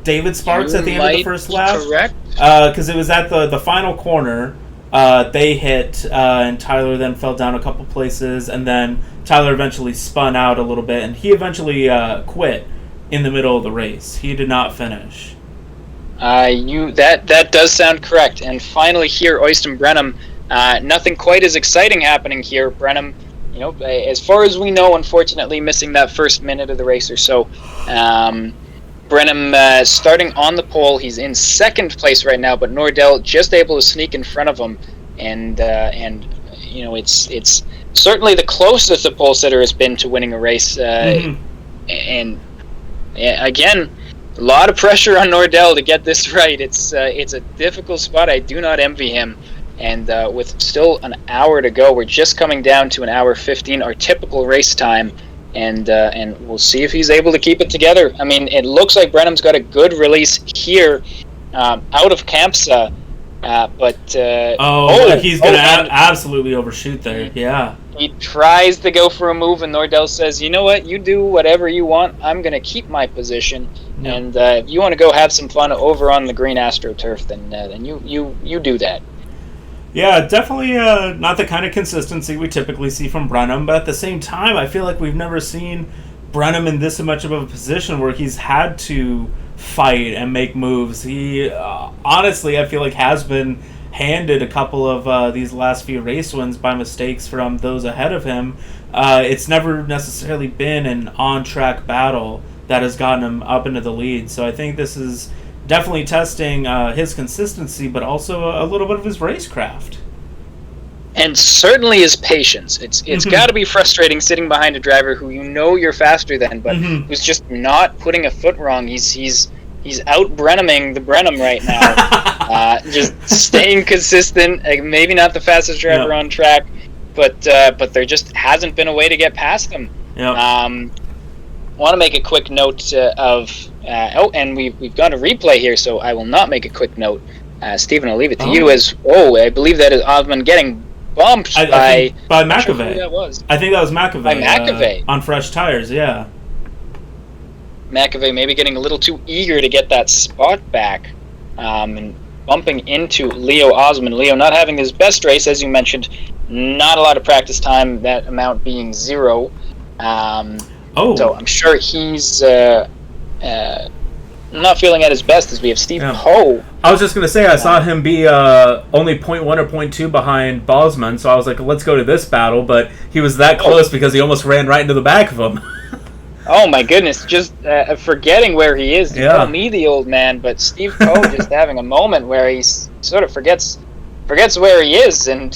S1: David Sparks at the end of the first lap.
S4: Correct.
S1: Because it was at the final corner. They hit, and Tyler then fell down a couple places, and then Tyler eventually spun out a little bit, and he eventually quit in the middle of the race. He did not finish.
S4: That does sound correct. And finally here, Oysten Brenham, nothing quite as exciting happening here. Brenham, as far as we know, unfortunately missing that first minute of the race or so. Brenham starting on the pole. He's in second place right now, but Nordell just able to sneak in front of him, and it's certainly the closest a pole sitter has been to winning a race. And again, a lot of pressure on Nordell to get this right. It's a difficult spot. I do not envy him. And with still an hour to go, we're just coming down to an hour 15, our typical race time. And we'll see if he's able to keep it together. I mean, it looks like Brenham's got a good release here out of Campsa, but
S1: he's going to absolutely overshoot there. Yeah.
S4: He tries to go for a move, and Nordell says, "You know what? You do whatever you want. I'm going to keep my position, and if you want to go have some fun over on the green AstroTurf, then you do that."
S1: Yeah, definitely not the kind of consistency we typically see from Brenham, but at the same time, I feel like we've never seen Brenham in this much of a position where he's had to fight and make moves. He, honestly, I feel like has been handed a couple of these last few race wins by mistakes from those ahead of him. It's never necessarily been an on-track battle that has gotten him up into the lead, so I think this is definitely testing his consistency, but also a little bit of his racecraft.
S4: And certainly his patience. It's got to be frustrating sitting behind a driver who you're faster than, but who's just not putting a foot wrong. He's out Brenhaming the Brenham right now. Just staying consistent. Maybe not the fastest driver on track, but there just hasn't been a way to get past him. Want to make a quick note and we've got a replay here, so I will not make a quick note. Stephen, I'll leave it to you. I believe that is Osman getting bumped by
S1: McAvey.
S4: That was.
S1: I think that was McAvey.
S4: By McAvey.
S1: On fresh tires, yeah.
S4: McAvey maybe getting a little too eager to get that spot back, and bumping into Leo Osman. Leo not having his best race, as you mentioned, not a lot of practice time, that amount being 0. So I'm sure he's not feeling at his best, as we have Steve Poe.
S1: I was just going to say, I saw him be only 0.1 or 0.2 behind Bosman, so I was like, let's go to this battle, but he was that close because he almost ran right into the back of him.
S4: Oh my goodness, just forgetting where he is. You call me the old man, but Steve Poe just having a moment where he sort of forgets where he is and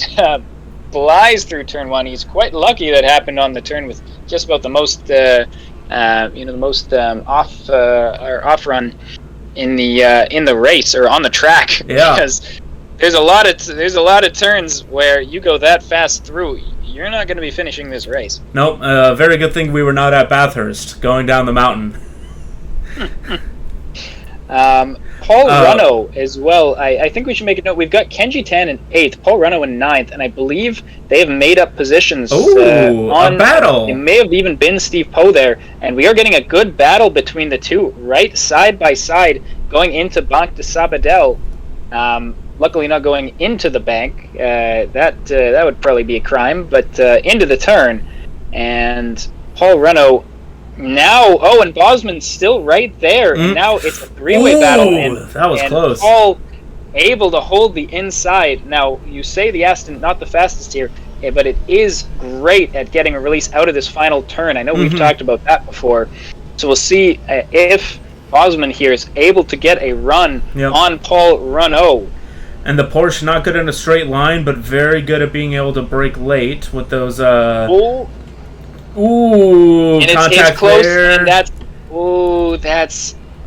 S4: flies through turn 1. He's quite lucky that happened on the turn with just about the most off run in the race or on the track. Because there's a lot of turns where you go that fast through, you're not going to be finishing this race.
S1: Nope. Very good thing we were not at Bathurst going down the mountain.
S4: Paul Runo as well. I think we should make a note. We've got Kenji Tan in 8th, Paul Runo in 9th, and I believe they have made up positions.
S1: A battle.
S4: It may have even been Steve Poe there, and we are getting a good battle between the two, right side by side, going into Banque de Sabadell. Luckily not going into the bank. That would probably be a crime, but into the turn. And Paul Runo now, and Bosman's still right there, and now it's a three-way battle. And
S1: that was close.
S4: Paul able to hold the inside. Now, you say the Aston not the fastest here, but it is great at getting a release out of this final turn. I know we've talked about that before. So we'll see if Bosman here is able to get a run on Paul Runo.
S1: And the Porsche not good in a straight line, but very good at being able to brake late with those.
S4: Ooh, and
S1: Contact
S4: it's close,
S1: there.
S4: and that's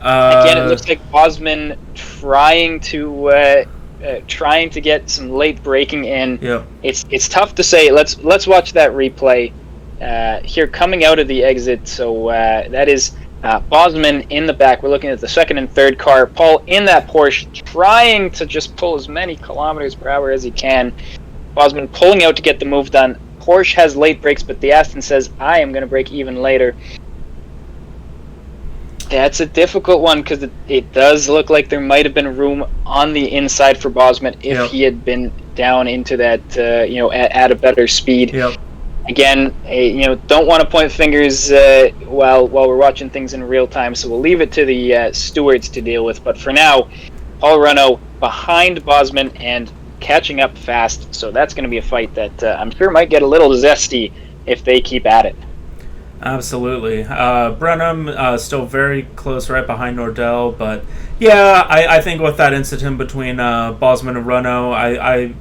S4: again. It looks like Bosman trying to get some late braking in.
S1: Yep.
S4: It's tough to say. Let's watch that replay here coming out of the exit. So that is Bosman in the back. We're looking at the second and third car. Paul in that Porsche trying to just pull as many kilometers per hour as he can. Bosman pulling out to get the move done. Porsche has late brakes, but the Aston says, I am going to brake even later. That's a difficult one because it does look like there might have been room on the inside for Bosman if he had been down into that, at a better speed.
S1: Yep.
S4: Again, don't want to point fingers while we're watching things in real time, so we'll leave it to the stewards to deal with. But for now, Paul Renault behind Bosman and catching up fast, so that's going to be a fight that I'm sure might get a little zesty if they keep at it.
S1: Absolutely. Brenham still very close right behind Nordell, but yeah, I think with that incident between Bosman and Renault, I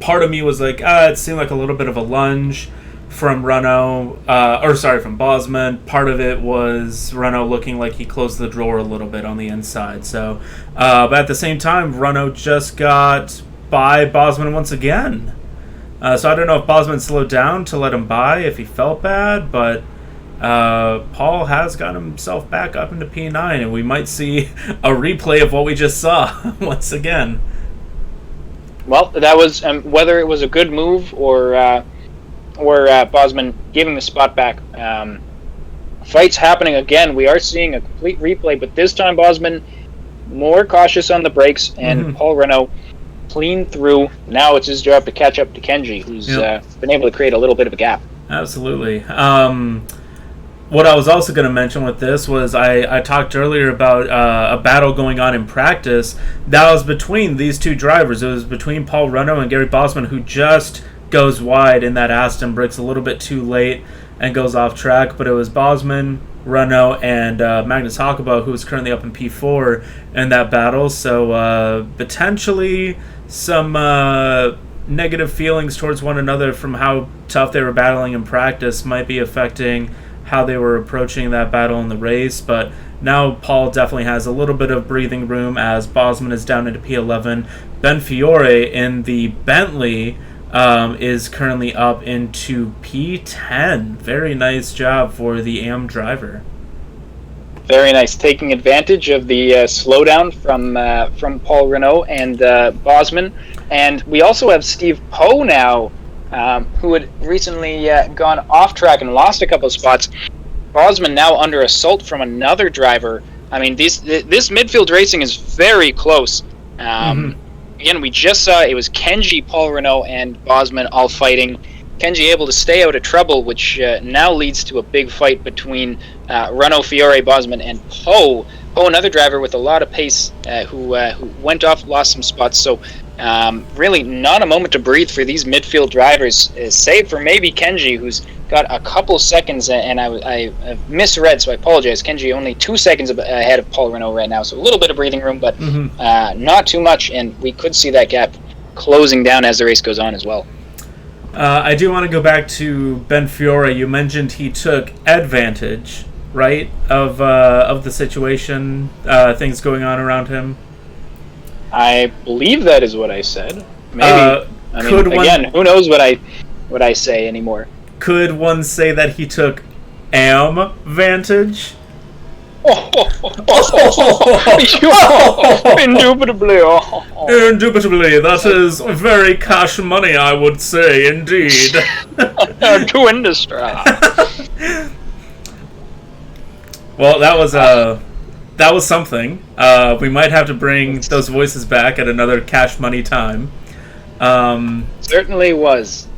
S1: part of me was like, it seemed like a little bit of a lunge from Renault, from Bosman. Part of it was Renault looking like he closed the drawer a little bit on the inside. So, but at the same time, Renault just got by Bosman once again. So I don't know if Bosman slowed down to let him by if he felt bad, but Paul has got himself back up into P9, and we might see a replay of what we just saw once again.
S4: Well, that was whether it was a good move or Bosman giving the spot back. Fights happening again. We are seeing a complete replay, but this time Bosman more cautious on the brakes, and Paul Renault clean through. Now it's his job to catch up to Kenji, who's been able to create a little bit of a gap.
S1: Absolutely. What I was also going to mention with this was I talked earlier about a battle going on in practice. That was between these two drivers. It was between Paul Renault and Gary Bosman, who just goes wide in that Aston, brakes a little bit too late and goes off track. But it was Bosman, Renault, and Magnus Hakobo, who is currently up in P4 in that battle. So potentially some negative feelings towards one another from how tough they were battling in practice might be affecting how they were approaching that battle in the race. But now Paul definitely has a little bit of breathing room as Bosman is down into P11. Ben Fiore in the Bentley is currently up into P10. Very nice job for the AM driver.
S4: Very nice, taking advantage of the slowdown from Paul Renault and Bosman. And we also have Steve Poe now, who had recently gone off track and lost a couple of spots. Bosman now under assault from another driver. I mean, this midfield racing is very close. Again, we just saw it was Kenji, Paul Renault, and Bosman all fighting. Kenji able to stay out of trouble, which now leads to a big fight between Renault, Fiore, Bosman, and Poe. Poe, another driver with a lot of pace, who went off, lost some spots. So really not a moment to breathe for these midfield drivers, save for maybe Kenji, who's got a couple seconds, and I misread, so I apologize. Kenji only 2 seconds ahead of Paul Renault right now, so a little bit of breathing room, but not too much, and we could see that gap closing down as the race goes on as well.
S1: I do want to go back to Ben Fiore. You mentioned he took advantage, right, of the situation, things going on around him.
S4: I believe that is what I said. Maybe. Who knows what I say anymore?
S1: Could one say that he took am-vantage?
S4: Indubitably.
S1: Indubitably, that is very cash money, I would say, indeed.
S4: To industry.
S1: Well, that was something. We might have to bring those voices back at another cash money time.
S4: Certainly was.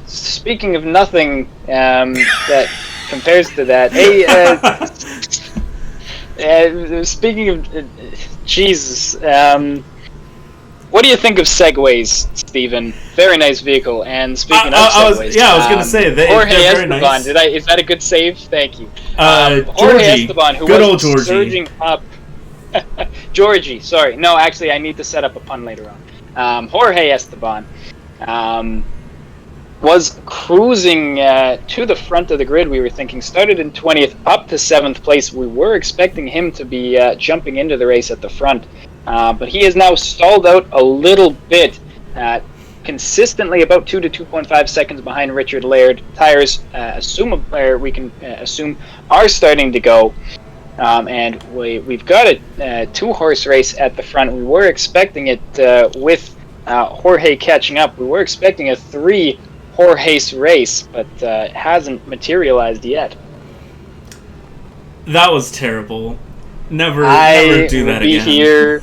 S4: Speaking of nothing that compares to that, speaking of Jesus, What do you think of segways, Stephen? Very nice vehicle. And speaking of
S1: I was
S4: segways,
S1: going to say
S4: Jorge
S1: they're very
S4: Esteban.
S1: nice.
S4: Is that a good save? Thank you.
S1: Georgie,
S4: Jorge Esteban, who
S1: good
S4: was
S1: old Georgie.
S4: surging up. Georgie, sorry. No, actually, I need to set up a pun later on. Jorge Esteban was cruising to the front of the grid. We were thinking started in 20th, up to 7th place. We were expecting him to be jumping into the race at the front. But he has now stalled out a little bit, consistently about 2 to 2.5 seconds behind Richard Laird. Tires we can assume are starting to go, and we've got a 2-horse race at the front. We were expecting it with Jorge catching up. We were expecting a 3-horse race, but it hasn't materialized yet.
S1: That was terrible. Never do that
S4: be
S1: again.
S4: Here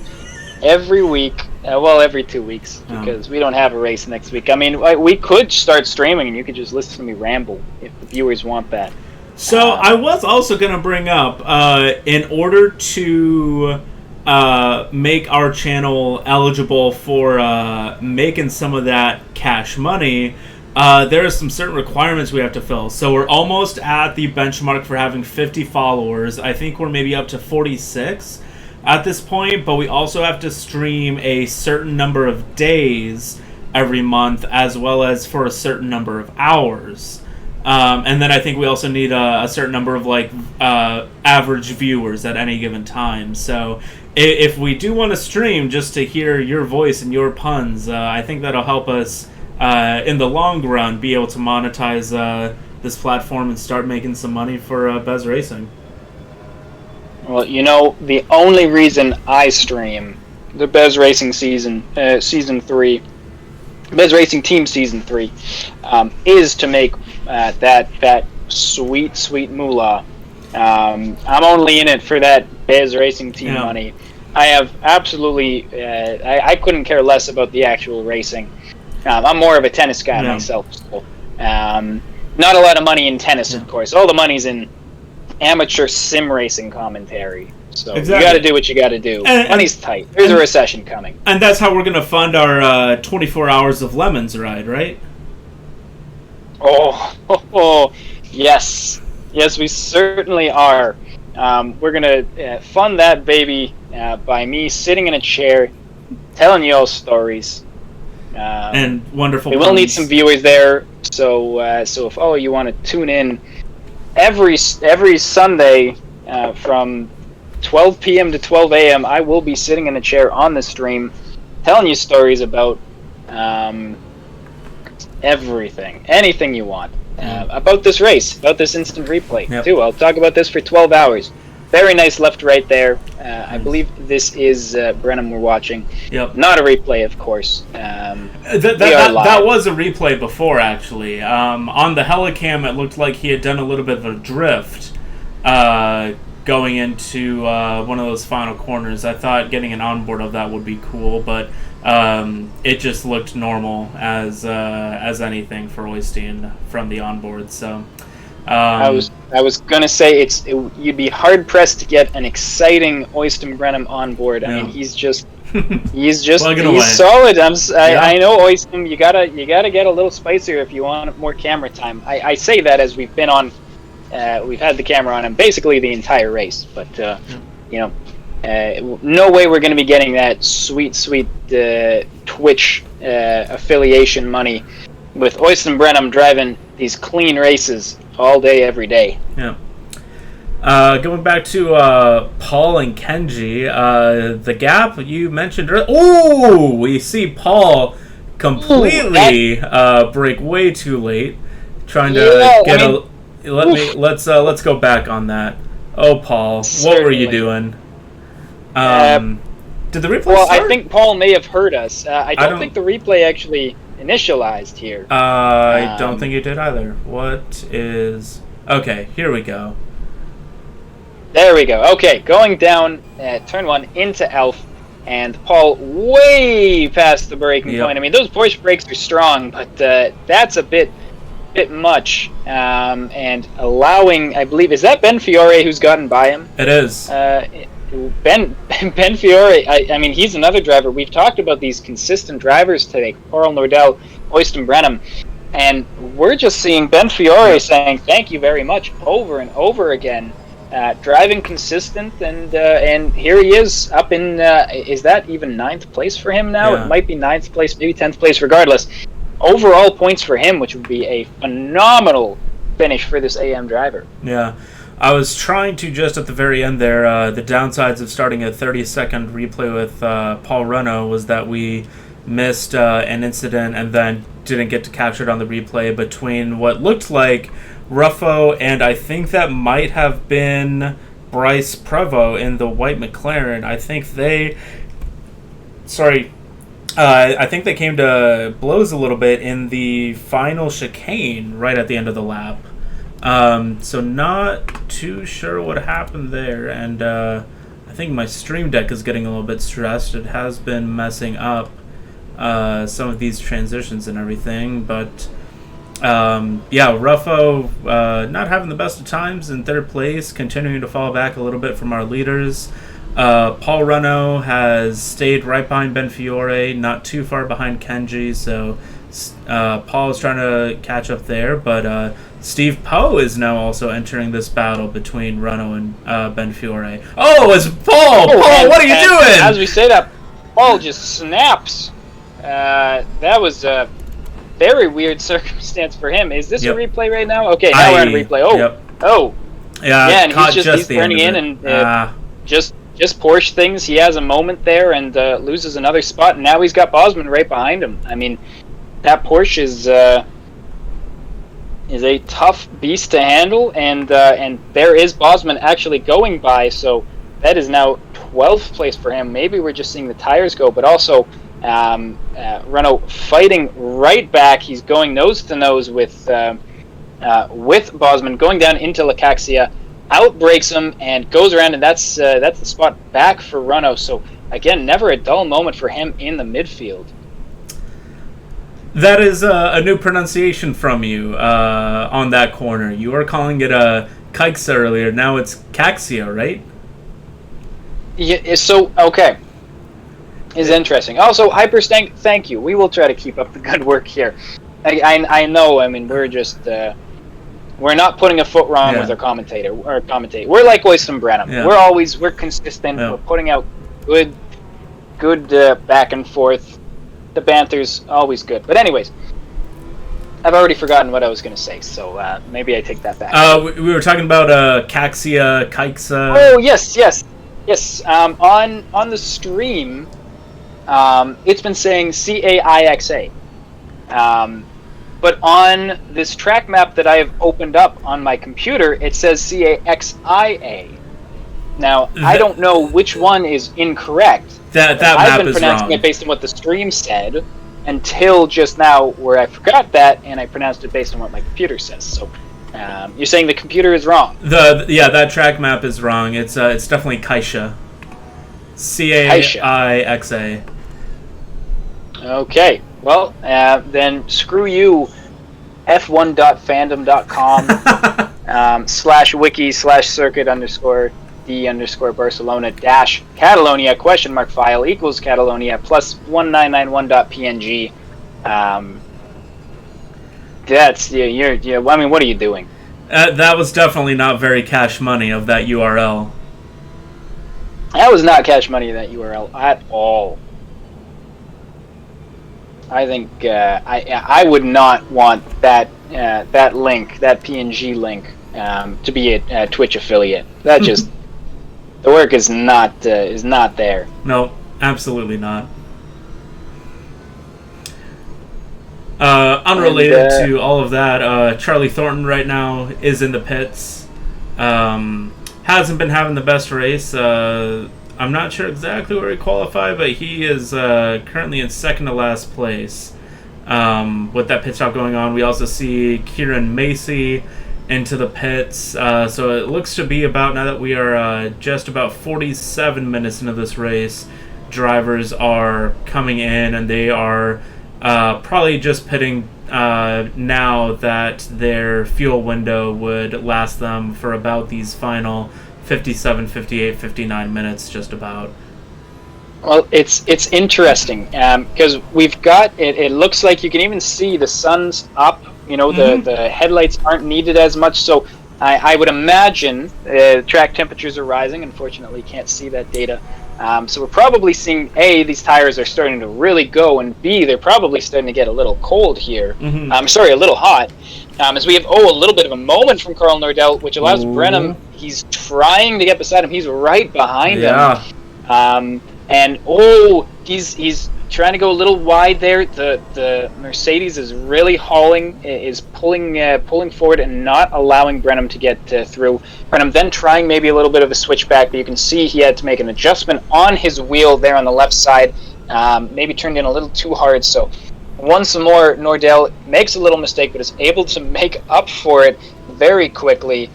S4: every week, every 2 weeks, because we don't have a race next week. I mean, we could start streaming, and you could just listen to me ramble if the viewers want that.
S1: So I was also going to bring up, in order to make our channel eligible for making some of that cash money, there are some certain requirements we have to fill. So we're almost at the benchmark for having 50 followers. I think we're maybe up to 46 at this point, but we also have to stream a certain number of days every month, as well as for a certain number of hours. And then I think we also need a certain number of average viewers at any given time. So if we do want to stream just to hear your voice and your puns, I think that'll help us in the long run be able to monetize this platform and start making some money for Bez Racing.
S4: Well, the only reason I stream the Bez Racing season 3, Bez Racing Team Season 3, is to make that sweet moolah. I'm only in it for that Bez Racing Team money. I have absolutely, I couldn't care less about the actual racing. I'm more of a tennis guy myself. So, not a lot of money in tennis, of course. All the money's in amateur sim racing commentary. So you got to do what you got to do. Money's tight. There's a recession coming.
S1: And that's how we're going to fund our 24 hours of Lemons ride, right?
S4: Oh, yes. Yes, we certainly are. We're going to fund that baby by me sitting in a chair, telling you all stories.
S1: And wonderful.
S4: We will need some viewers there, so if you want to tune in every Sunday from 12 p.m. to 12 a.m., I will be sitting in a chair on the stream, telling you stories about everything, anything you want about this race, about this instant replay too. I'll talk about this for 12 hours. Very nice left-right there. I believe this is Brenham we're watching.
S1: Yep.
S4: Not a replay, of course.
S1: That was a replay before, actually. On the Helicam, it looked like he had done a little bit of a drift going into one of those final corners. I thought getting an onboard of that would be cool, but it just looked normal as anything for Oystein from the onboard. So.
S4: I was gonna say you'd be hard pressed to get an exciting Oystein Brenham on board. I mean, he's just he's solid. I know Oystein. You gotta get a little spicier if you want more camera time. I say that as we've been on, we've had the camera on him basically the entire race, but no way we're gonna be getting that sweet Twitch affiliation money with Oystein Brenham driving these clean races all day, every day.
S1: Yeah. Going back to Paul and Kenji, the gap you mentioned earlier. Oh, we see Paul completely break way too late, trying to get let's go back on that. Oh, Paul, what were you doing? Did the replay start?
S4: I think Paul may have heard us. I don't think the replay actually initialized here.
S1: I don't think it did either. What is... Okay, here we go.
S4: There we go. Okay, going down turn 1 into Elf, and Paul way past the braking point. I mean, those Porsche brakes are strong, but that's a bit much. And allowing, I believe, is that Ben Fiore who's gotten by him?
S1: It is.
S4: Ben Fiore, I mean, he's another driver. We've talked about these consistent drivers today, Carl Nordell, Oysten Brenham, and we're just seeing Ben Fiore saying thank you very much over and over again, driving consistent, and here he is up in, is that even 9th place for him now?
S1: Yeah.
S4: It might be 9th place, maybe 10th place, regardless. Overall points for him, which would be a phenomenal finish for this AM driver.
S1: Yeah. I was trying to just at the very end there, the downsides of starting a 30-second replay with Paul Renault was that we missed an incident and then didn't get to capture it on the replay between what looked like Ruffo and I think that might have been Bryce Prevost in the white McLaren. I think they came to blows a little bit in the final chicane right at the end of the lap. So not too sure what happened there, and I think my stream deck is getting a little bit stressed. It has been messing up some of these transitions and everything, but Ruffo not having the best of times in 3rd place, continuing to fall back a little bit from our leaders. Paul Renault has stayed right behind Ben Fiore, not too far behind Kenji, so Paul is trying to catch up there, but Steve Poe is now also entering this battle between Renault and Ben Fiore. Oh, it's Paul! Paul, what are you doing?
S4: As we say that, Paul just snaps. That was a very weird circumstance for him. Is this a replay right now? Okay, now we're on a replay. Yeah, and he's turning in and just Porsche things. He has a moment there and loses another spot, and now he's got Bosman right behind him. I mean, that Porsche is a tough beast to handle, and there is Bosman actually going by, so that is now 12th place for him. Maybe we're just seeing the tires go, but also Renault fighting right back. He's going nose to nose with Bosman, going down into Lakaxia, outbreaks him and goes around, and that's the spot back for Renault. So again, never a dull moment for him in the midfield.
S1: That is a new pronunciation from you on that corner. You were calling it a Kaixa earlier. Now it's Caxia, right?
S4: Yeah. So okay, is interesting. Also, Hyperstank, thank you. We will try to keep up the good work here. I know. I mean, we're just we're not putting a foot wrong with our commentator. We're like Oysten Brenham. Yeah. We're consistent. Yeah. We're putting out good back and forth. The banter's always good. But anyways, I've already forgotten what I was going to say, so maybe I take that back.
S1: We were talking about Caxia, Kaixa.
S4: Oh, yes. On the stream, it's been saying Caixa. But on this track map that I have opened up on my computer, it says Caxia. Now, I don't know which one is incorrect.
S1: That
S4: I've
S1: map
S4: been
S1: is
S4: pronouncing
S1: wrong.
S4: it based on what the stream said until just now, where I forgot that, and I pronounced it based on what my computer says. So, you're saying the computer is wrong?
S1: That track map is wrong. It's definitely Kaixa. Caixa.
S4: Okay. Well, then screw you, f1.fandom.com /wiki/circuit_d_Barcelona-Catalonia ? File equals Catalonia plus 1991.png. That's I mean, what are you doing?
S1: That was definitely not very cash money of that URL.
S4: That was not cash money of that URL at all. I think I would not want that link, that PNG link, to be a Twitch affiliate. That just the work is not there.
S1: No, absolutely not. Unrelated to all of that, Charlie Thornton right now is in the pits. Hasn't been having the best race. I'm not sure exactly where he qualified, but he is currently in second to last place with that pit stop going on. We also see Kieran Macy into the pits. So it looks to be about, now that we are just about 47 minutes into this race, drivers are coming in and they are probably just pitting now that their fuel window would last them for about these final 57, 58, 59 minutes just about.
S4: Well, it's interesting because we've got it. It looks like you can even see the sun's up. The headlights aren't needed as much. So I would imagine track temperatures are rising. Unfortunately, can't see that data. So we're probably seeing A, these tires are starting to really go, and B, they're probably starting to get a little cold here. A little hot. As we have a little bit of a moment from Carl Nordell, which allows Brenham. He's trying to get beside him. He's right behind him. And he's trying to go a little wide there. The Mercedes is really pulling forward and not allowing Brenham to get through. Brenham then trying maybe a little bit of a switchback, but you can see he had to make an adjustment on his wheel there on the left side. Maybe turned in a little too hard. So once more, Nordell makes a little mistake, but is able to make up for it very quickly.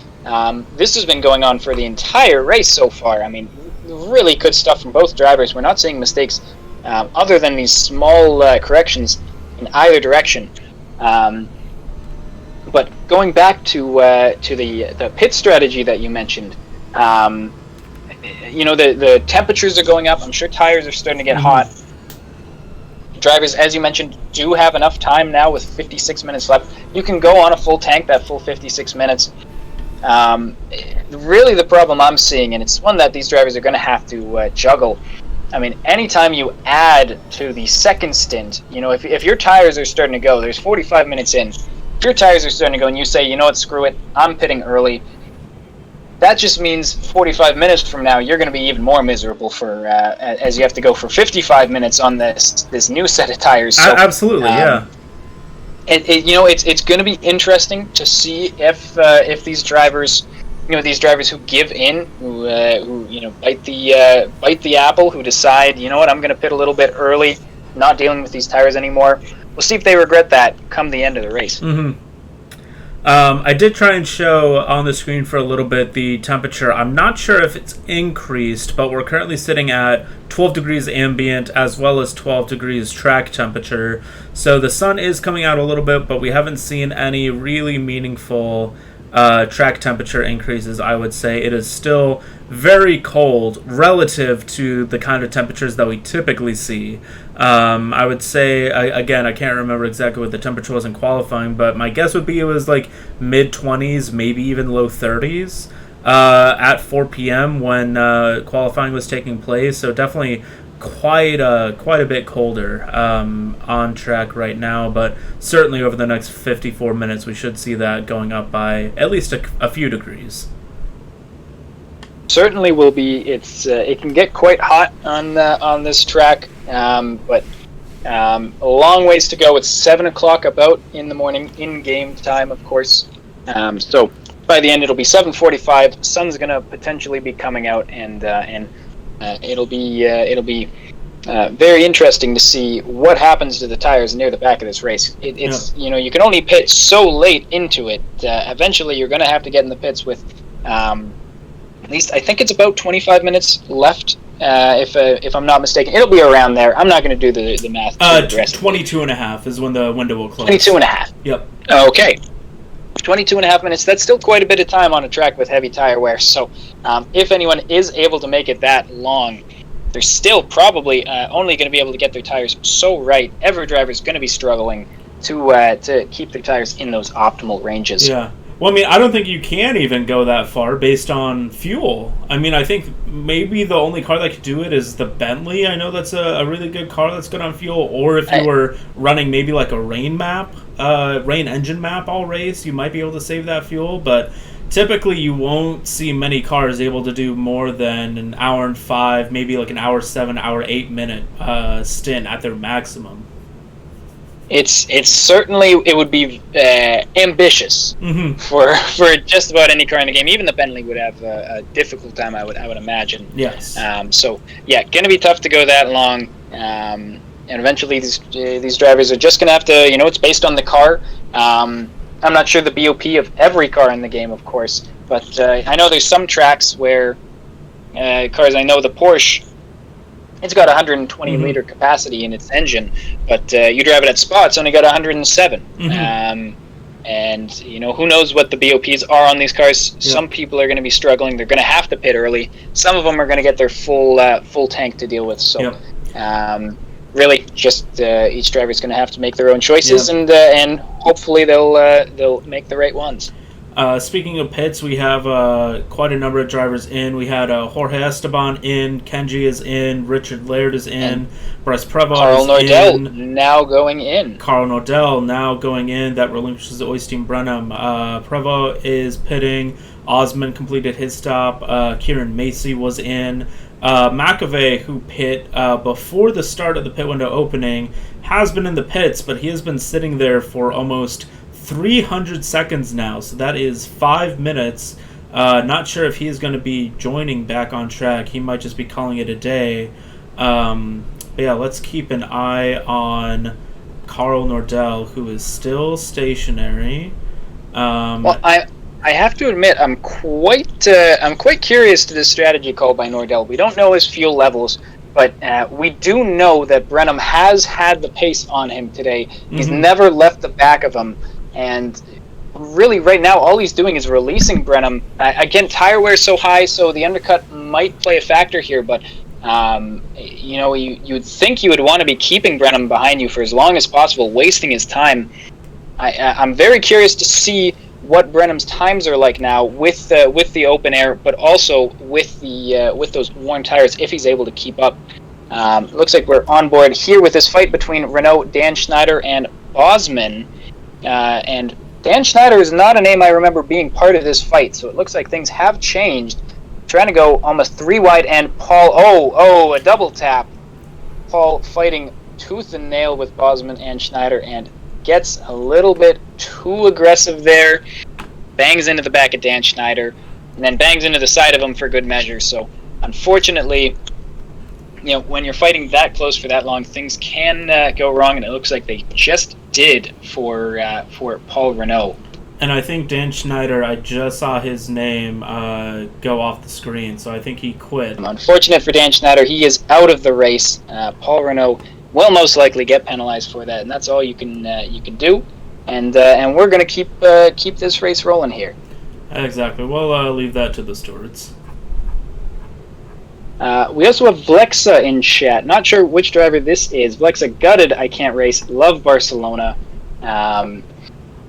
S4: This has been going on for the entire race so far. I mean, really good stuff from both drivers. We're not seeing mistakes other than these small corrections in either direction. But going back to the pit strategy that you mentioned, the temperatures are going up. I'm sure tires are starting to get hot. Drivers, as you mentioned, do have enough time now with 56 minutes left. You can go on a full tank that full 56 minutes. Really the problem I'm seeing, and it's one that these drivers are going to have to juggle. I mean, anytime you add to the second stint, if your tires are starting to go, there's 45 minutes in. If your tires are starting to go and you say, you know what, screw it, I'm pitting early, that just means 45 minutes from now you're going to be even more miserable for as you have to go for 55 minutes on this new set of tires. So,
S1: absolutely, yeah.
S4: It's going to be interesting to see if these drivers, these drivers who give in, who bite the apple, who decide, you know what, I'm going to pit a little bit early, not dealing with these tires anymore. We'll see if they regret that come the end of the race.
S1: I did try and show on the screen for a little bit the temperature. I'm not sure if it's increased, but we're currently sitting at 12 degrees ambient as well as 12 degrees track temperature. So the sun is coming out a little bit, but we haven't seen any really meaningful track temperature increases, I would say. It is still very cold relative to the kind of temperatures that we typically see. I would say, again, I can't remember exactly what the temperature was in qualifying, but my guess would be it was like mid-20s, maybe even low 30s at 4 p.m. when qualifying was taking place. So definitely quite a bit colder on track right now, but certainly over the next 54 minutes we should see that going up by at least a few degrees.
S4: Certainly will be. It can get quite hot on this track, but a long ways to go. It's 7 o'clock about in the morning, in game time, of course. So by the end it'll be 7:45. Sun's gonna potentially be coming out, and it'll be very interesting to see what happens to the tires near the back of this race. It's you can only pit so late into it. Eventually, you're going to have to get in the pits with at least I think it's about 25 minutes left. If I'm not mistaken, it'll be around there. I'm not going to do the math.
S1: 22 and a half is when the window will close.
S4: 22 and a half.
S1: Yep.
S4: Okay. 22 and a half minutes, that's still quite a bit of time on a track with heavy tire wear. So if anyone is able to make it that long, they're still probably only going to be able to get their tires so right. Every driver's going to be struggling to keep their tires in those optimal ranges.
S1: Yeah. Well, I mean, I don't think you can even go that far based on fuel. I mean, I think maybe the only car that could do it is the Bentley. I know that's a really good car that's good on fuel. Or if you were running maybe like a rain engine map all race, you might be able to save that fuel. But typically you won't see many cars able to do more than an hour and 5, maybe like an hour 7, hour 8 minute stint at their maximum.
S4: It's certainly, it would be ambitious for just about any car in the game. Even the Bentley would have a difficult time, I would imagine.
S1: Yes.
S4: So yeah, gonna be tough to go that long. And eventually these drivers are just gonna have to, it's based on the car. I'm not sure the BOP of every car in the game, of course, but I know there's some tracks where cars. I know the Porsche. It's got 120 liter capacity in its engine, but you drive it at Spa, it's only got 107. And And who knows what the BOPs are on these cars. Yep. Some people are going to be struggling. They're going to have to pit early. Some of them are going to get their full tank to deal with. So, yep. Really, just each driver is going to have to make their own choices, yep. And hopefully they'll make the right ones.
S1: Speaking of pits, we have quite a number of drivers in. We had Jorge Esteban in, Kenji is in, Richard Laird is in, Bryce Prevost
S4: Carl Nordell now going in.
S1: Carl Nordell now going in. That relinquishes Oystein Brenham. Prevost is pitting. Osman completed his stop. Kieran Macy was in. McAvey, who pit before the start of the pit window opening, has been in the pits, but he has been sitting there for almost 300 seconds now, so that is 5 minutes. Not sure if he's going to be joining back on track. He might just be calling it a day. But yeah, let's keep an eye on Carl Nordell, who is still stationary.
S4: Well, I have to admit, I'm quite curious to this strategy call by Nordell. We don't know his fuel levels, but we do know that Brenham has had the pace on him today. He's never left the back of him. And really, right now, all he's doing is releasing Brenham. Again, tire wear is so high, so the undercut might play a factor here. But you'd think you would want to be keeping Brenham behind you for as long as possible, wasting his time. I'm very curious to see what Brenham's times are like now with the open air, but also with those worn tires, if he's able to keep up. Looks like we're on board here with this fight between Renault, Dan Schneider, and Bosman. And Dan Schneider is not a name I remember being part of this fight, so it looks like things have changed. Trying to go almost 3 wide, and Paul, a double tap. Paul fighting tooth and nail with Bosman and Schneider, and gets a little bit too aggressive there. Bangs into the back of Dan Schneider, and then bangs into the side of him for good measure. So, unfortunately, when you're fighting that close for that long, things can go wrong, and it looks like they just did for Paul Renault.
S1: And I think Dan Schneider, I just saw his name go off the screen, so I think he quit.
S4: Unfortunate for Dan Schneider, he is out of the race. Paul Renault will most likely get penalized for that, and that's all you can do. And we're going to keep this race rolling here.
S1: Exactly. We'll leave that to the stewards.
S4: We also have Vlexa in chat. Not sure which driver this is. Vlexa gutted I can't race. Love Barcelona.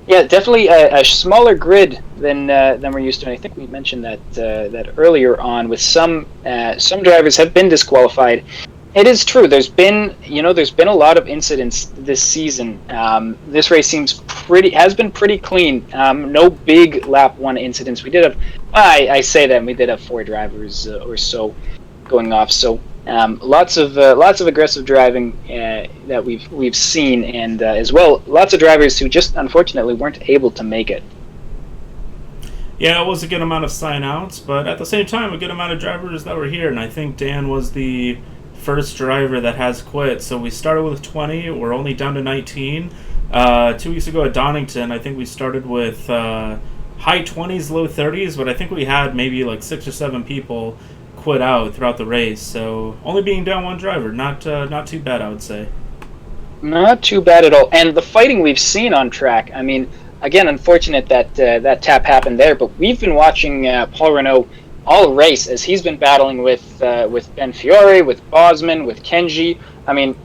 S4: Yeah, definitely a smaller grid than we're used to. And I think we mentioned that earlier on. With some drivers have been disqualified. It is true. There's been a lot of incidents this season. This race has been pretty clean. No big lap 1 incidents. We did have. I say that we did have 4 drivers or so going off. So lots of aggressive driving that we've seen, and as well lots of drivers who just unfortunately weren't able to make it.
S1: Yeah, it was a good amount of sign-outs, but at the same time a good amount of drivers that were here, and I think Dan was the first driver that has quit. So we started with 20, we're only down to 19. 2 weeks ago at Donington, I think we started with high 20s, low 30s, but I think we had maybe like 6 or 7 people quit out throughout the race, so only being down 1 driver, not too bad, I would say.
S4: Not too bad at all. And the fighting we've seen on track, I mean, again, unfortunate that that tap happened there, but we've been watching Paul Renault all race as he's been battling with Ben Fiore, with Bosman, with Kenji. I mean,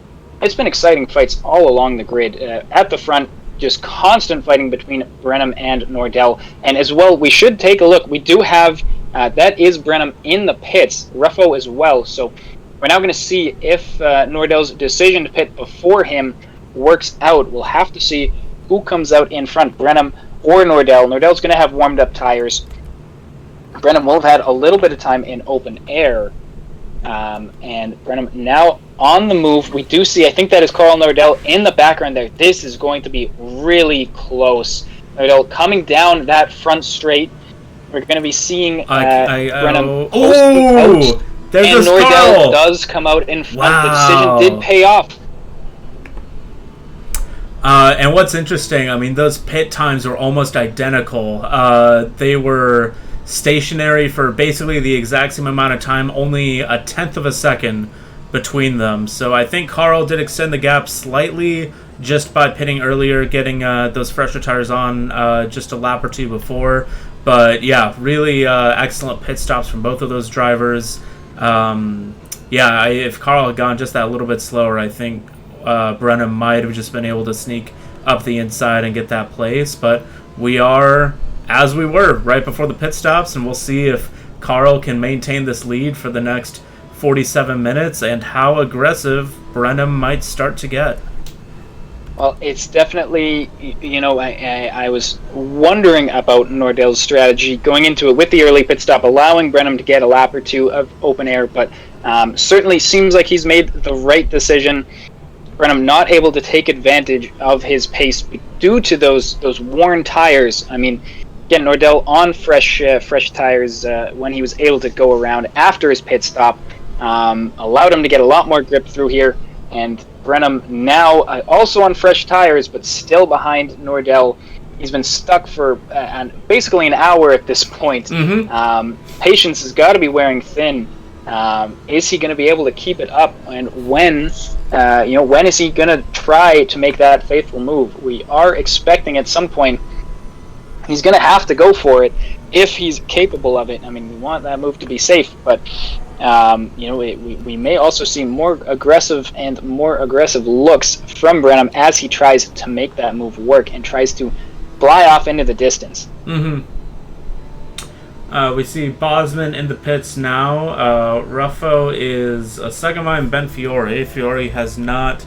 S4: it's been exciting fights all along the grid. At the front, just constant fighting between Brenham and Nordell. And as well, we should take a look. We do have, that is Brenham in the pits, Ruffo as well. So we're now going to see if Nordell's decision to pit before him works out. We'll have to see who comes out in front, Brenham or Nordell. Nordell's going to have warmed up tires. Brenham will have had a little bit of time in open air. And Brenham now on the move. We do see, I think that is Carl Nordell in the background there. This is going to be really close. Nordell coming down that front straight. We're going to be seeing Brenham post.
S1: There's
S4: and
S1: Nordell
S4: Carl does come out in front. Wow. The decision did pay off.
S1: And what's interesting, I mean, those pit times were almost identical. They were stationary for basically the exact same amount of time, only a 1/10 of a second between them. So I think Carl did extend the gap slightly just by pitting earlier, getting those fresher tires on just a lap or two before. But yeah, really excellent pit stops from both of those drivers. If Carl had gone just that little bit slower, I think Brenham might have just been able to sneak up the inside and get that place. But we are as we were right before the pit stops, and we'll see if Carl can maintain this lead for the next 47 minutes and how aggressive Brenham might start to get.
S4: Well, it's definitely, I was wondering about Nordell's strategy going into it with the early pit stop, allowing Brenham to get a lap or two of open air, but certainly seems like he's made the right decision. Brenham not able to take advantage of his pace due to those worn tires. I mean, again, Nordell on fresh tires when he was able to go around after his pit stop allowed him to get a lot more grip through here, and Brenham now also on fresh tires, but still behind Nordell. He's been stuck for basically an hour at this point. Patience has got to be wearing thin. Is he going to be able to keep it up? And when is he going to try to make that faithful move? We are expecting at some point he's going to have to go for it if he's capable of it. I mean, we want that move to be safe, but we may also see more aggressive looks from Brenham as he tries to make that move work and tries to fly off into the distance.
S1: We see Bosman in the pits now. Ruffo is a second behind Ben Fiore. Fiore has not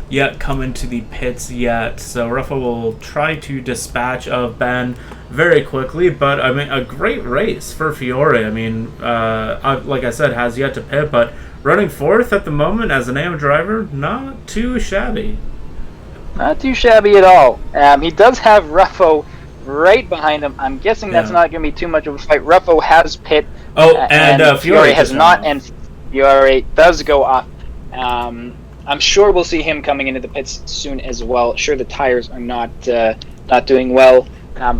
S1: yet come into the pits yet, so Ruffo will try to dispatch of Ben very quickly, but I mean, a great race for Fiore. I mean, like I said, has yet to pit, but running fourth at the moment as an AM driver, not too shabby.
S4: Not too shabby at all. He does have Ruffo right behind him. I'm guessing that's not going to be too much of a fight. Ruffo has pit. And Fiore has not, and Fiore does go off. I'm sure we'll see him coming into the pits soon as well. Sure, the tires are not doing well.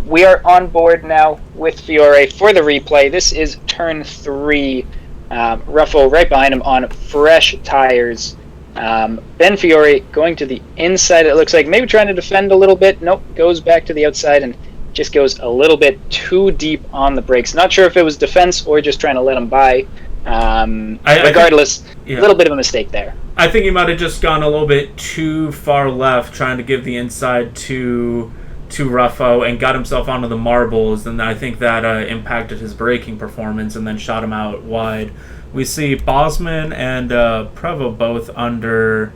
S4: We are on board now with Fiore for the replay. This is turn 3. Ruffo right behind him on fresh tires. Ben Fiore going to the inside, it looks like, maybe trying to defend a little bit. Nope, goes back to the outside and just goes a little bit too deep on the brakes. Not sure if it was defense or just trying to let him by. Regardless, a little bit of a mistake there.
S1: I think he might have just gone a little bit too far left, trying to give the inside to Ruffo and got himself onto the marbles, and I think that impacted his braking performance and then shot him out wide. We see Bosman and Prevost both under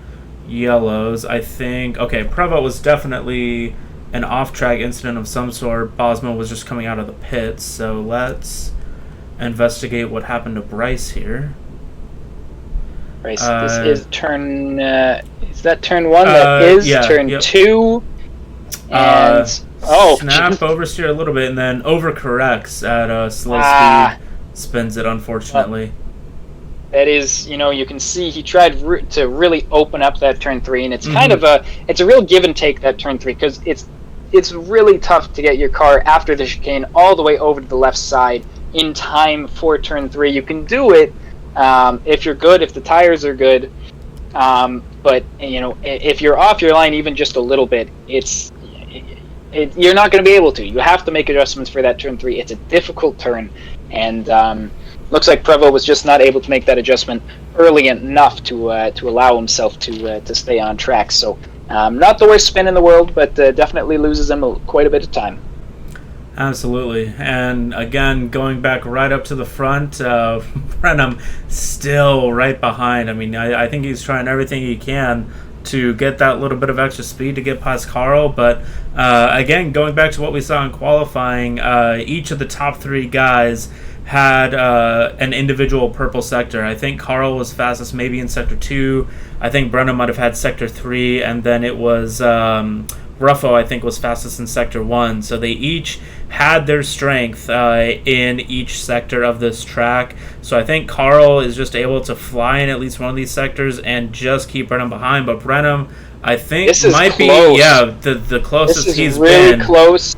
S1: yellows. I think, Prevost was definitely an off-track incident of some sort. Bosman was just coming out of the pits, so let's investigate what happened to Bryce here.
S4: Bryce, this is turn... is that turn 1? That is turn 2. And...
S1: snap, oversteer a little bit, and then overcorrects at slow speed. Spins it, unfortunately.
S4: That is, you can see he tried to really open up that turn 3, and it's kind of it's a real give and take, that turn 3, because it's really tough to get your car after the chicane all the way over to the left side in time for turn 3. You can do it if you're good, if the tires are good, but if you're off your line even just a little bit, you're not going to be able to. You have to make adjustments for that turn 3. It's a difficult turn, and looks like Prevost was just not able to make that adjustment early enough to allow himself to stay on track. So not the worst spin in the world, but definitely loses him quite a bit of time.
S1: Absolutely. And again, going back right up to the front, Brenham still right behind. I mean, I think he's trying everything he can to get that little bit of extra speed to get past Carl, but again, going back to what we saw in qualifying, each of the top 3 guys had an individual purple sector. I think Carl was fastest maybe in sector 2. I think Brenham might have had sector 3, and then it was Ruffo, I think, was fastest in sector 1. So they each had their strength in each sector of this track. So I think Carl is just able to fly in at least one of these sectors and just keep Brenham behind. But Brenham, I think, might
S4: close.
S1: Be the closest he's
S4: been. This is
S1: really
S4: close.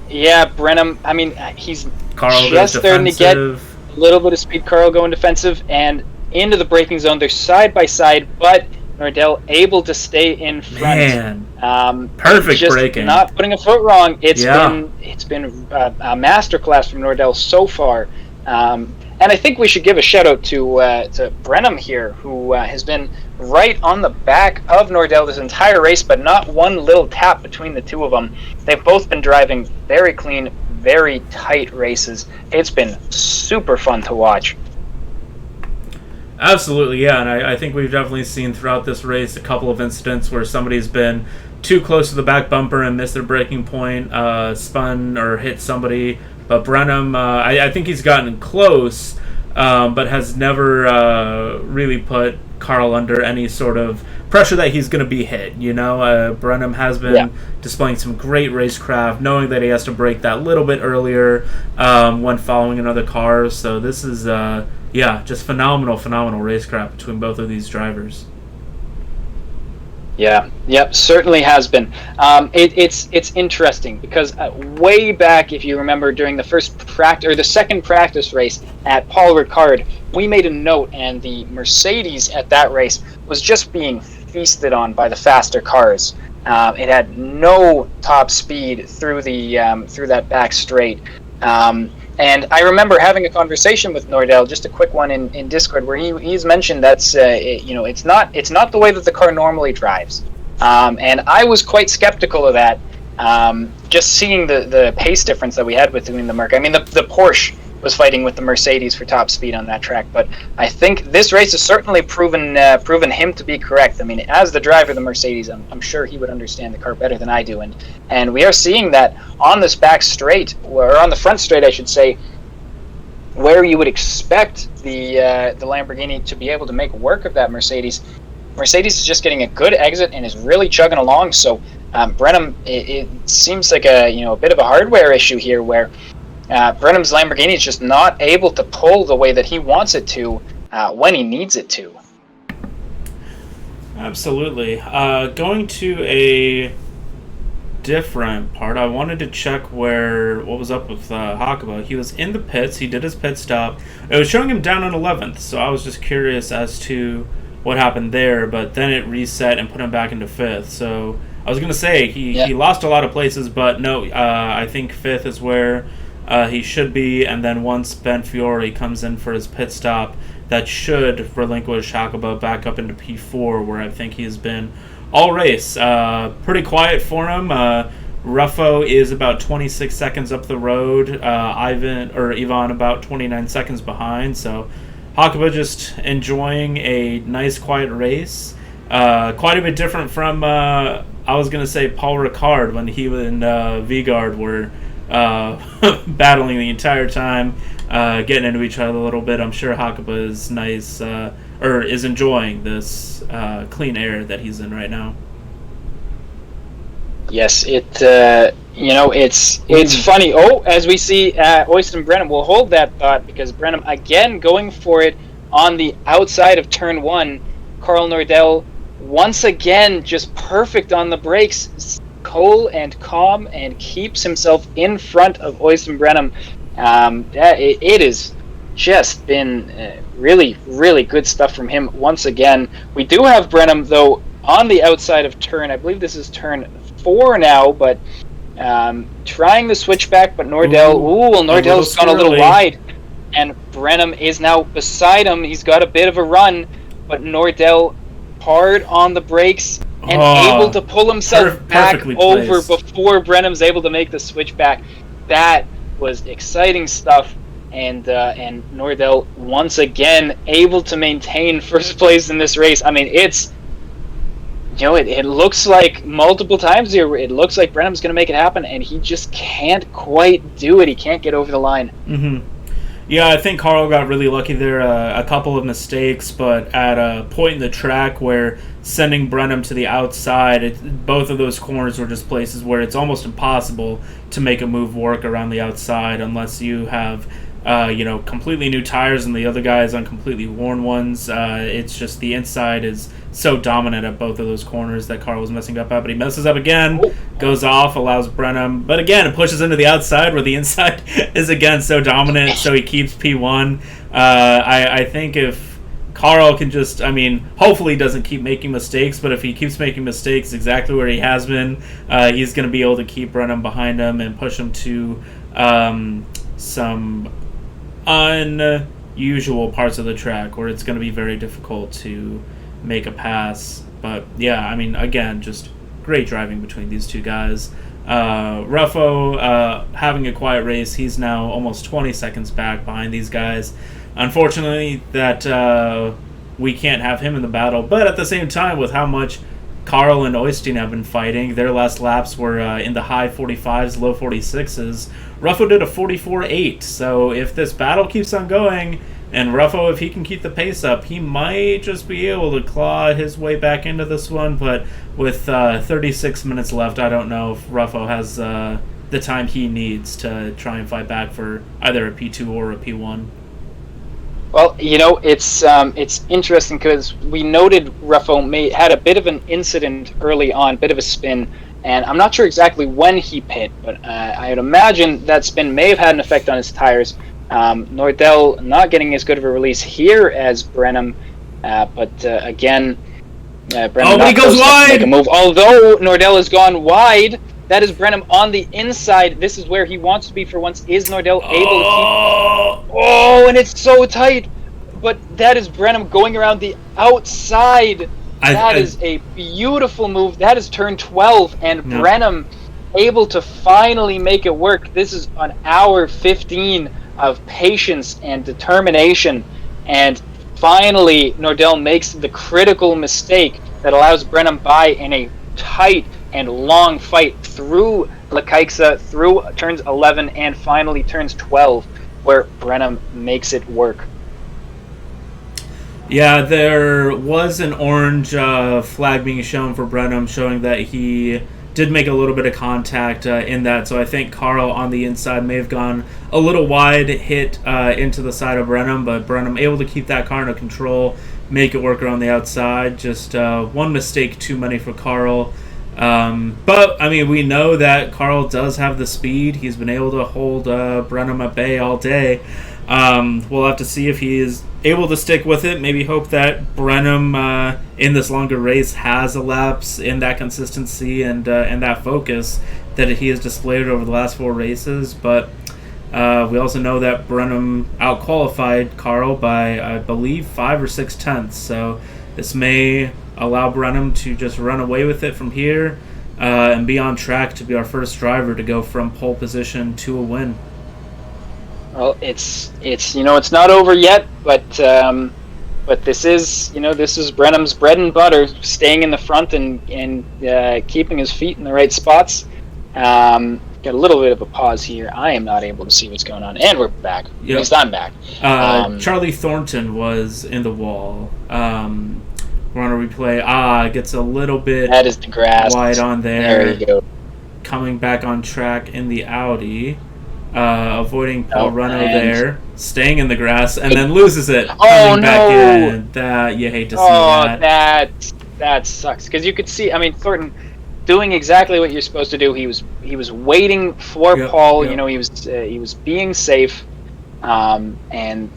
S4: Yeah, Brenham, I mean, he's
S1: Carl
S4: just starting to get a little bit of speed. Carl going defensive and into the braking zone. They're side by side, but Nordell able to stay in front.
S1: Man, perfect
S4: just
S1: braking.
S4: Not putting a foot wrong. It's
S1: Yeah.
S4: been a masterclass from Nordell so far. And I think we should give a shout out to Brenham here, who has been right on the back of Nordell this entire race, but not one little tap between the two of them. They've both been driving very clean, very tight races. It's been super fun to watch.
S1: Absolutely, yeah, and I think we've definitely seen throughout this race a couple of incidents where somebody's been too close to the back bumper and missed their braking point, spun or hit somebody. But Brenham, I think he's gotten close, but has never really put Carl under any sort of pressure that he's going to be hit. You know, Brenham has been displaying some great racecraft, knowing that he has to brake that little bit earlier when following another car. So this is, just phenomenal racecraft between both of these drivers.
S4: Yep, certainly has been. It's interesting because way back, if you remember, during the second practice race at Paul Ricard, we made a note, and the Mercedes at that race was just being feasted on by the faster cars. It had no top speed through that back straight. And I remember having a conversation with Nordell, just a quick one in Discord, where he's mentioned that's it's not the way that the car normally drives, and I was quite skeptical of that. Just seeing the pace difference that we had between the Merc. I mean, the Porsche was fighting with the Mercedes for top speed on that track, but I think this race has certainly proven him to be correct. I mean, as the driver of the Mercedes, I'm sure he would understand the car better than I do, and we are seeing that on this back straight, or on the front straight, I should say, where you would expect the Lamborghini to be able to make work of that Mercedes. Mercedes is just getting a good exit and is really chugging along. So Brenham, it seems like a bit of a hardware issue here, where Brenham's Lamborghini is just not able to pull the way that he wants it to when he needs it to.
S1: Absolutely. Going to a different part, I wanted to check what was up with Hakuba. He was in the pits. He did his pit stop. It was showing him down on 11th, so I was just curious as to what happened there, but then it reset and put him back into 5th. So I was going to say he lost a lot of places, but no, I think 5th is where he should be, and then once Ben Fiore comes in for his pit stop, that should relinquish Hakuba back up into P4, where I think he's been all race. Pretty quiet for him. Ruffo is about 26 seconds up the road. Ivan about 29 seconds behind. So Hakuba just enjoying a nice quiet race. Quite a bit different from I was gonna say Paul Ricard when he and Vigard were battling the entire time, getting into each other a little bit. I'm sure Hakuba is nice, or is enjoying this clean air that he's in right now.
S4: Yes, it's funny. Oh, as we see, Oysten Brenham will hold that thought, because Brenham again going for it on the outside of turn 1. Carl Nordell once again just perfect on the brakes, cool and calm, and keeps himself in front of Oysten Brenham. It has just been really, really good stuff from him once again. We do have Brenham, though, on the outside of turn, I believe this is turn 4 now, but trying the switchback, but Nordell's gone a little wide, and Brenham is now beside him. He's got a bit of a run, but Nordell hard on the brakes and able to pull himself back over before Brenham's able to make the switchback. That was exciting stuff, and Nordell once again able to maintain first place in this race. I mean, it's it looks like multiple times here, it looks like Brenham's going to make it happen, and he just can't quite do it. He can't get over the line.
S1: Mm-hmm. Yeah, I think Carl got really lucky there. A couple of mistakes, but at a point in the track where sending Brenham to the outside, both of those corners were just places where it's almost impossible to make a move work around the outside unless you have completely new tires and the other guys on completely worn ones. It's just the inside is so dominant at both of those corners that Carl was messing up at, but he messes up again, goes off, allows Brenham, but again it pushes into the outside where the inside is again so dominant, so he keeps P1. I think if Carl can just, I mean, hopefully he doesn't keep making mistakes, but if he keeps making mistakes exactly where he has been, he's going to be able to keep Brenham behind him and push him to some unusual parts of the track where it's going to be very difficult to make a pass. But yeah, I mean, again, just great driving between these two guys. Ruffo having a quiet race. He's now almost 20 seconds back behind these guys. Unfortunately, that we can't have him in the battle, but at the same time, with how much Carl and Oystein have been fighting, their last laps were in the high 45s, low 46s. Ruffo did a 44.8, so if this battle keeps on going, and Ruffo, if he can keep the pace up, he might just be able to claw his way back into this one, but with 36 minutes left, I don't know if Ruffo has the time he needs to try and fight back for either a P2 or a P1.
S4: Well, it's interesting because we noted Ruffo had a bit of an incident early on, bit of a spin, and I'm not sure exactly when he pit, but I would imagine that spin may have had an effect on his tires. Nordell not getting as good of a release here as Brenham, but again, Brenham
S1: but he goes wide!
S4: To make a move. Although Nordell has gone wide, that is Brenham on the inside. This is where he wants to be for once. Is Nordell able to keep... Oh, and it's so tight! But that is Brenham going around the outside. That is a beautiful move. That is turn 12, and Brenham able to finally make it work. This is an hour 15 of patience and determination, and finally Nordell makes the critical mistake that allows Brenham by in a tight and long fight through Lekaixa, through turns 11 and finally turns 12, where Brenham makes it work.
S1: Yeah, there was an orange flag being shown for Brenham, showing that he did make a little bit of contact in that, so I think Carl on the inside may have gone a little wide, hit into the side of Brenham, but Brenham able to keep that car under control, make it work around the outside. Just one mistake too many for Carl. But, I mean, we know that Carl does have the speed. He's been able to hold Brenham at bay all day. We'll have to see if he is able to stick with it. Maybe hope that Brenham in this longer race has a lapse in that consistency and that focus that he has displayed over the last 4 races. But we also know that Brenham outqualified Carl by, I believe, 5 or 6 tenths. So this may allow Brenham to just run away with it from here and be on track to be our first driver to go from pole position to a win.
S4: Well, it's it's not over yet, but this is Brenham's bread and butter, staying in the front and keeping his feet in the right spots. Got a little bit of a pause here. I am not able to see what's going on, and we're back. Yep. At least I'm back.
S1: Charlie Thornton was in the wall. We're on a replay. Gets a little bit
S4: that is the grass
S1: wide on there.
S4: There you go.
S1: Coming back on track in the Audi. Avoiding Paul Renault there, staying in the grass, and then loses it. Coming back in. That you hate to see that.
S4: That sucks, because you could see. I mean, Thornton doing exactly what you're supposed to do. He was waiting for Paul.
S1: Yep.
S4: He was being safe, and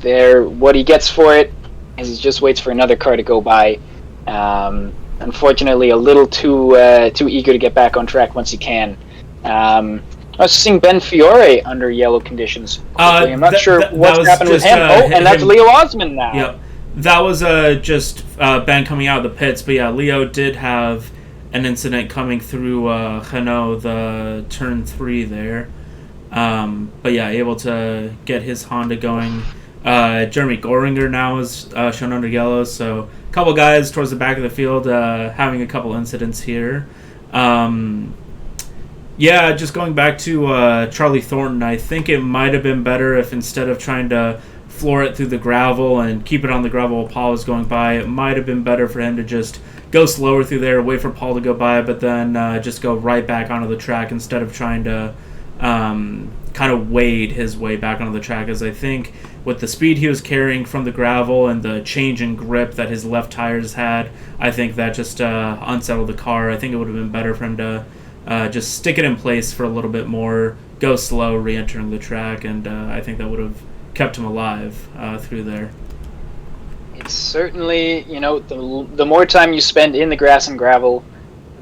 S4: there, what he gets for it is he just waits for another car to go by. Unfortunately, a little too eager to get back on track once he can. I was seeing Ben Fiore under yellow conditions. I'm not sure what's happened with him. And that's Leo Osman now.
S1: Yep. That was just Ben coming out of the pits. But yeah, Leo did have an incident coming through Renault, the turn 3 there. But yeah, able to get his Honda going. Jeremy Goringer now is shown under yellow. So a couple guys towards the back of the field having a couple incidents here. Yeah, just going back to Charlie Thornton, I think it might have been better if instead of trying to floor it through the gravel and keep it on the gravel while Paul was going by, it might have been better for him to just go slower through there, wait for Paul to go by, but then just go right back onto the track instead of trying to kind of wade his way back onto the track, as I think with the speed he was carrying from the gravel and the change in grip that his left tires had, I think that just unsettled the car. I think it would have been better for him to just stick it in place for a little bit more, go slow, re-entering the track, and I think that would have kept him alive through there.
S4: it's certainly, the more time you spend in the grass and gravel,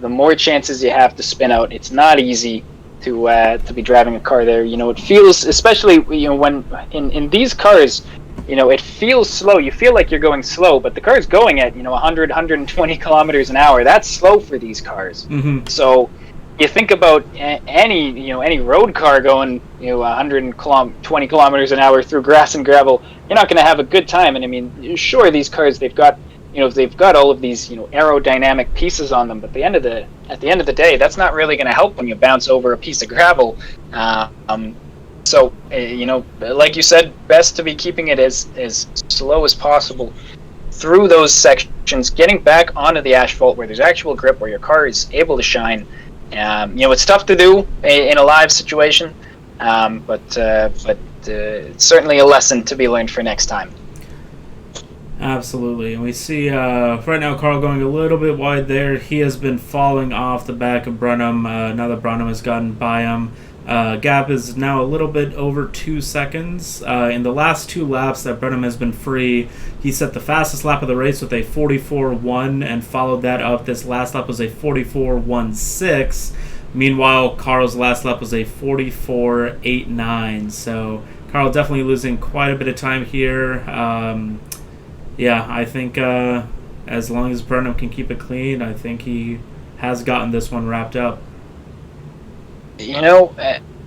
S4: the more chances you have to spin out. It's not easy to be driving a car there. It feels, especially when in these cars, it feels slow. You feel like you're going slow, but the car is going at 100, 120 kilometers an hour. That's slow for these cars.
S1: Mm-hmm.
S4: So you think about any road car going 120 kilometers an hour through grass and gravel, you're not going to have a good time. And I mean, sure, these cars, they've got all of these aerodynamic pieces on them, but at the end of the day, that's not really going to help when you bounce over a piece of gravel. So like you said, best to be keeping it as slow as possible through those sections, getting back onto the asphalt where there's actual grip, where your car is able to shine. It's tough to do in a live situation, but it's certainly a lesson to be learned for next time.
S1: Absolutely. And we see right now Carl going a little bit wide there. He has been falling off the back of Brenham now that Brenham has gotten by him. Gap is now a little bit over 2 seconds. In the last 2 laps that Brenham has been free, he set the fastest lap of the race with a 44.1 and followed that up. This last lap was a 44.16. Meanwhile, Carl's last lap was a 44.89. So Carl definitely losing quite a bit of time here. Yeah, I think as long as Brenham can keep it clean, I think he has gotten this one wrapped up.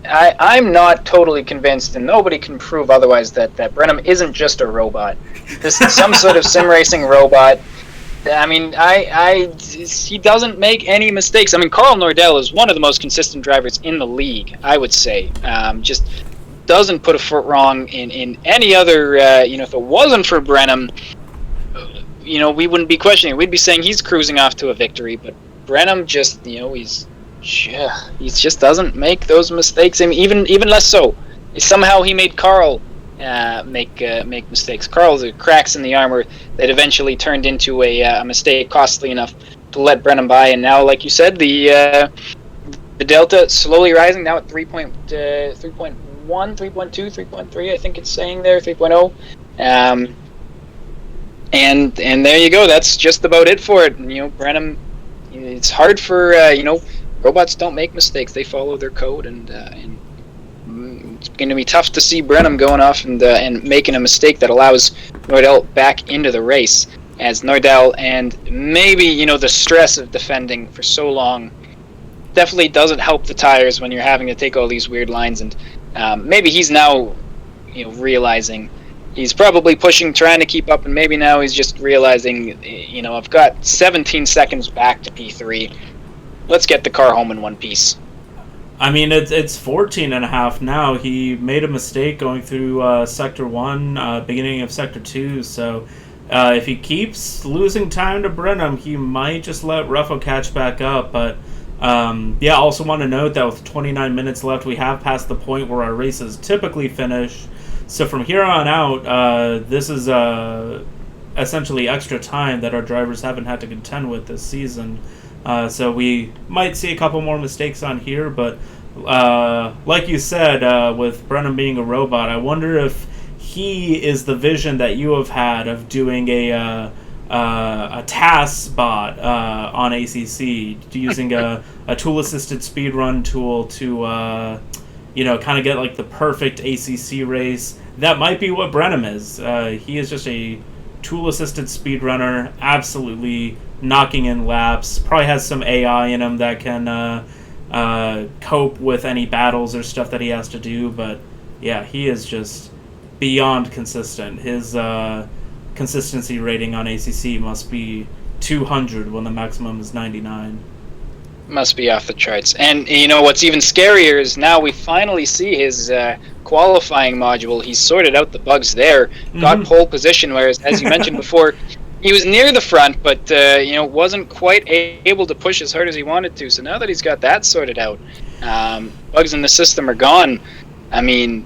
S4: I'm not totally convinced, and nobody can prove otherwise, that Brenham isn't just a robot. This is some sort of sim racing robot. I mean, he doesn't make any mistakes. I mean, Carl Nordell is one of the most consistent drivers in the league, I would say. Just doesn't put a foot wrong in any other. If it wasn't for Brenham, we wouldn't be questioning. We'd be saying he's cruising off to a victory. But Brenham just, he just doesn't make those mistakes. I mean, even less so. Somehow he made Carl make mistakes. Carl, the cracks in the armor that eventually turned into a mistake costly enough to let Brenham by. And now, like you said, the delta slowly rising, now at 3.1, 3.2, 3.3, I think it's saying there, 3.0. And there you go. That's just about it for it. Brenham, it's hard for, robots don't make mistakes. They follow their code, and it's going to be tough to see Brenham going off and making a mistake that allows Nordell back into the race, as Nordell and maybe, the stress of defending for so long definitely doesn't help the tires when you're having to take all these weird lines. And maybe he's now, realizing he's probably pushing, trying to keep up, and maybe now he's just realizing, I've got 17 seconds back to P3. Let's get the car home in one piece.
S1: I mean, it's 14 and a half now. He made a mistake going through Sector 1, beginning of Sector 2, so if he keeps losing time to Brenham, he might just let Ruffo catch back up. But I also want to note that with 29 minutes left, we have passed the point where our races typically finish. So from here on out, this is essentially extra time that our drivers haven't had to contend with this season. So we might see a couple more mistakes on here, but like you said, with Brenham being a robot, I wonder if he is the vision that you have had of doing a task bot on ACC, using a tool-assisted speed run tool to kind of get like the perfect ACC race. That might be what Brenham is. He is just a tool-assisted speedrunner, absolutely knocking in laps. Probably has some AI in him that can cope with any battles or stuff that he has to do. But yeah, he is just beyond consistent. His consistency rating on ACC must be 200 when the maximum is 99.
S4: Must be off the charts. And what's even scarier is now we finally see his qualifying module. He's sorted out the bugs there, got pole position, whereas, as you mentioned before, he was near the front, but wasn't quite able to push as hard as he wanted to. So now that he's got that sorted out, bugs in the system are gone. I mean,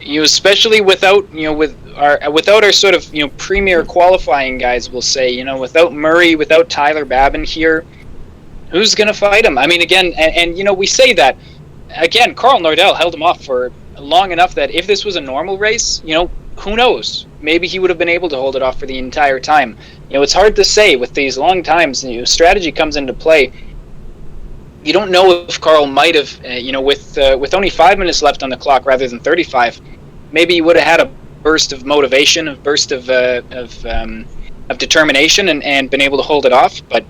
S4: especially without our sort of premier qualifying guys, we'll say, without Murray, without Tyler Babin here, who's going to fight him? I mean, again, and we say that again. Carl Nordell held him off for long enough that if this was a normal race, who knows? maybe he would have been able to hold it off for the entire time. It's hard to say with these long times. Strategy comes into play. You don't know if Carl might have, with only 5 minutes left on the clock rather than 35, maybe he would have had a burst of motivation, a burst of determination, and been able to hold it off. But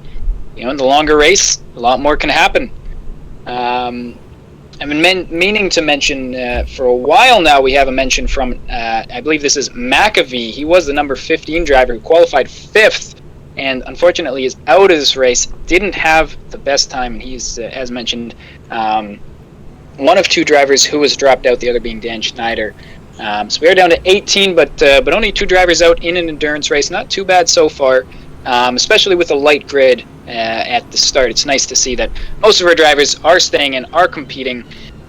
S4: in the longer race, a lot more can happen. I've been meaning to mention for a while now. We have a mention from I believe this is McAvee. He was the number 15 driver who qualified 5th. And unfortunately is out of this race. Didn't have the best time, and he's, as mentioned, one of 2 drivers who was dropped out, the other being Dan Schneider. So we are down to 18, but only 2 drivers out in an endurance race. Not too bad so far, especially with a light grid at the start. It's nice to see that most of our drivers are staying and are competing.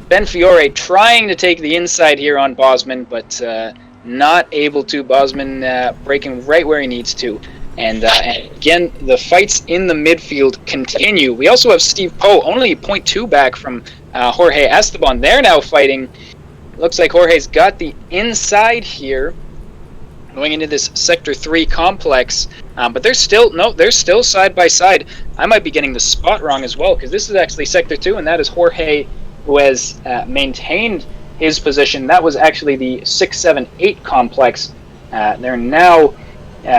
S4: Ben Fiore trying to take the inside here on Bosman, but not able to. Bosman braking right where he needs to. And again, the fights in the midfield continue. We also have Steve Poe, only 0.2 back from Jorge Esteban. They're now fighting. Looks like Jorge's got the inside here, going into this Sector 3 complex. But they're still side by side. I might be getting the spot wrong as well, because this is actually Sector 2, and that is Jorge, who has maintained his position. That was actually the 6, 7, 8 complex. They're now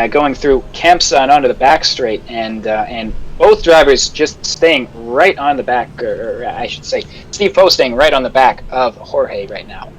S4: going through Campsa and onto the back straight, and both drivers just staying right on the back, or I should say, Steve Poe staying right on the back of Jorge right now.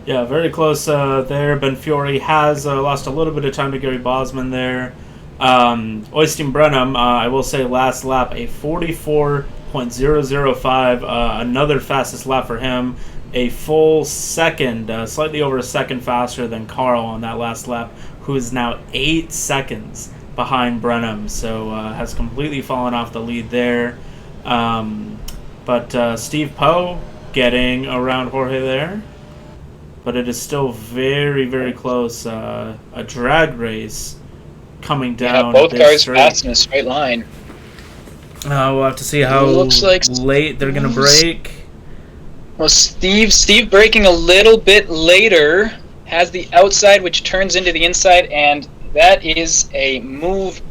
S1: Yeah, very close there. Ben Fiore has lost a little bit of time to Gary Bosman there. Oystein Brenham, I will say, last lap, a 44.005, another fastest lap for him. A full second, slightly over a second faster than Carl on that last lap, who is now 8 seconds behind Brenham, so has completely fallen off the lead there. But Steve Poe getting around Jorge there, but it is still very, very close. A drag race coming down.
S4: Yeah, both cars fast in a straight line.
S1: We'll have to see how late they're going to brake.
S4: Well, Steve braking a little bit later, has the outside, which turns into the inside, and that is a move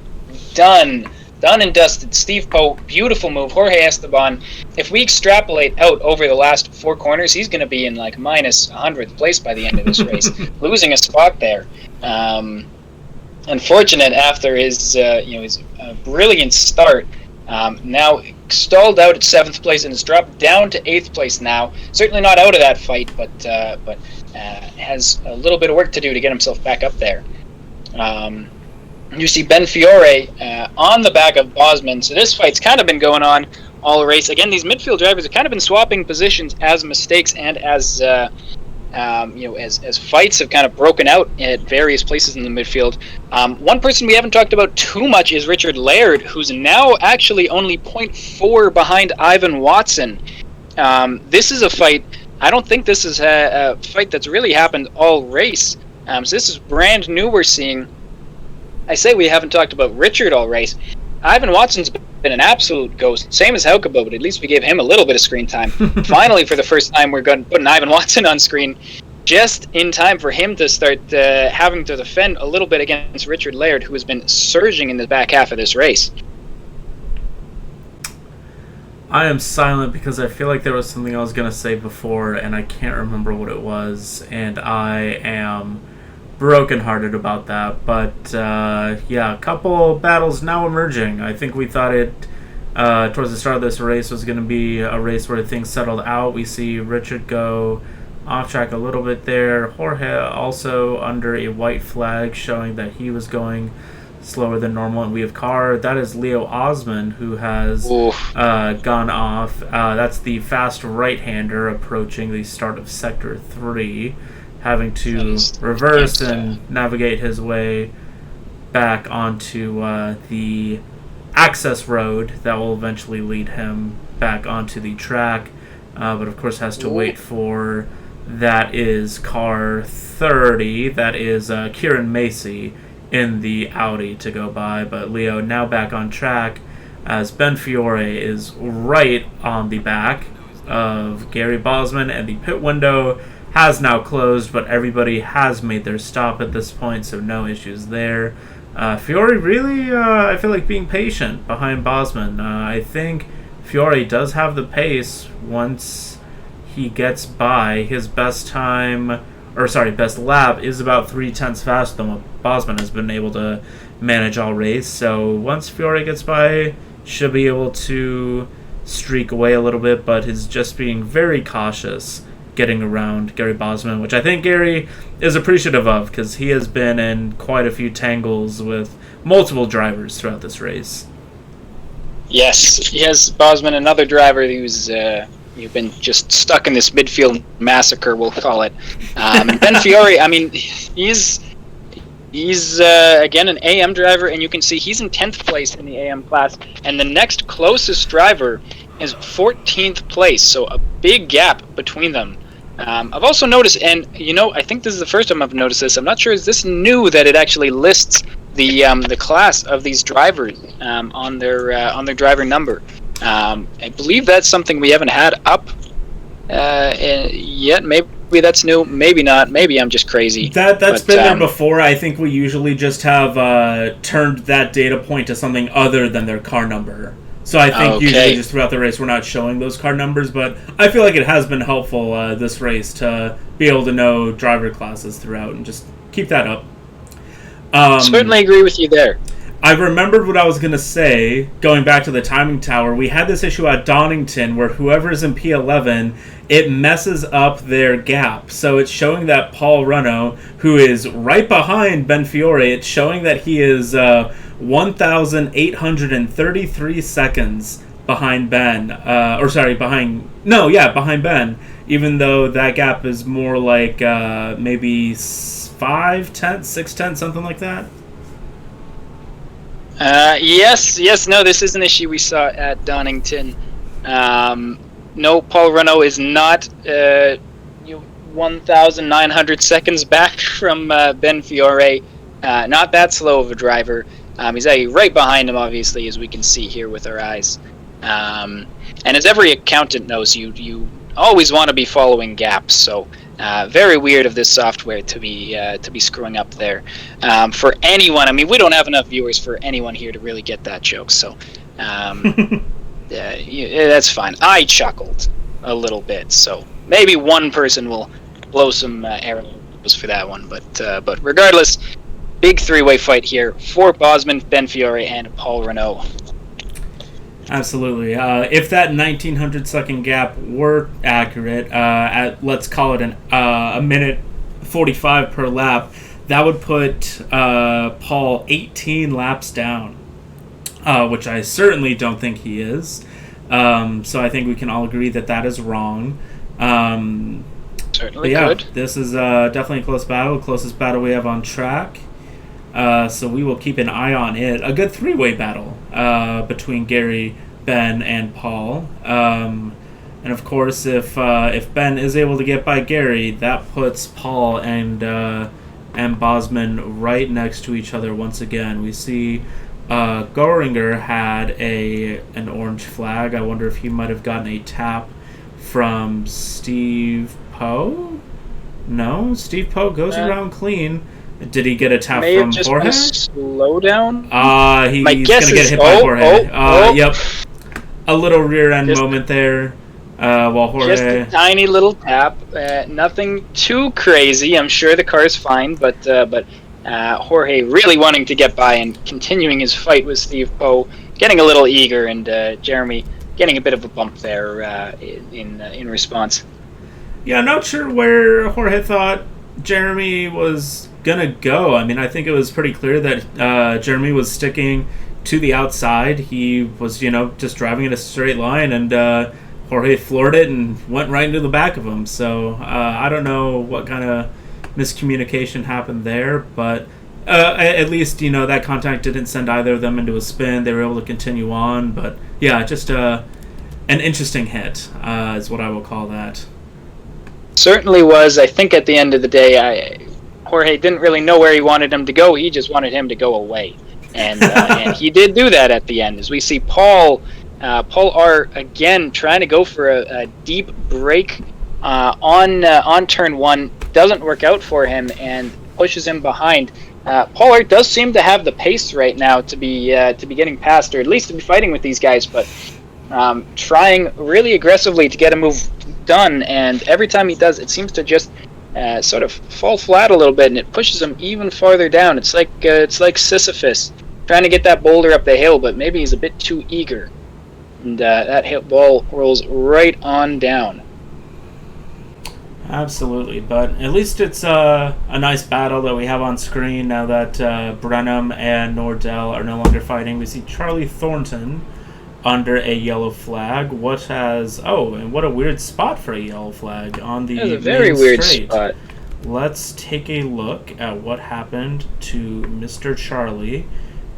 S4: done and dusted. Steve Poe, beautiful move. Jorge Esteban, if we extrapolate out over the last 4 corners, he's going to be in like minus 100th place by the end of this race, losing a spot there. Unfortunate after his brilliant start. Now stalled out at 7th place and has dropped down to 8th place now. Certainly not out of that fight, but has a little bit of work to do to get himself back up there. You see Ben Fiore on the back of Bosman. So this fight's kind of been going on all race. Again, these midfield drivers have kind of been swapping positions as mistakes and as fights have kind of broken out at various places in the midfield. One person we haven't talked about too much is Richard Laird, who's now actually only 0.4 behind Ivan Watson. This is a fight. I don't think this is a fight that's really happened all race. So this is brand new we're seeing. I say we haven't talked about Richard all race. Ivan Watson's been an absolute ghost, same as Helkabo, but at least we gave him a little bit of screen time. Finally, for the first time, we're going to put an Ivan Watson on screen, just in time for him to start having to defend a little bit against Richard Laird, who has been surging in the back half of this race.
S1: I am silent because I feel like there was something I was going to say before, and I can't remember what it was, and I am brokenhearted about that. But a couple battles now emerging. I think we thought it towards the start of this race was going to be a race where things settled out. We see Richard go off track a little bit there. Jorge also under a white flag showing that he was going slower than normal, and we have car. That is Leo Osman, who has gone off. That's the fast right-hander approaching the start of Sector 3, having to reverse and navigate his way back onto the access road that will eventually lead him back onto the track, but of course has to wait for, that is car 30, that is Kieran Macy in the Audi to go by. But Leo now back on track as Ben Fiore is right on the back of Gary Bosman, and the pit window has now closed, but everybody has made their stop at this point, so no issues there. Fiore really, I feel like being patient behind Bosman. I think Fiore does have the pace once he gets by. His best lap is about 3/10 faster than what Bosman has been able to manage all race. So once Fiore gets by, should be able to streak away a little bit, but is just being very cautious getting around Gary Bosman, which I think Gary is appreciative of because he has been in quite a few tangles with multiple drivers throughout this race.
S4: Yes, Bosman, another driver who's you've been just stuck in this midfield massacre, we'll call it. And Ben Fiore, I mean, he's again an AM driver, and you can see he's in 10th place in the AM class, and the next closest driver is 14th place, so a big gap between them. I've also noticed, and I think this is the first time I've noticed this. I'm not sure, is this new that it actually lists the class of these drivers on their driver number? I believe that's something we haven't had up yet. Maybe that's new, maybe not. Maybe I'm just crazy.
S1: That's been there before. I think we usually just have turned that data point to something other than their car number. So I think usually just throughout the race we're not showing those car numbers, but I feel like it has been helpful this race to be able to know driver classes throughout and just keep that up.
S4: Certainly agree with you there.
S1: I remembered what I was going to say, going back to the timing tower. We had this issue at Donington where whoever's in P11, it messes up their gap. So it's showing that Paul Renault, who is right behind Ben Fiore, it's showing that he is 1,833 seconds behind Ben. Behind Ben. Even though that gap is more like maybe 5/10, 6/10, something like that.
S4: Yes, no, this is an issue we saw at Donington. No, Paul Renault is not 1,900 seconds back from Ben Fiore. Not that slow of a driver. He's right behind him, obviously, as we can see here with our eyes. And as every accountant knows, you always want to be following gaps. So very weird of this software to be screwing up there. For anyone, I mean, we don't have enough viewers for anyone here to really get that joke. So that's fine. I chuckled a little bit, so maybe one person will blow some arrows for that one. But regardless, big three-way fight here for Bosman, Ben Fiore, and Paul Renault.
S1: Absolutely. If that 1,900-second gap were accurate, at let's call it a minute 45 per lap, that would put Paul 18 laps down, which I certainly don't think he is. So I think we can all agree that is wrong.
S4: Certainly
S1: yeah,
S4: could.
S1: This is definitely a close battle, closest battle we have on track. So we will keep an eye on it. A good three-way battle between Gary, Ben, and Paul. And of course, if Ben is able to get by Gary, that puts Paul and Bosman right next to each other once again. We see Goringer had an orange flag. I wonder if he might have gotten a tap from Steve Poe. No, Steve Poe goes around clean. Did he get a tap from Jorge?
S4: Slow down.
S1: He's going to get hit by Jorge. Yep. A little rear end moment there. While Jorge.
S4: Just a tiny little tap. Nothing too crazy. I'm sure the car's fine, but Jorge really wanting to get by and continuing his fight with Steve Poe, getting a little eager, and Jeremy getting a bit of a bump there in response.
S1: Yeah, not sure where Jorge thought Jeremy was gonna go. I mean, I think it was pretty clear that Jeremy was sticking to the outside. He was, just driving in a straight line, and Jorge floored it and went right into the back of him. So I don't know what kind of miscommunication happened there, but at least, that contact didn't send either of them into a spin. They were able to continue on, but yeah, just an interesting hit is what I will call that.
S4: Certainly was. I think at the end of the day, Jorge didn't really know where he wanted him to go. He just wanted him to go away, and he did do that at the end. As we see Paul R again trying to go for a deep break on turn 1 doesn't work out for him and pushes him behind. Pollard does seem to have the pace right now to be getting past, or at least to be fighting with these guys, but trying really aggressively to get a move done, and every time he does, it seems to just sort of fall flat a little bit, and it pushes him even farther down. It's like Sisyphus trying to get that boulder up the hill, but maybe he's a bit too eager, and that ball rolls right on down.
S1: Absolutely, but at least it's a nice battle that we have on screen now that Brenham and Nordell are no longer fighting. We see Charlie Thornton under a yellow flag. And what a weird spot for a yellow flag on the
S4: That's a very
S1: main
S4: weird
S1: straight.
S4: spot.
S1: Let's take a look at what happened to Mr. Charlie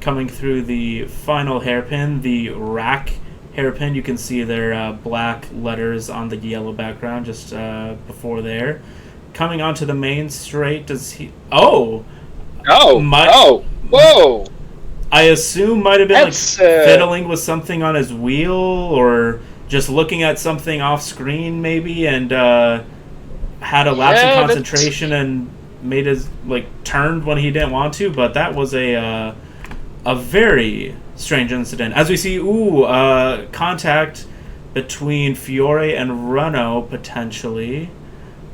S1: coming through the final hairpin, the rack hairpin. You can see their black letters on the yellow background just before there. Coming onto the main straight, does he... Whoa! I assume might have been fiddling with something on his wheel, or just looking at something off screen maybe, and had a lapse in concentration and made his turned when he didn't want to. But that was a very strange incident. As we see, contact between Fiore and Renault potentially.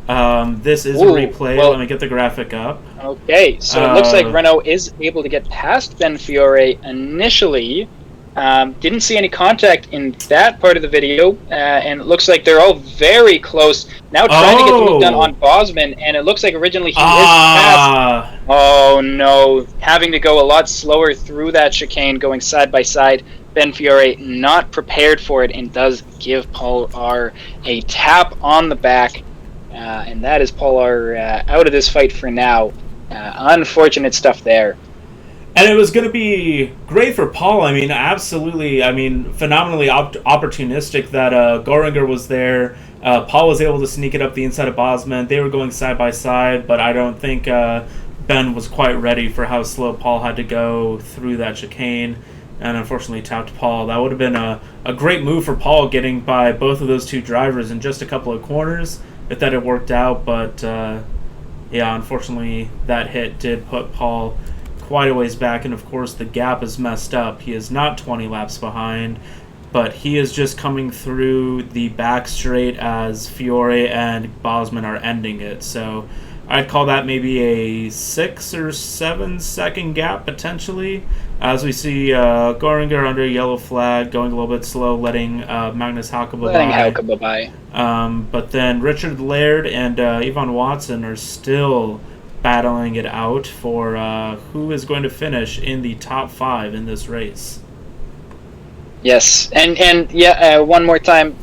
S1: This is a replay. Let me get the graphic up.
S4: Okay, so it looks like Renault is able to get past Ben Fiore initially. Didn't see any contact in that part of the video, and it looks like they're all very close. Now trying to get the move done on Bosman, and it looks like originally he is past. Oh no, having to go a lot slower through that chicane, going side by side. Ben Fiore not prepared for it, and does give Paul R a tap on the back. And that is Paul R out of this fight for now. Unfortunate stuff there.
S1: And it was going to be great for Paul. I mean, absolutely. I mean, phenomenally opportunistic that Goringer was there. Paul was able to sneak it up the inside of Bosman. They were going side by side, but I don't think Ben was quite ready for how slow Paul had to go through that chicane, and unfortunately tapped Paul. That would have been a great move for Paul, getting by both of those two drivers in just a couple of corners, if that had worked out. But unfortunately that hit did put Paul quite a ways back, and of course the gap is messed up. He is not 20 laps behind, but he is just coming through the back straight as Fiore and Bosman are ending it. So I'd call that maybe a 6 or 7 second gap potentially, as we see Goringer under a yellow flag, going a little bit slow, letting Magnus Haukeba by. But then Richard Laird and Yvonne Watson are still battling it out for who is going to finish in the top 5 in this race.
S4: Yes, and one more time,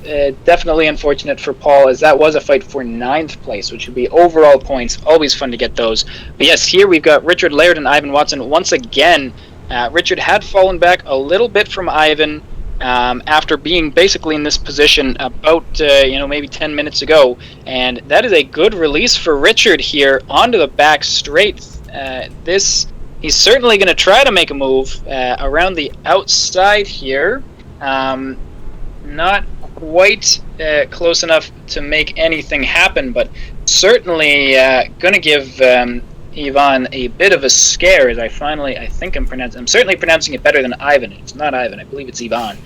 S4: definitely unfortunate for Paul, as that was a fight for 9th place, which would be overall points. Always fun to get those. But yes, here we've got Richard Laird and Ivan Watson once again. Richard had fallen back a little bit from Ivan after being basically in this position about maybe 10 minutes ago, and that is a good release for Richard here onto the back straight. He's certainly going to try to make a move around the outside here. Not quite close enough to make anything happen, but certainly going to give Ivan a bit of a scare, as I'm certainly pronouncing it better than Ivan. It's not Ivan, I believe it's Ivan.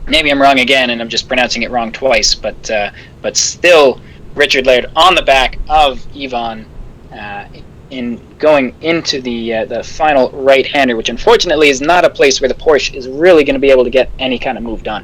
S4: Maybe I'm wrong again and I'm just pronouncing it wrong twice, but still Richard Laird on the back of Ivan in going into the final right-hander, which unfortunately is not a place where the Porsche is really going to be able to get any kind of move done.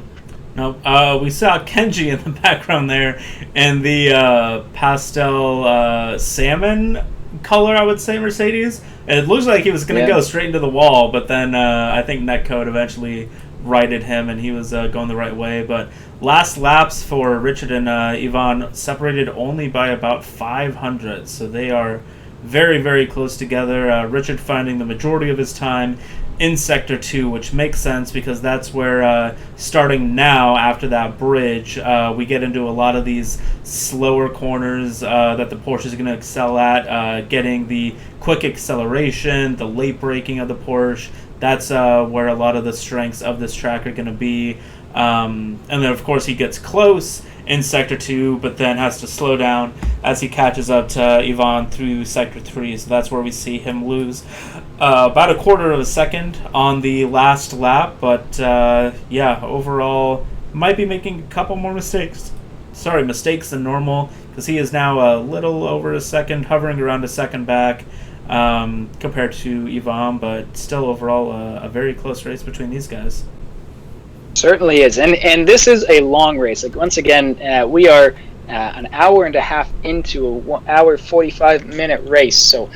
S1: No, we saw Kenji in the background there, and the pastel salmon color, I would say, Mercedes. And it looks like he was going to go straight into the wall, but then I think Netcode eventually righted him, and he was going the right way. But last laps for Richard and Ivan separated only by about 500, so they are very, very close together. Richard finding the majority of his time in Sector 2, which makes sense because that's where, starting now after that bridge, we get into a lot of these slower corners that the Porsche is going to excel at, getting the quick acceleration, the late braking of the Porsche. That's where a lot of the strengths of this track are going to be. And then, of course, he gets close, in Sector 2, but then has to slow down as he catches up to Ivan through Sector 3. So that's where we see him lose about a quarter of a second on the last lap. But yeah, overall, might be making a couple more mistakes. Mistakes than normal, because he is now a little over a second, hovering around a second back compared to Ivan, but still overall a very close race between these guys.
S4: Certainly is, and this is a long race. Like, once again, we are an hour and a half into a 1 hour 45-minute race, so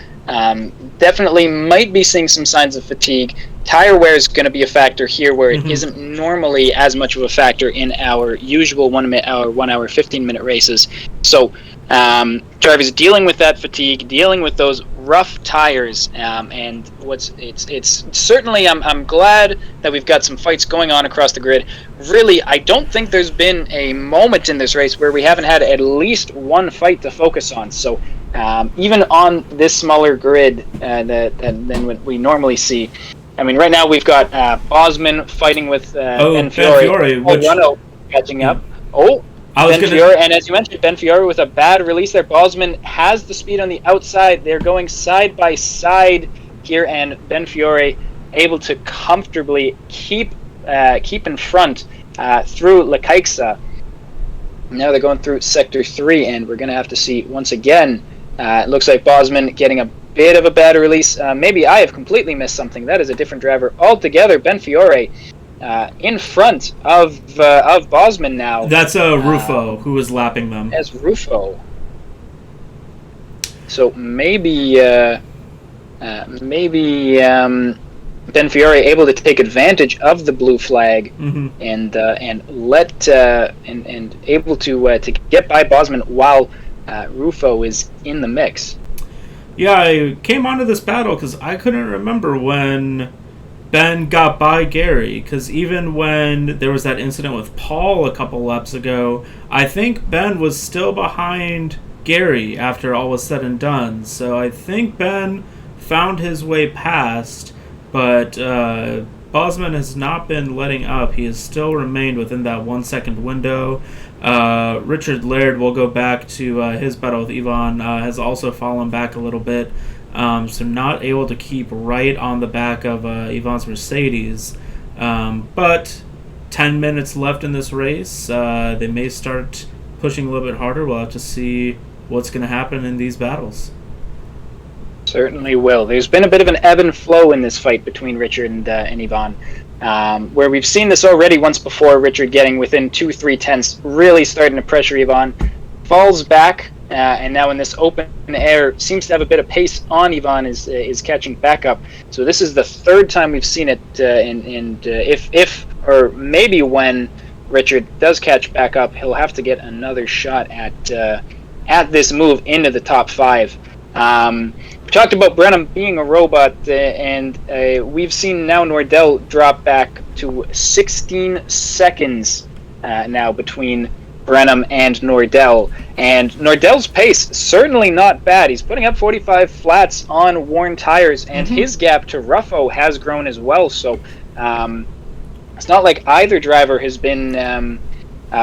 S4: definitely might be seeing some signs of fatigue. Tire wear is going to be a factor here, where it isn't normally as much of a factor in our usual 1 hour 15-minute races. So drivers dealing with that fatigue, dealing with those rough tires, and it's certainly I'm glad that we've got some fights going on across the grid. Really, I don't think there's been a moment in this race where we haven't had at least one fight to focus on. So even on this smaller grid than what we normally see. I mean, right now we've got Bosman fighting with Ben Fiore, Renault catching up. Fiore, and as you mentioned, Ben Fiore with a bad release there. Bosman has the speed on the outside. They're going side by side here, and Ben Fiore able to comfortably keep in front through La Caixa. Now they're going through Sector 3, and we're going to have to see once again. It looks like Bosman getting a bit of a bad release. Maybe I have completely missed something. That is a different driver altogether. Ben Fiore in front of Bosman now.
S1: That's Rufo who was lapping them.
S4: As Rufo. So maybe Ben Fiore able to take advantage of the blue flag and able to get by Bosman while Rufo is in the mix.
S1: Yeah, I came onto this battle because I couldn't remember when Ben got by Gary, because even when there was that incident with Paul a couple laps ago, I think Ben was still behind Gary after all was said and done. So I think Ben found his way past, but Bosman has not been letting up. He has still remained within that 1 second window. Richard Laird will go back to his battle with Ivan, has also fallen back a little bit, so not able to keep right on the back of Ivan's Mercedes. But 10 minutes left in this race. They may start pushing a little bit harder. We'll have to see what's going to happen in these battles.
S4: Certainly will. There's been a bit of an ebb and flow in this fight between Richard and Ivan, where we've seen this already once before. Richard getting within 2-3 tenths, really starting to pressure Ivan, falls back, and now in this open air seems to have a bit of pace on Ivan, is catching back up. So this is the third time we've seen it, if or maybe when Richard does catch back up, he'll have to get another shot at this move into the top 5. We talked about Brenham being a robot, and we've seen now Nordell drop back to 16 seconds now between Brenham and Nordell. And Nordell's pace, certainly not bad. He's putting up 45 flats on worn tires, and his gap to Ruffo has grown as well. So it's not like either driver has been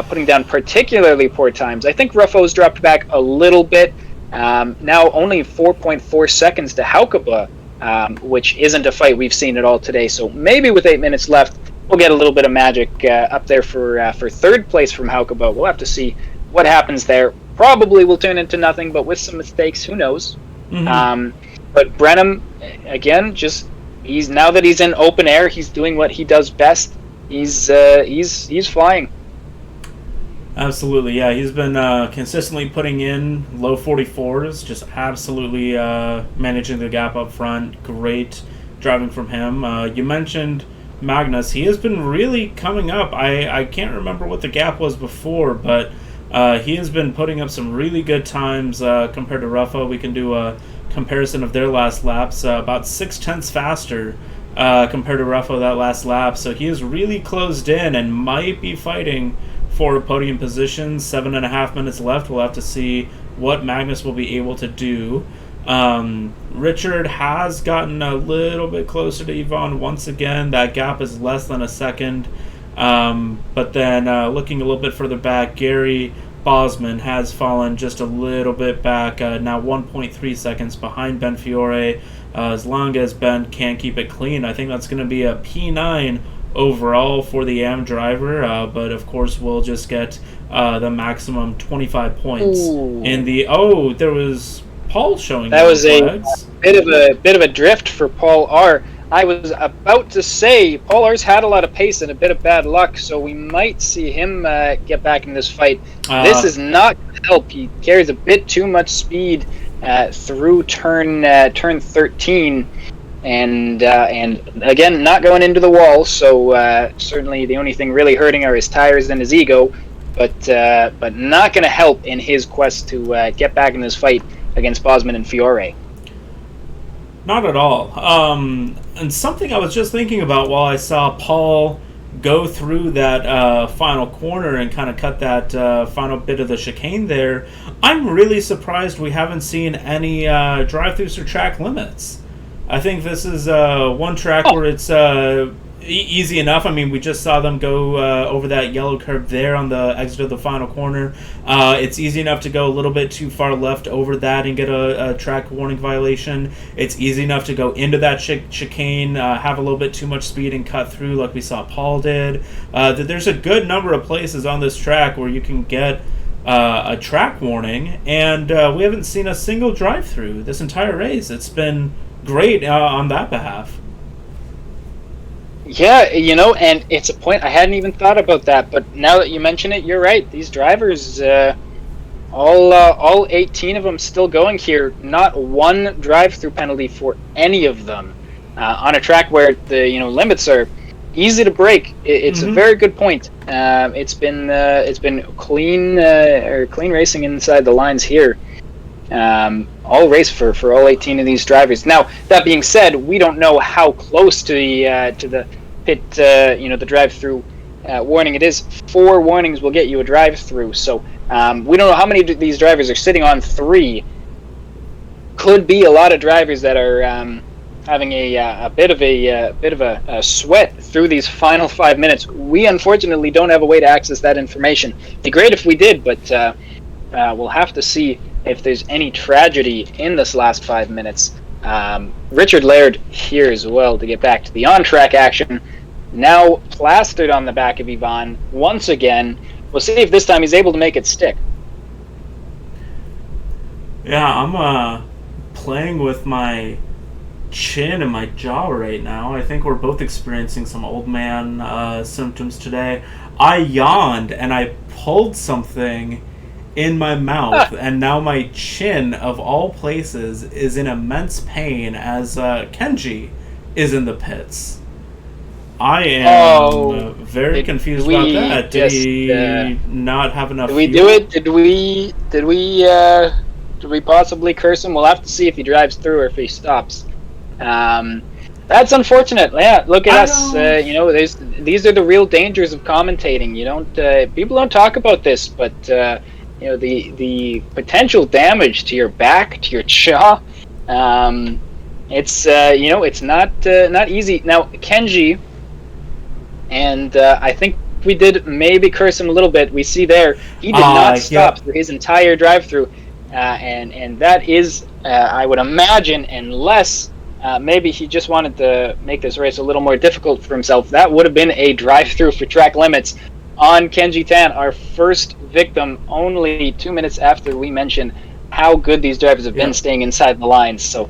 S4: putting down particularly poor times. I think Ruffo's dropped back a little bit. Now only 4.4 seconds to Haukeba, which isn't a fight we've seen at all today. So maybe with 8 minutes left, we'll get a little bit of magic up there for third place from Haukeba. We'll have to see what happens there. Probably will turn into nothing, but with some mistakes, who knows? But Brenham, again, he's now that he's in open air, he's doing what he does best. He's flying.
S1: Absolutely, yeah. He's been consistently putting in low 44s, just absolutely managing the gap up front. Great driving from him. You mentioned Magnus. He has been really coming up. I can't remember what the gap was before, but he has been putting up some really good times compared to Ruffo. We can do a comparison of their last laps. About 0.6 faster compared to Ruffo that last lap. So he is really closed in and might be fighting for podium position. 7.5 minutes left. We'll have to see what Magnus will be able to do. Richard has gotten a little bit closer to Ivan once again. That gap is less than a second. But then looking a little bit further back, Gary Bosman has fallen just a little bit back, now 1.3 seconds behind Ben Fiore. As long as Ben can keep it clean, I think that's going to be a P9 overall for the AM driver, but of course we'll just get the maximum 25 points.
S4: Ooh.
S1: In the there was Paul showing
S4: That was
S1: flags.
S4: a bit of a drift for Paul R. I was about to say Paul R's had a lot of pace and a bit of bad luck, so we might see him get back in this fight. This is not going to help. He carries a bit too much speed through turn 13, and again not going into the wall. So certainly the only thing really hurting are his tires and his ego, but not going to help in his quest to get back in this fight against Bosman and Fiore.
S1: Not at all. And something I was just thinking about while I saw Paul go through that final corner and kind of cut that final bit of the chicane there, I'm really surprised we haven't seen any drive-throughs or track limits. I think this is one track where it's easy enough. I mean, we just saw them go over that yellow curb there on the exit of the final corner. It's easy enough to go a little bit too far left over that and get a track warning violation. It's easy enough to go into that chicane, have a little bit too much speed and cut through like we saw Paul did. There's a good number of places on this track where you can get a track warning, and we haven't seen a single drive-through this entire race. It's been great on that behalf.
S4: Yeah, and it's a point I hadn't even thought about that, but now that you mention it, you're right. These drivers, all 18 of them still going here. Not one drive-through penalty for any of them on a track where the limits are easy to break. It's a very good point. It's been clean racing inside the lines here. All race for all 18 of these drivers. Now, that being said, we don't know how close to the pit, the drive-through warning it is. 4 warnings will get you a drive-through. So we don't know how many of these drivers are sitting on 3. Could be a lot of drivers that are having a bit of a sweat through these final 5 minutes. We unfortunately don't have a way to access that information. It'd be great if we did, but we'll have to see if there's any tragedy in this last 5 minutes. Richard Laird here as well to get back to the on-track action. Now plastered on the back of Yvonne once again. We'll see if this time he's able to make it stick.
S1: Yeah, I'm playing with my chin and my jaw right now. I think we're both experiencing some old man symptoms today. I yawned and I pulled something in my mouth, and now my chin, of all places, is in immense pain as Kenji is in the pits. I am very confused about that. Did he not have enough?
S4: Did we do it? Did we possibly curse him? We'll have to see if he drives through or if he stops. That's unfortunate. Yeah, look at us. These are the real dangers of commentating. People don't talk about this, but the potential damage to your back, to your jaw. It's not easy. Now Kenji, and I think we did maybe curse him a little bit. We see there he did not stop through his entire drive-through, and that is, I would imagine, unless maybe he just wanted to make this race a little more difficult for himself, that would have been a drive-through for track limits on Kenji Tan, our first victim, only 2 minutes after we mentioned how good these drivers have been staying inside the lines. So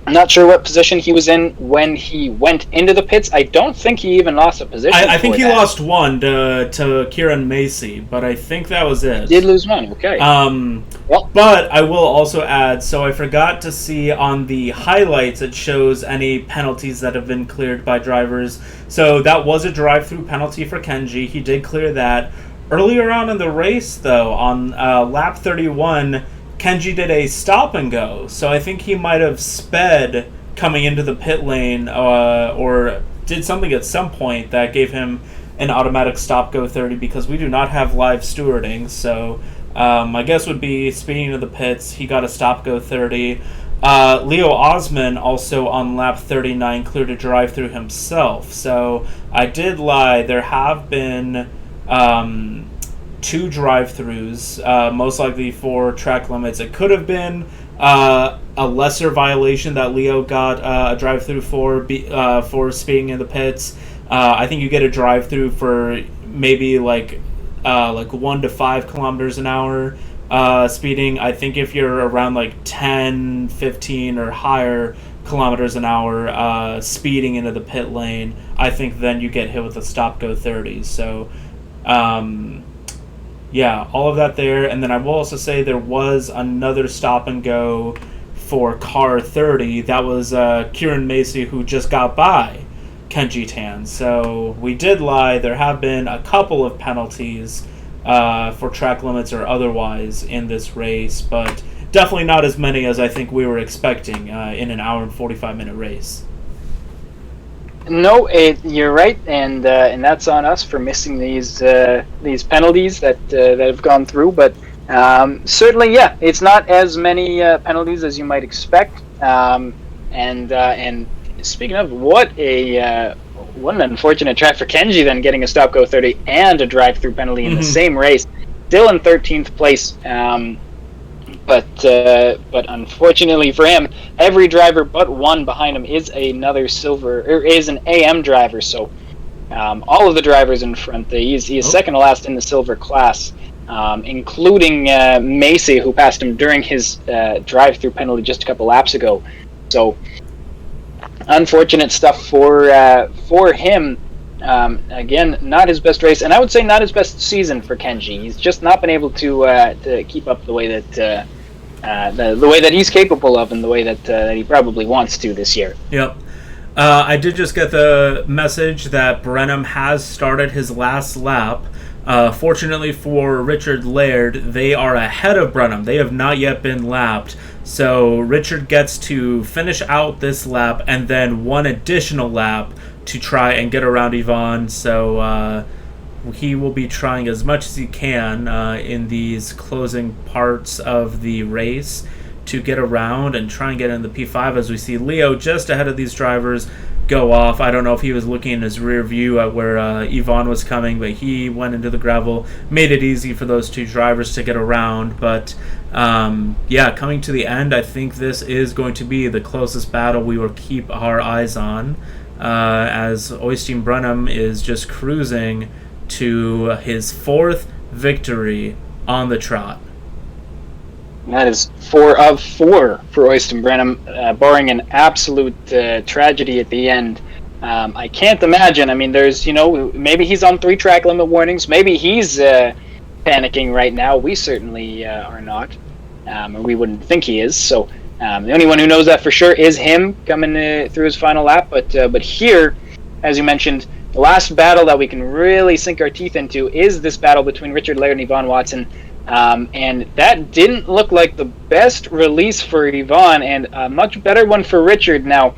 S4: I'm not sure what position he was in when he went into the pits. I don't think he even lost a position.
S1: I think he lost one to Kieran Macy, but I think that was it.
S4: He did lose one, okay.
S1: But I will also add, so I forgot to see on the highlights it shows any penalties that have been cleared by drivers. So that was a drive-through penalty for Kenji. He did clear that. Earlier on in the race, though, on lap 31, Kenji did a stop and go, so I think he might have sped coming into the pit lane or did something at some point that gave him an automatic stop go 30, because we do not have live stewarding. So my guess would be speeding to the pits, he got a stop go 30. Leo Osman also on lap 39 cleared a drive-through himself. So I did lie. There have been 2 drive-throughs, most likely for track limits. It could have been a lesser violation that Leo got a drive-through for speeding in the pits. I think you get a drive-through for maybe like 1 to 5 kilometers an hour speeding. I think if you're around like 10, 15 or higher kilometers an hour speeding into the pit lane, I think then you get hit with a stop-go 30s. So yeah, all of that there. And then I will also say there was another stop and go for car 30. That was Kieran Macy, who just got by Kenji Tan. So we did lie. There have been a couple of penalties for track limits or otherwise in this race, but definitely not as many as I think we were expecting in an hour and 45-minute race.
S4: No, you're right, and that's on us for missing these penalties that have gone through. But certainly, yeah, it's not as many penalties as you might expect. And speaking of, what an unfortunate track for Kenji then, getting a stop-go 30 and a drive-through penalty in the same race, still in 13th place. But unfortunately for him, every driver but one behind him is is an AM driver. So all of the drivers in front, he's second to last in the silver class, including Macy, who passed him during his drive-through penalty just a couple laps ago. So unfortunate stuff for him. Again, not his best race, and I would say not his best season for Kenji. He's just not been able to keep up the way that the way that he's capable of, and the way that he probably wants to this year.
S1: Yep. I did just get the message that Brenham has started his last lap. Fortunately for Richard Laird, they are ahead of Brenham. They have not yet been lapped. So Richard gets to finish out this lap and then one additional lap to try and get around Yvonne. So he will be trying as much as he can in these closing parts of the race to get around and try and get in the P5, as we see Leo just ahead of these drivers go off. I don't know if he was looking in his rear view at where Yvonne was coming, but he went into the gravel, made it easy for those 2 drivers to get around. But yeah, coming to the end, I think this is going to be the closest battle we will keep our eyes on, as Oystein Brenham is just cruising to his 4th victory on the trot.
S4: And that is 4 of 4 for Oystein Brenham, barring an absolute tragedy at the end. I can't imagine. I mean, there's, maybe he's on 3 track limit warnings. Maybe he's panicking right now. We certainly are not, or we wouldn't think he is. So the only one who knows that for sure is him coming through his final lap. But here, as you mentioned, the last battle that we can really sink our teeth into is this battle between Richard Laird and Yvonne Watson. And that didn't look like the best release for Yvonne, and a much better one for Richard. Now,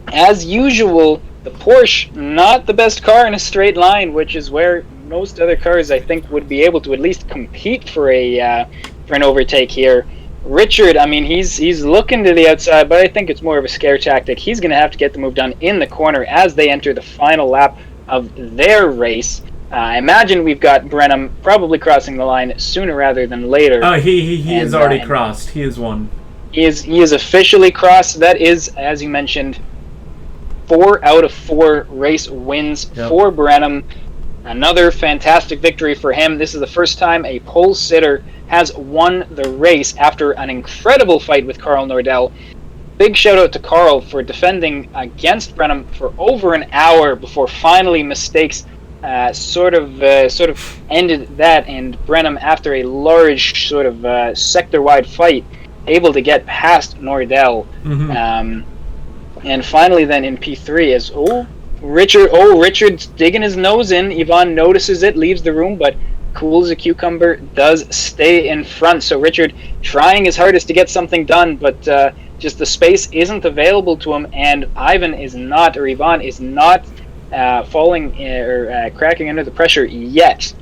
S4: as usual, the Porsche, not the best car in a straight line, which is where most other cars, I think, would be able to at least compete for an overtake here. Richard, I mean, he's looking to the outside, but I think it's more of a scare tactic. He's going to have to get the move done in the corner as they enter the final lap of their race. I imagine we've got Brenham probably crossing the line sooner rather than later.
S1: He is already crossed. He is won.
S4: He is officially crossed. That is, as you mentioned, 4 out of 4 race wins for Brenham. Another fantastic victory for him. This is the first time a pole sitter has won the race after an incredible fight with Carl Nordell. Big shout out to Carl for defending against Brenham for over an hour before finally mistakes sort of ended that, and Brenham, after a large sort of sector-wide fight, able to get past Nordell. And finally then in P3 as Richard's digging his nose in. Yvonne notices it, leaves the room, but cool as a cucumber does stay in front. So Richard trying his hardest to get something done, but just the space isn't available to him, and Yvonne is not falling or cracking under the pressure yet.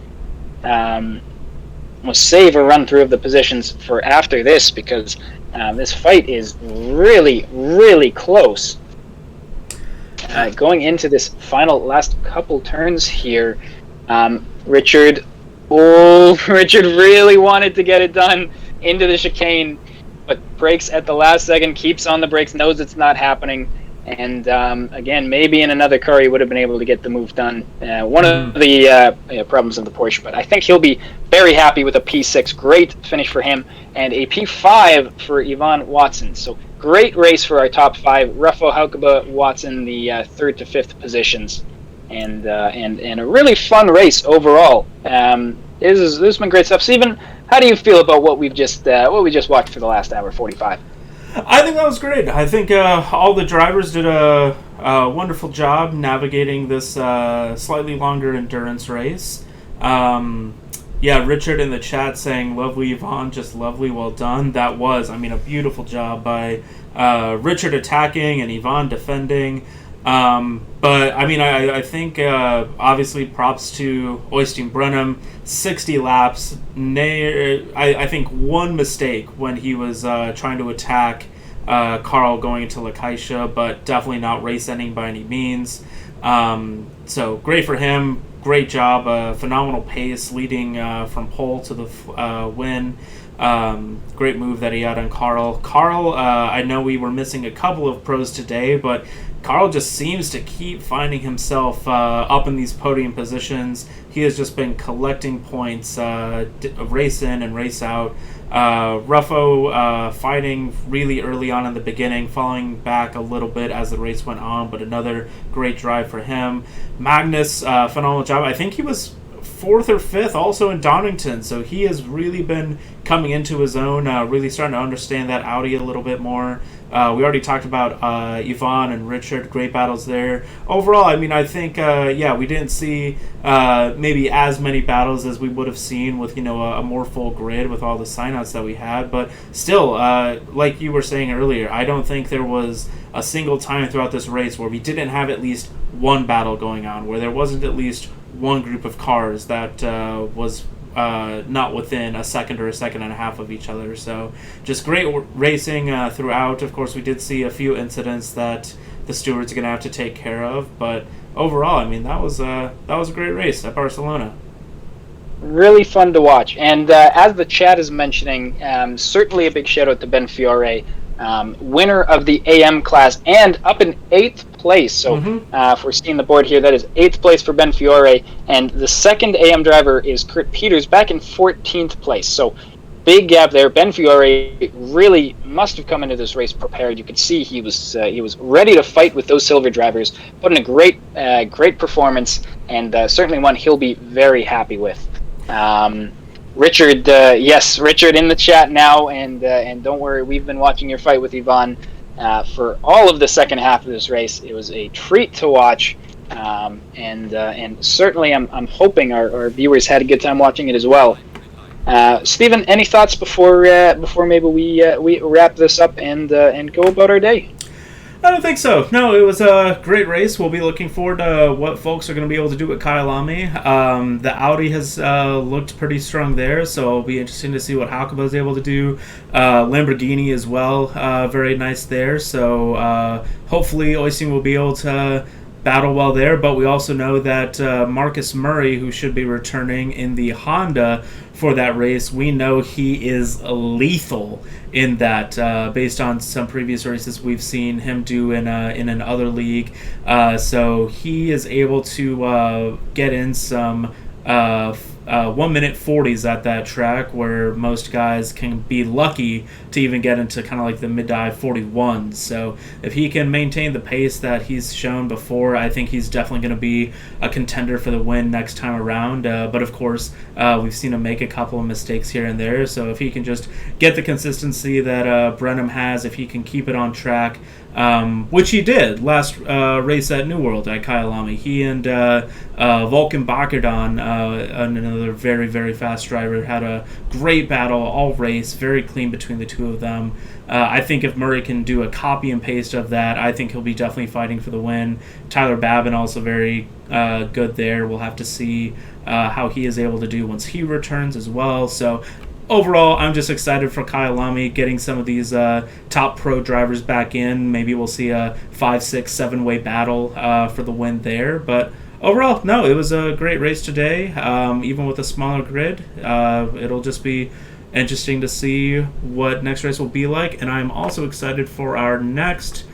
S4: We'll save a run through of the positions for after this, because This fight is really, really close. Going into this last couple turns here, Richard really wanted to get it done into the chicane, but brakes at the last second, keeps on the brakes, knows it's not happening. And again, maybe in another car he would have been able to get the move done. One of the problems in the Porsche, but I think he'll be very happy with a P6. Great finish for him, and a P5 for Yvonne Watson. So great race for our top 5. Ruffo, Haukeba, Watson, the 3rd to 5th positions, and a really fun race overall. This has been great stuff. Steven, how do you feel about what we just watched for the last hour 45?
S1: I think that was great. I think all the drivers did a wonderful job navigating this slightly longer endurance race. Richard in the chat saying, lovely Yvonne, just lovely, well done. That was, a beautiful job by Richard attacking and Yvonne defending. But I think obviously props to Oystein Brenham. 60 laps. I think one mistake when he was trying to attack Carl going into La Caixa, but definitely not race ending by any means. So great for him. Great job. Phenomenal pace leading from pole to the win. Great move that he had on Carl. Carl, I know we were missing a couple of pros today, but Carl just seems to keep finding himself up in these podium positions. He has just been collecting points, race in and race out. Ruffo fighting really early on in the beginning, falling back a little bit as the race went on, but another great drive for him. Magnus, phenomenal job. I think he was 4th or 5th also in Donington, so he has really been coming into his own, really starting to understand that Audi a little bit more. We already talked about Yvonne and Richard, great battles there. Overall, I think, we didn't see maybe as many battles as we would have seen with, a more full grid with all the signouts that we had. But still, like you were saying earlier, I don't think there was a single time throughout this race where we didn't have at least one battle going on, where there wasn't at least one group of cars that was not within a second or a second and a half of each other. So just great racing throughout. Of course, we did see a few incidents that the stewards are going to have to take care of, but overall, that was a great race at Barcelona.
S4: Really fun to watch. And as the chat is mentioning, certainly a big shout out to Ben Fiore, winner of the AM class and up in 8th place. So if we're seeing the board here, that is 8th place for Ben Fiore, and the second AM driver is Kurt Peters back in 14th place. So big gap there. Ben Fiore really must have come into this race prepared. You could see he was ready to fight with those silver drivers. Put in a great performance, and certainly one he'll be very happy with. Richard, Richard in the chat now, and don't worry, we've been watching your fight with Yvonne for all of the second half of this race. It was a treat to watch, and certainly I'm hoping our viewers had a good time watching it as well. Stephen, any thoughts before maybe we wrap this up and go about our day?
S1: I don't think so. No, it was a great race. We'll be looking forward to what folks are going to be able to do at Kyalami. The Audi has looked pretty strong there, so it'll be interesting to see what Haukeba is able to do. Lamborghini as well, very nice there. So hopefully Oystein will be able to battle well there, but we also know that Marcus Murray, who should be returning in the Honda for that race, we know he is lethal in that, based on some previous races we've seen him do in an other league. So he is able to get in some 1 minute 40s at that track, where most guys can be lucky to even get into kind of like the mid-dive 41s. So if he can maintain the pace that he's shown before, I think he's definitely going to be a contender for the win next time around. But of course, we've seen him make a couple of mistakes here and there. So if he can just get the consistency that Brenham has, if he can keep it on track, which he did last race at New World at Kyalami. He and Volkan Bakirdan, another very, very fast driver, had a great battle all race, very clean between the two of them. I think if Murray can do a copy and paste of that, I think he'll be definitely fighting for the win. Tyler Babin also very good there. We'll have to see how he is able to do once he returns as well. So overall, I'm just excited for Kyle Lamy getting some of these top pro drivers back in. Maybe we'll see a 5, 6, 7-way battle for the win there. But overall, no, it was a great race today. Even with a smaller grid, it'll just be interesting to see what next race will be like. And I'm also excited for our next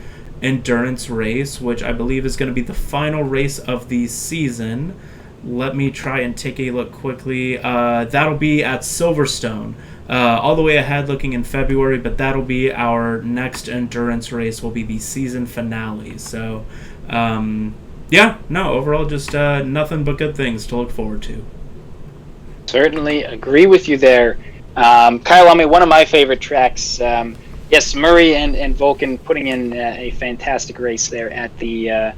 S1: endurance race, which I believe is going to be the final race of the season. Let me try and take a look quickly. That'll be at Silverstone, all the way ahead looking in February, but that'll be our next endurance race, will be the season finale. So, overall just nothing but good things to look forward to.
S4: Certainly agree with you there. Kyle Lamy, one of my favorite tracks. Yes, Murray and Vulcan putting in a fantastic race there at the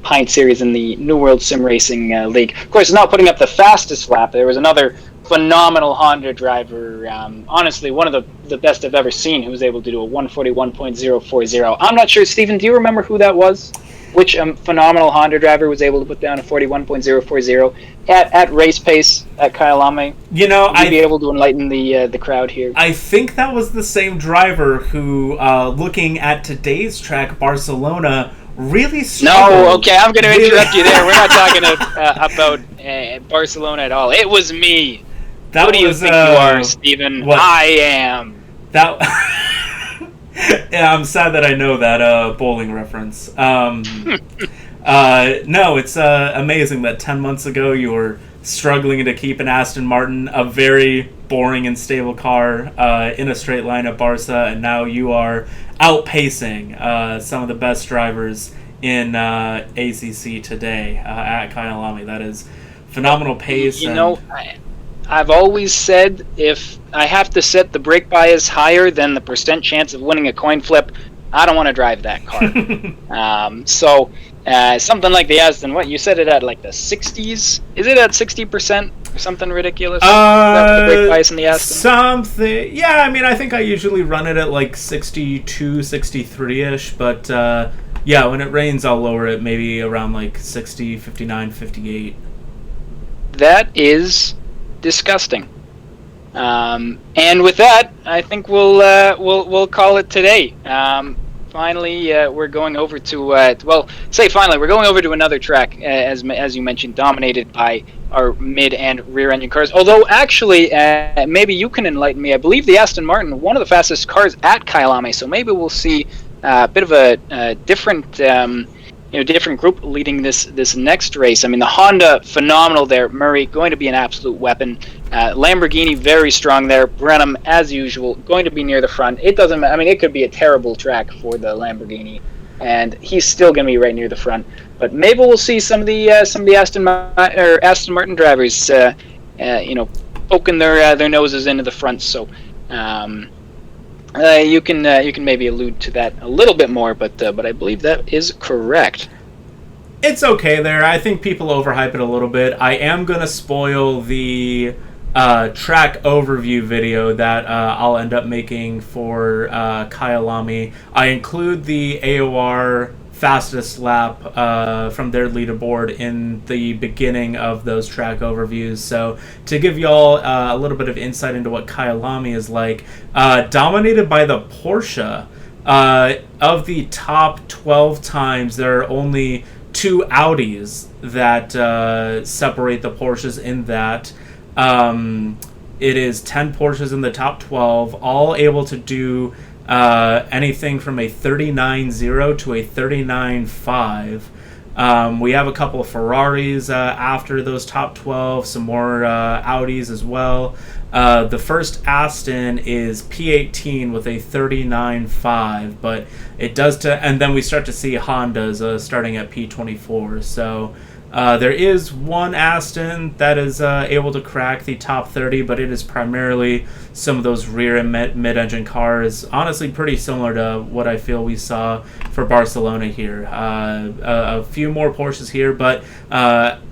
S4: Pint Series in the New World Sim Racing League. Of course, not putting up the fastest lap. There was another phenomenal Honda driver, honestly, one of the best I've ever seen, who was able to do a 141.040. I'm not sure, Stephen, do you remember who that was? Which phenomenal Honda driver was able to put down a 41.040 at race pace at Kyle Lamy?
S1: You know,
S4: I'd be able to enlighten the crowd here.
S1: I think that was the same driver who, looking at today's track, Barcelona, really struggled.
S4: No, okay, I'm going to interrupt you there. We're not talking about Barcelona at all. It was me. Who do you think you are, Stephen?
S1: What?
S4: I am.
S1: That. Yeah, I'm sad that I know that bowling reference. No, it's amazing that 10 months ago you were struggling to keep an Aston Martin, a very boring and stable car, in a straight line at Barca, and now you are outpacing some of the best drivers in ACC today at Kyle Lamy. That is phenomenal pace.
S4: You know, I've always said if I have to set the brake bias higher than the percent chance of winning a coin flip, I don't want to drive that car. So something like the Aston, what, you set it at like the 60s? Is it at 60% or something ridiculous? The brake bias in the Aston?
S1: Something, yeah, I mean, I think I usually run it at like 62, 63-ish, but yeah, when it rains, I'll lower it maybe around like 60, 59, 58.
S4: That is disgusting. And with that, I think we'll call it today. Finally, we're going over to we're going over to another track, as you mentioned, dominated by our mid and rear engine cars. Although actually, maybe you can enlighten me. I believe the Aston Martin, one of the fastest cars at Kyle Lamy, so maybe we'll see a bit of a different different group leading this next race. I mean, the Honda, phenomenal there. Murray, going to be an absolute weapon. Lamborghini, very strong there. Brenham, as usual, going to be near the front. It doesn't matter. I mean, it could be a terrible track for the Lamborghini, and he's still going to be right near the front. But maybe we'll see some of the Aston Martin drivers, poking their noses into the front. So. You can maybe allude to that a little bit more, but I believe that is correct.
S1: It's okay there. I think people overhype it a little bit. I am going to spoil the track overview video that I'll end up making for Kyle Lamy. I include the AOR fastest lap from their leaderboard in the beginning of those track overviews. So to give y'all a little bit of insight into what Kyle Lamy is like, dominated by the Porsche. Of the top 12 times, there are only 2 Audis that separate the Porsches in that. It is 10 Porsches in the top 12, all able to do anything from a 39.0 to a 39.5. We have a couple of Ferraris after those top 12, some more Audis as well. The first Aston is P18 with a 39.5, but it does and then we start to see Hondas starting at P24. So there is one Aston that is able to crack the top 30, but it is primarily some of those rear and mid-engine cars. Honestly, pretty similar to what I feel we saw for Barcelona here. A few more Porsches here, but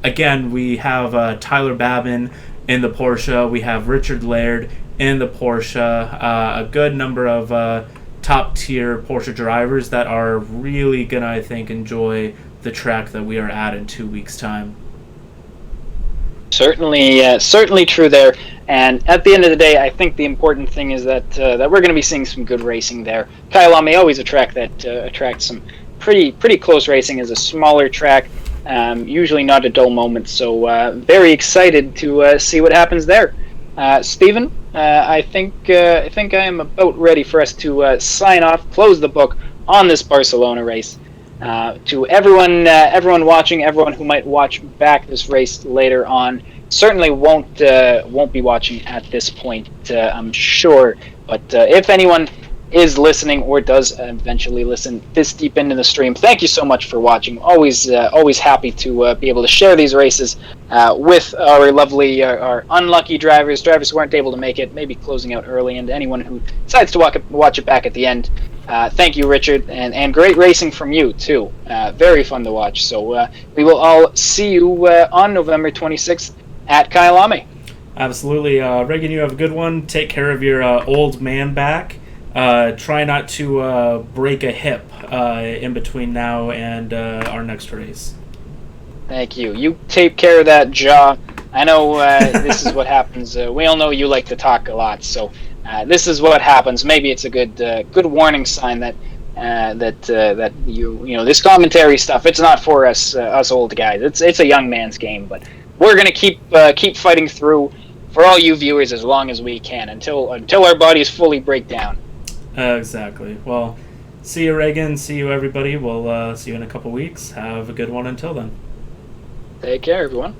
S1: again, we have Tyler Babin in the Porsche. We have Richard Laird in the Porsche. A good number of top-tier Porsche drivers that are really going to, I think, enjoy the track that we are at in 2 weeks' time.
S4: Certainly true there. And at the end of the day, I think the important thing is that that we're going to be seeing some good racing there. Kyalami always attracts some pretty close racing. As a smaller track, usually not a dull moment. So very excited to see what happens there. Stephen, I think I am about ready for us to sign off, close the book on this Barcelona race. To everyone watching, everyone who might watch back this race later on, certainly won't be watching at this point, I'm sure. But if anyone is listening or does eventually listen this deep into the stream, thank you so much for watching. Always happy to be able to share these races with our lovely, our unlucky drivers who weren't able to make it, maybe closing out early, and anyone who decides to watch it back at the end. Thank you, Richard, and great racing from you too. Very fun to watch. So we will all see you on November 26th at Kyalami.
S1: Absolutely. Reagan, you have a good one. Take care of your old man back. Try not to break a hip in between now and our next race.
S4: Thank you. You take care of that jaw. I know this is what happens. We all know you like to talk a lot, so this is what happens. Maybe it's a good warning sign that that this commentary stuff. It's not for us old guys. It's a young man's game, but we're gonna keep fighting through for all you viewers as long as we can until our bodies fully break down.
S1: Exactly. Well, see you, Reagan. See you, everybody. We'll see you in a couple weeks. Have a good one until then.
S4: Take care, everyone.